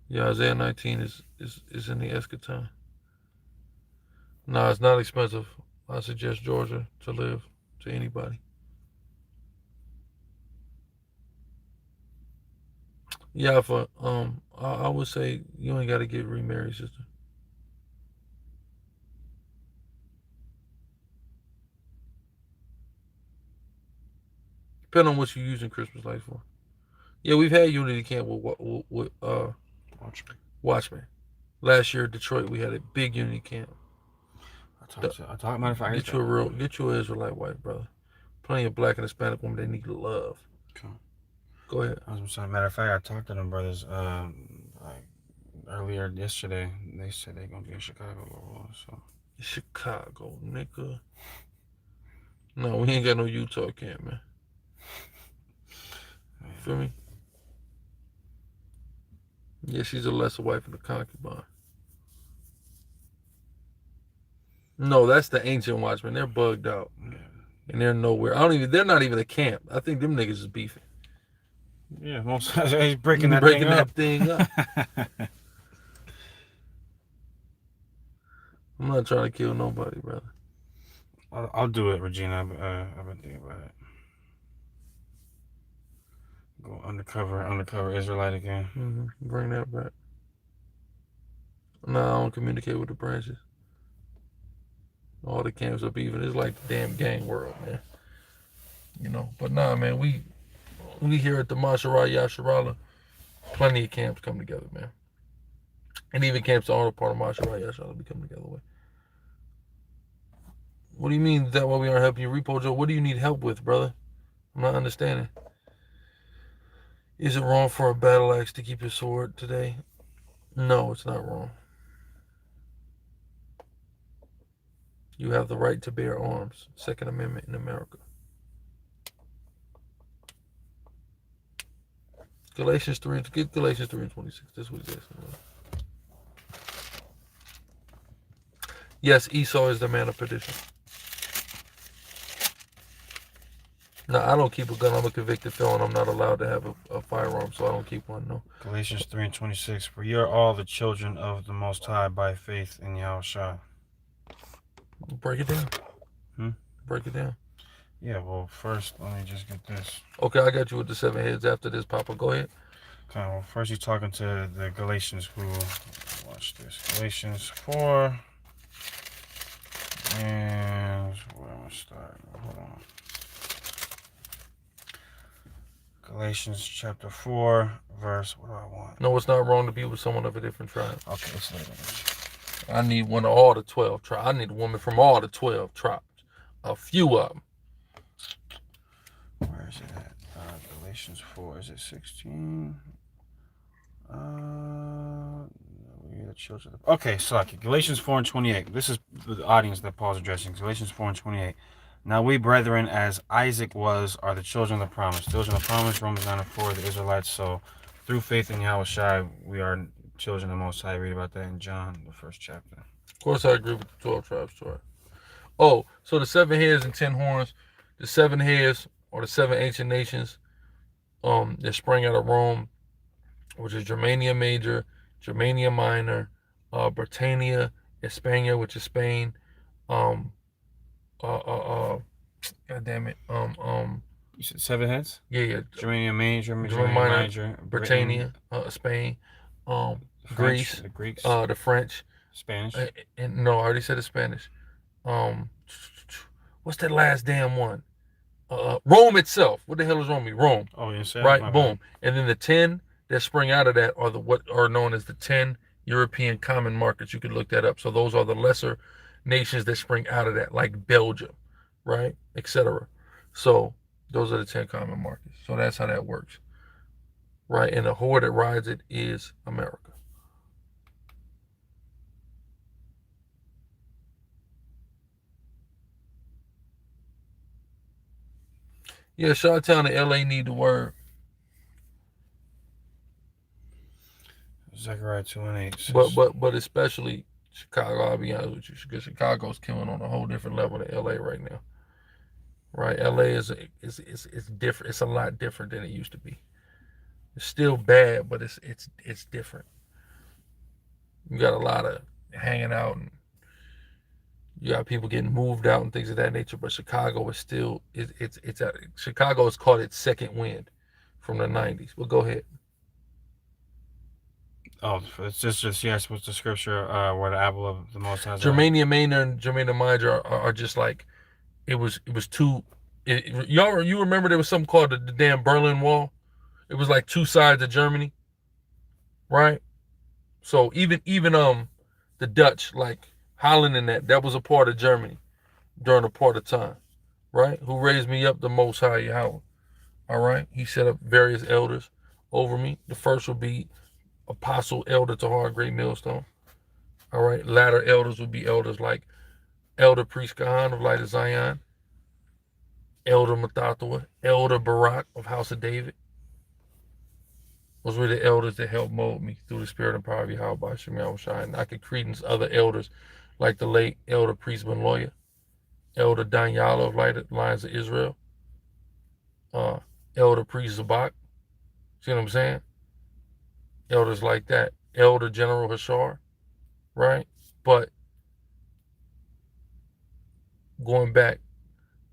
Speaker 1: Yeah, Isaiah 19 is in the eschaton. Nah, it's not expensive. I suggest Georgia to live to anybody. Yeah, for I would say you ain't got to get remarried, sister. Depending on what you're using Christmas lights for. Yeah, we've had Unity Camp with Watchmen. Last year in Detroit, we had a big Unity Camp.
Speaker 2: Matter of fact,
Speaker 1: Get you an Israelite wife, brother. Plenty of black and Hispanic women they need love.
Speaker 2: Okay.
Speaker 1: Go ahead.
Speaker 2: Matter of fact, I talked to them brothers like earlier yesterday. They said they're gonna be in Chicago. So
Speaker 1: Chicago, nigga. No, we ain't got no Utah camp, man. Feel me? Yeah, she's a lesser wife of the concubine. No, that's the ancient Watchmen. They're bugged out.
Speaker 2: yeah.
Speaker 1: And they're nowhere. They're not even a camp. I think them niggas is beefing.
Speaker 2: Yeah, he's breaking that
Speaker 1: thing up. I'm not trying to kill nobody, brother.
Speaker 2: I'll do it, Regina. I've been thinking about it. Go undercover Israelite again.
Speaker 1: Bring that back. No, I don't communicate with the branches. All the camps are beefing. It's like the damn gang world, man. You know, but nah, man, we here at the MASHARAH, YASHARAHLA, plenty of camps come together, man. And even camps that aren't a part of MASHARAH, YASHARAHLA, we come together with. What do you mean that why we aren't helping you? Repo Joe, what do you need help with, brother? I'm not understanding. Is it wrong for a battle axe to keep your sword today? No, it's not wrong. You have the right to bear arms. Second Amendment in America. Galatians 3, get Galatians 3 and 26. That's what he's asking about. Yes, Esau is the man of perdition. No, I don't keep a gun. I'm a convicted felon. I'm not allowed to have a firearm, so I don't keep one, no.
Speaker 2: Galatians 3 and 26. For you're all the children of the Most High by faith in Yahushua.
Speaker 1: Break it down. Break it down.
Speaker 2: Yeah, well, first, let me just get this.
Speaker 1: Okay, I got you with the 7 heads after this, Papa. Go ahead.
Speaker 2: Okay, well, first he's talking to the Galatians who, watch this, Galatians 4, and where am I starting? Hold on. Galatians chapter 4, verse, what do I want?
Speaker 1: No, it's not wrong to be with someone of a different tribe.
Speaker 2: Okay, it's later.
Speaker 1: I need one of all the 12 tribes. I need a woman from all the 12 tribes. A few of them.
Speaker 2: Where is it at? Galatians 4, is it 16? We're the children of... Okay, so Galatians 4 and 28. This is the audience that Paul's addressing. Galatians 4 and 28. Now we, brethren, as Isaac was, are the children of the promise. Children of the promise, Romans 9 and 4, the Israelites. So through faith in Yahushua, we are children of the Most High. Read about that in John, the 1st chapter.
Speaker 1: Of course, I agree with the 12 tribes, Torah. Oh, so the 7 heads and 10 horns, the 7 heads or the 7 ancient nations that sprang out of Rome, which is Germania Major, Germania Minor, Britannia, Hispania, which is Spain, God damn it,
Speaker 2: you said 7 heads?
Speaker 1: Yeah.
Speaker 2: Germania Major,
Speaker 1: Germania Minor, Britannia, Spain, Greece,
Speaker 2: the Greeks,
Speaker 1: the French,
Speaker 2: Spanish.
Speaker 1: And no, I already said the Spanish. What's that last damn one? Rome itself. What the hell is Rome? Rome.
Speaker 2: Oh, yes,
Speaker 1: right. Boom. And then the 10 that spring out of that are what are known as the 10 European common markets. You could look that up. So those are the lesser nations that spring out of that, like Belgium, right, etc. So those are the 10 common markets. So that's how that works, right? And the whore that rides it is America. Yeah, Chi-Town and LA need the word.
Speaker 2: Zechariah 2 and 8.
Speaker 1: Says, but especially Chicago, I'll be honest with you, because Chicago's killing on a whole different level than LA right now. Right? LA is different. It's a lot different than it used to be. It's still bad, but it's different. You got a lot of hanging out and you got people getting moved out and things of that nature, but Chicago is still, Chicago has caught its second wind from the 90s. Well, go ahead.
Speaker 2: Oh, it's just yes, what's the scripture where the apple of the Most High?
Speaker 1: Germania Minor and Germania Major are just like, it was two You remember there was something called the damn Berlin Wall? It was like two sides of Germany, right? So even the Dutch, like Holland and that was a part of Germany during a part of time, right? Who raised me up? The Most High Yahweh. All right. He set up various elders over me. The first would be Apostle Elder Tahar Great Millstone. All right. Latter elders would be elders like Elder Priest Kahan of Light of Zion, Elder Mathatha, Elder Barak of House of David. Those were the elders that helped mold me through the spirit and power of Yahweh by Shemel Shai. And I could credence other elders like the late Elder Priest Ben Loya, Elder Danyala of Lions of Israel, Elder Priest Zabak. See what I'm saying? Elders like that. Elder General Hashar, right? But going back,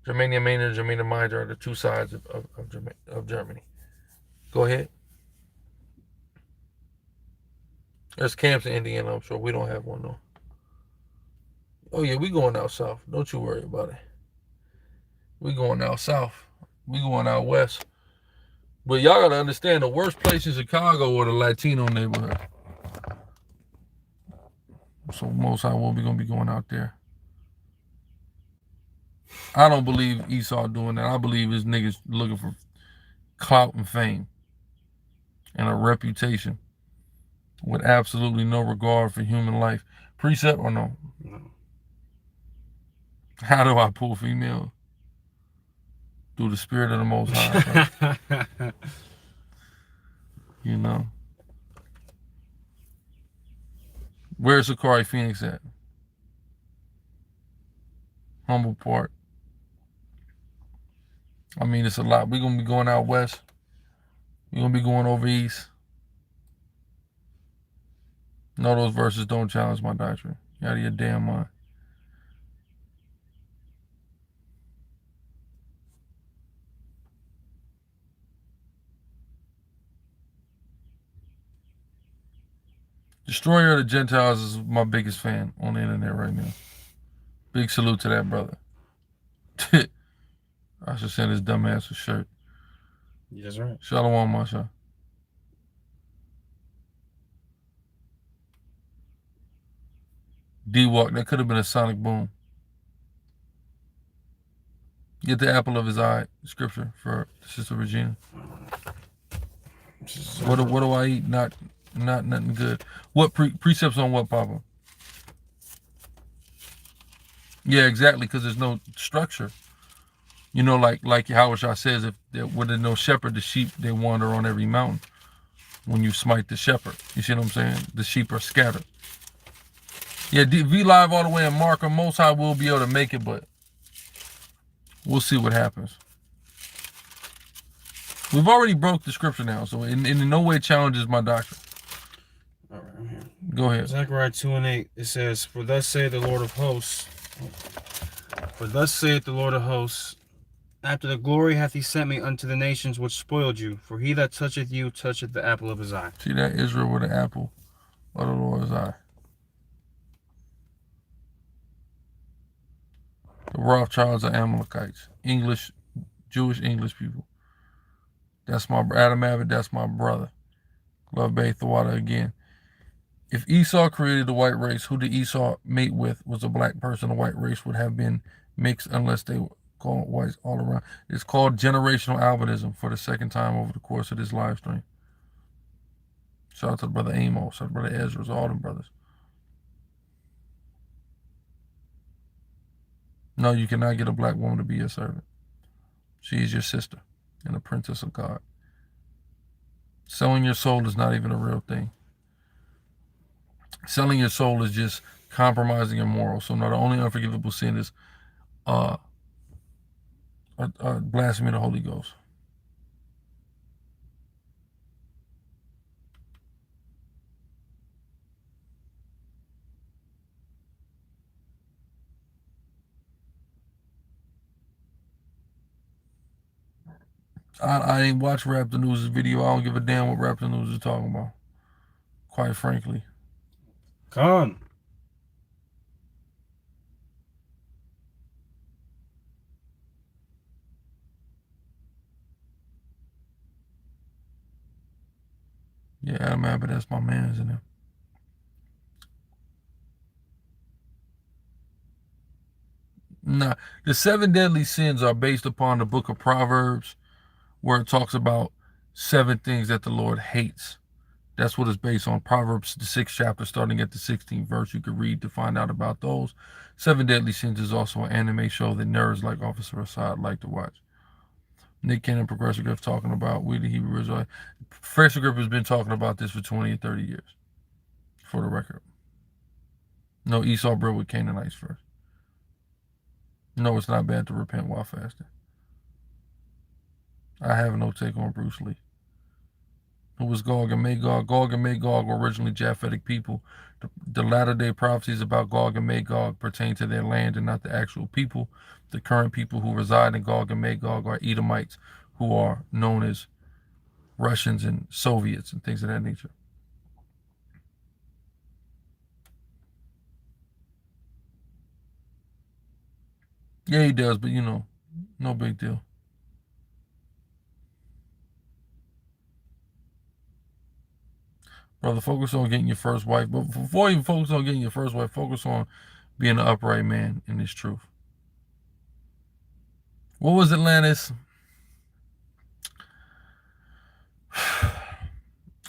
Speaker 1: Germania Main and Germania Minor are the two sides of Germany. Go ahead. There's camps in Indiana, I'm sure. We don't have one, though. Oh, yeah, we going out south. Don't you worry about it. We going out south. We going out west. But y'all got to understand, the worst place in Chicago are the Latino neighborhood. So most high will be going to be going out there. I don't believe Esau doing that. I believe his niggas looking for clout and fame and a reputation with absolutely no regard for human life. Precept or no?
Speaker 2: No.
Speaker 1: How do I pull female? Through the spirit of the Most High. Right? You know. Where's Sicarii Phoenix at? Humble Park. I mean, it's a lot. We're going to be going out west. We're going to be going over east. No, those verses don't challenge my doctrine. You out of your damn mind. Destroyer of the Gentiles is my biggest fan on the internet right now. Big salute to that brother. I should send his dumb ass a shirt.
Speaker 2: That's right.
Speaker 1: Shalom, Masha. D-Walk, that could have been a sonic boom. Get the apple of his eye, scripture for Sister Regina. What do I eat? Not nothing good. What precepts on what, Papa? Yeah, exactly, because there's no structure. You know, like Yahushua says, where there's no shepherd, the sheep, they wander on every mountain. When you smite the shepherd. You see what I'm saying? The sheep are scattered. Yeah, V Live all the way in Markham. Most High will be able to make it, but we'll see what happens. We've already broke the scripture now, so in no way challenges my doctrine.
Speaker 2: All right, I'm here.
Speaker 1: Go ahead.
Speaker 2: Zechariah 2:8, it says, For thus saith the Lord of hosts, after the glory hath he sent me unto the nations which spoiled you, for he that toucheth you toucheth the apple of his eye.
Speaker 1: See that? Israel with the apple of the Lord's eye. The Rothschilds are Amalekites. Jewish English people. That's my Adam Abbott, that's my brother. Love Bay Thawada again. If Esau created the white race, who did Esau mate with was a black person? The white race would have been mixed unless they were called whites all around. It's called generational albinism for the second time over the course of this live stream. Shout out to the brother Amos, shout out to brother Ezra, all them brothers. No, you cannot get a black woman to be your servant. She is your sister and a princess of God. Selling your soul is not even a real thing. Selling your soul is just compromising your morals. So now the only unforgivable sin is blasphemy of the Holy Ghost. I ain't watched Raptor News' video. I don't give a damn what Raptor News is talking about. Quite frankly.
Speaker 2: Come.
Speaker 1: Yeah, Adam Abbott, that's my man, isn't it? Nah, the 7 deadly sins are based upon the book of Proverbs, where it talks about 7 things that the Lord hates. That's what it's based on. Proverbs, the 6th chapter, starting at the 16th verse. You could read to find out about those. 7 Deadly Sins is also an anime show that nerds like Officer Assad like to watch. Nick Cannon, Progressive Grip, talking about we the Hebrew Israelite. Progressive Grip has been talking about this for 20 or 30 years, for the record. No, Esau bred with Canaanites first. No, it's not bad to repent while fasting. I have no take on Bruce Lee. Who was Gog and Magog? Gog and Magog were originally Japhetic people. The latter-day prophecies about Gog and Magog pertain to their land and not the actual people. The current people who reside in Gog and Magog are Edomites, who are known as Russians and Soviets and things of that nature. Yeah, he does, but you know, no big deal. Brother, focus on getting your first wife. But before you focus on getting your first wife, focus on being an upright man in this truth. What was Atlantis?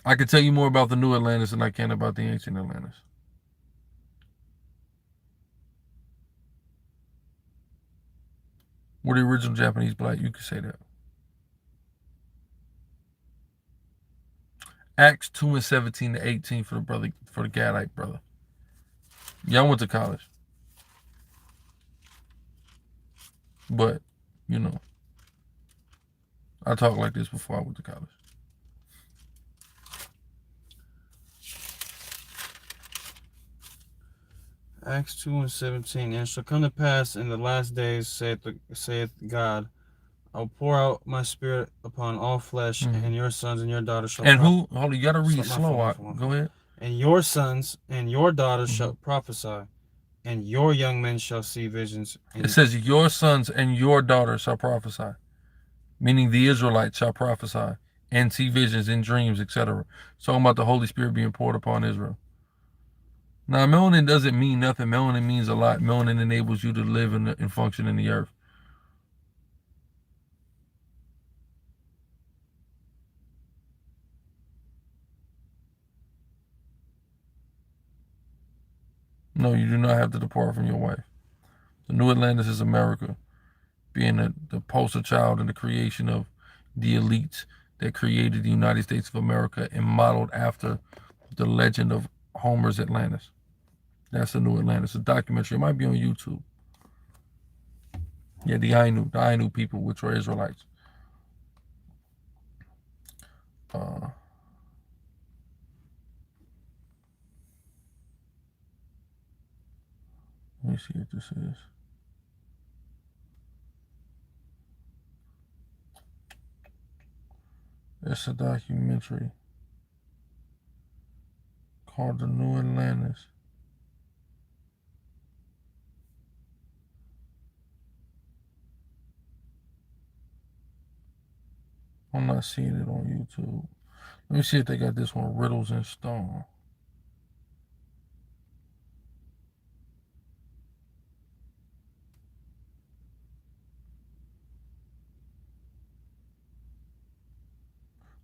Speaker 1: I can tell you more about the new Atlantis than I can about the ancient Atlantis. We're the original Japanese black. You could say that. Acts 2:17-18 for the brother, for the Gadite brother. Yeah, I went to college. But, you know, I talked like this before I went to college.
Speaker 2: Acts 2:17. And it shall come to pass in the last days, saith God, I'll pour out my spirit upon all flesh, and your sons and your daughters shall
Speaker 1: hold on, you gotta read slow. Go ahead.
Speaker 2: And your sons and your daughters shall prophesy, and your young men shall see visions.
Speaker 1: It says your sons and your daughters shall prophesy, meaning the Israelites shall prophesy and see visions in dreams, etc. It's talking about the Holy Spirit being poured upon Israel. Now, melanin doesn't mean nothing. Melanin means a lot. Melanin enables you to live and function in the earth. No, you do not have to depart from your wife. The new Atlantis is America, being the poster child and the creation of the elites that created the United States of America and modeled after the legend of Homer's Atlantis. That's the new Atlantis. A documentary. It might be on YouTube. Yeah, the Ainu people, which are Israelites. Let me see what this is. It's a documentary called The New Atlantis. I'm not seeing it on YouTube. Let me see if they got this one, Riddles in Stone.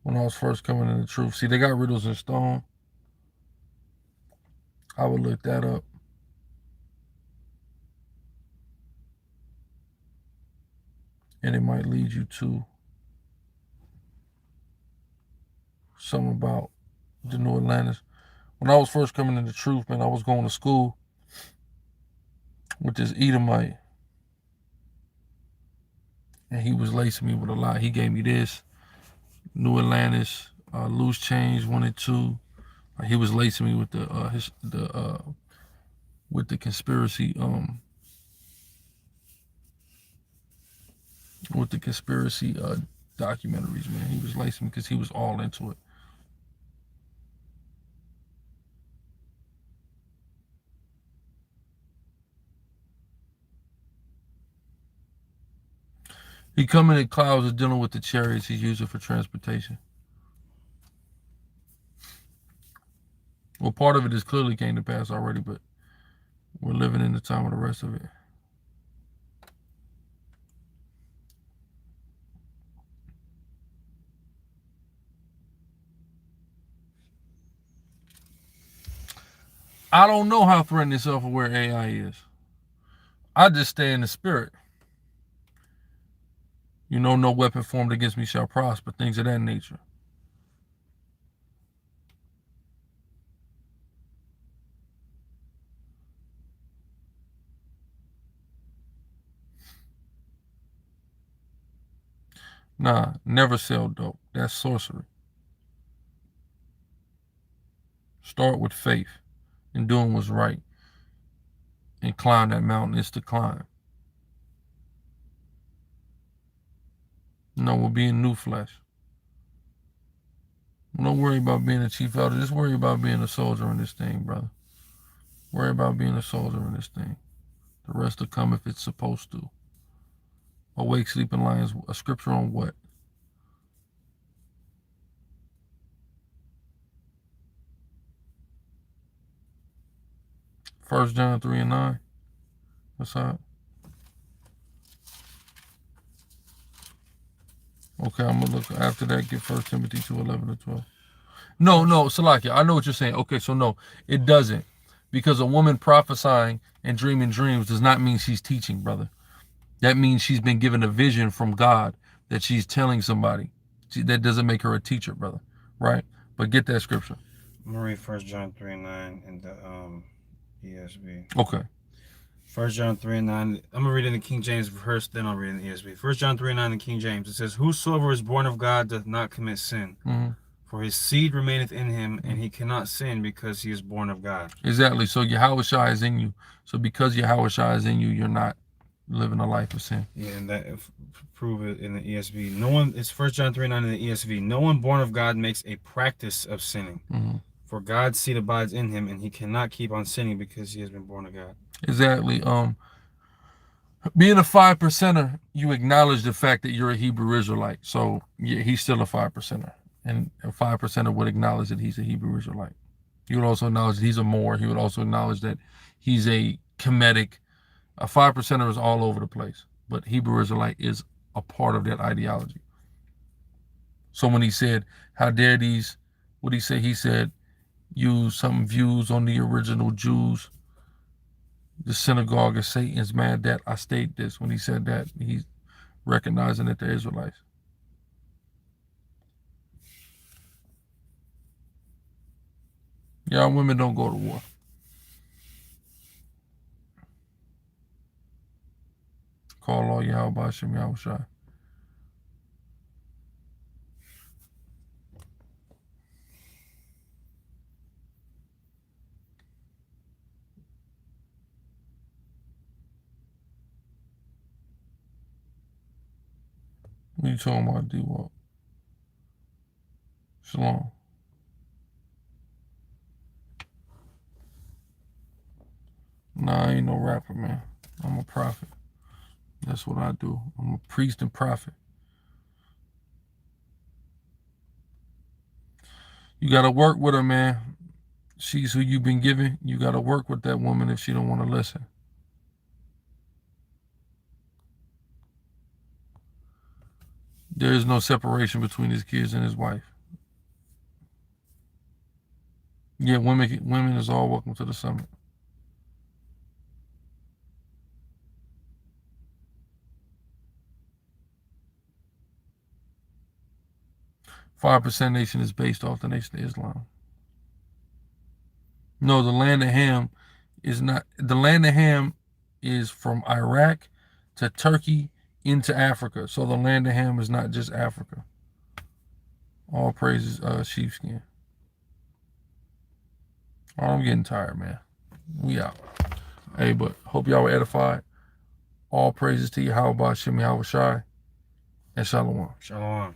Speaker 1: When I was first coming into truth. See, they got Riddles in Stone. I would look that up. And it might lead you to something about the New Atlantis. When I was first coming into truth, man, I was going to school with this Edomite. And he was lacing me with a lot. He gave me this. New Atlantis, Loose Change 1 and 2. He was lacing me with the conspiracy documentaries, man. He was lacing me because he was all into it. He coming in clouds of dealing with the chariots he's using for transportation. Well, part of it is clearly came to pass already, but we're living in the time of the rest of it. I don't know how threatening self-aware AI is. I just stay in the spirit. You know, no weapon formed against me shall prosper, things of that nature. Nah, never sell dope. That's sorcery. Start with faith and doing what's right. And climb that mountain is to climb. No, we'll be in new flesh. Don't worry about being a chief elder. Just worry about being a soldier in this thing, brother. Worry about being a soldier in this thing. The rest will come if it's supposed to. Awake, sleeping lions. A scripture on what? First John 3 and 9. What's that? Okay, I'm gonna look after that. Get 1 Timothy 2:11-12. No, Salakia, I know what you're saying. Okay, so no, it doesn't. Because a woman prophesying and dreaming dreams does not mean she's teaching, brother. That means she's been given a vision from God that she's telling somebody. That doesn't make her a teacher, brother. Right? But get that scripture.
Speaker 2: I'm going to read 1 John 3:9 in the ESV.
Speaker 1: Okay.
Speaker 2: 1 John 3:9. I'm going to read in the King James first, then I'll read in the ESV. 1 John 3:9 in the King James. It says, whosoever is born of God doth not commit sin. For his seed remaineth in him, and he cannot sin because he is born of God.
Speaker 1: Exactly. So Yahushua is in you. So because Yahushua is in you, you're not living a life of sin.
Speaker 2: Yeah, and that prove it in the ESV. No one, it's 1 John 3:9 in the ESV. No one born of God makes a practice of sinning. For God's seed abides in him, and he cannot keep on sinning because he has been born of God.
Speaker 1: Exactly. Being a 5%er, you acknowledge the fact that you're a Hebrew Israelite. So yeah, he's still a 5%er. And a 5%er would acknowledge that he's a Hebrew Israelite. He would also acknowledge that he's a Moor. He would also acknowledge that he's a Kemetic. A 5%er is all over the place. But Hebrew Israelite is a part of that ideology. So when he said, how dare these, what did he say? He said, use some views on the original Jews. The synagogue of Satan's mad that I state this. When he said that, he's recognizing that they're Israelites. Y'all women don't go to war. Call all Yahweh Hashem Yahushua. What are you talking about, D-Walk? Shalom. Nah, I ain't no rapper, man. I'm a prophet. That's what I do. I'm a priest and prophet. You got to work with her, man. She's who you've been given. You got to work with that woman if she don't want to listen. There is no separation between his kids and his wife. Yeah, women is all welcome to the summit. .5% nation is based off the Nation of Islam. No, the land of Ham is not. The land of Ham is from Iraq to Turkey into Africa. So the land of Ham is not just Africa. All praises, sheepskin. Oh, I'm getting tired, man. We out. Hey, but hope y'all were edified. All praises to Yahweh Shem Yahweh Shai and Shalom.
Speaker 2: Shalom.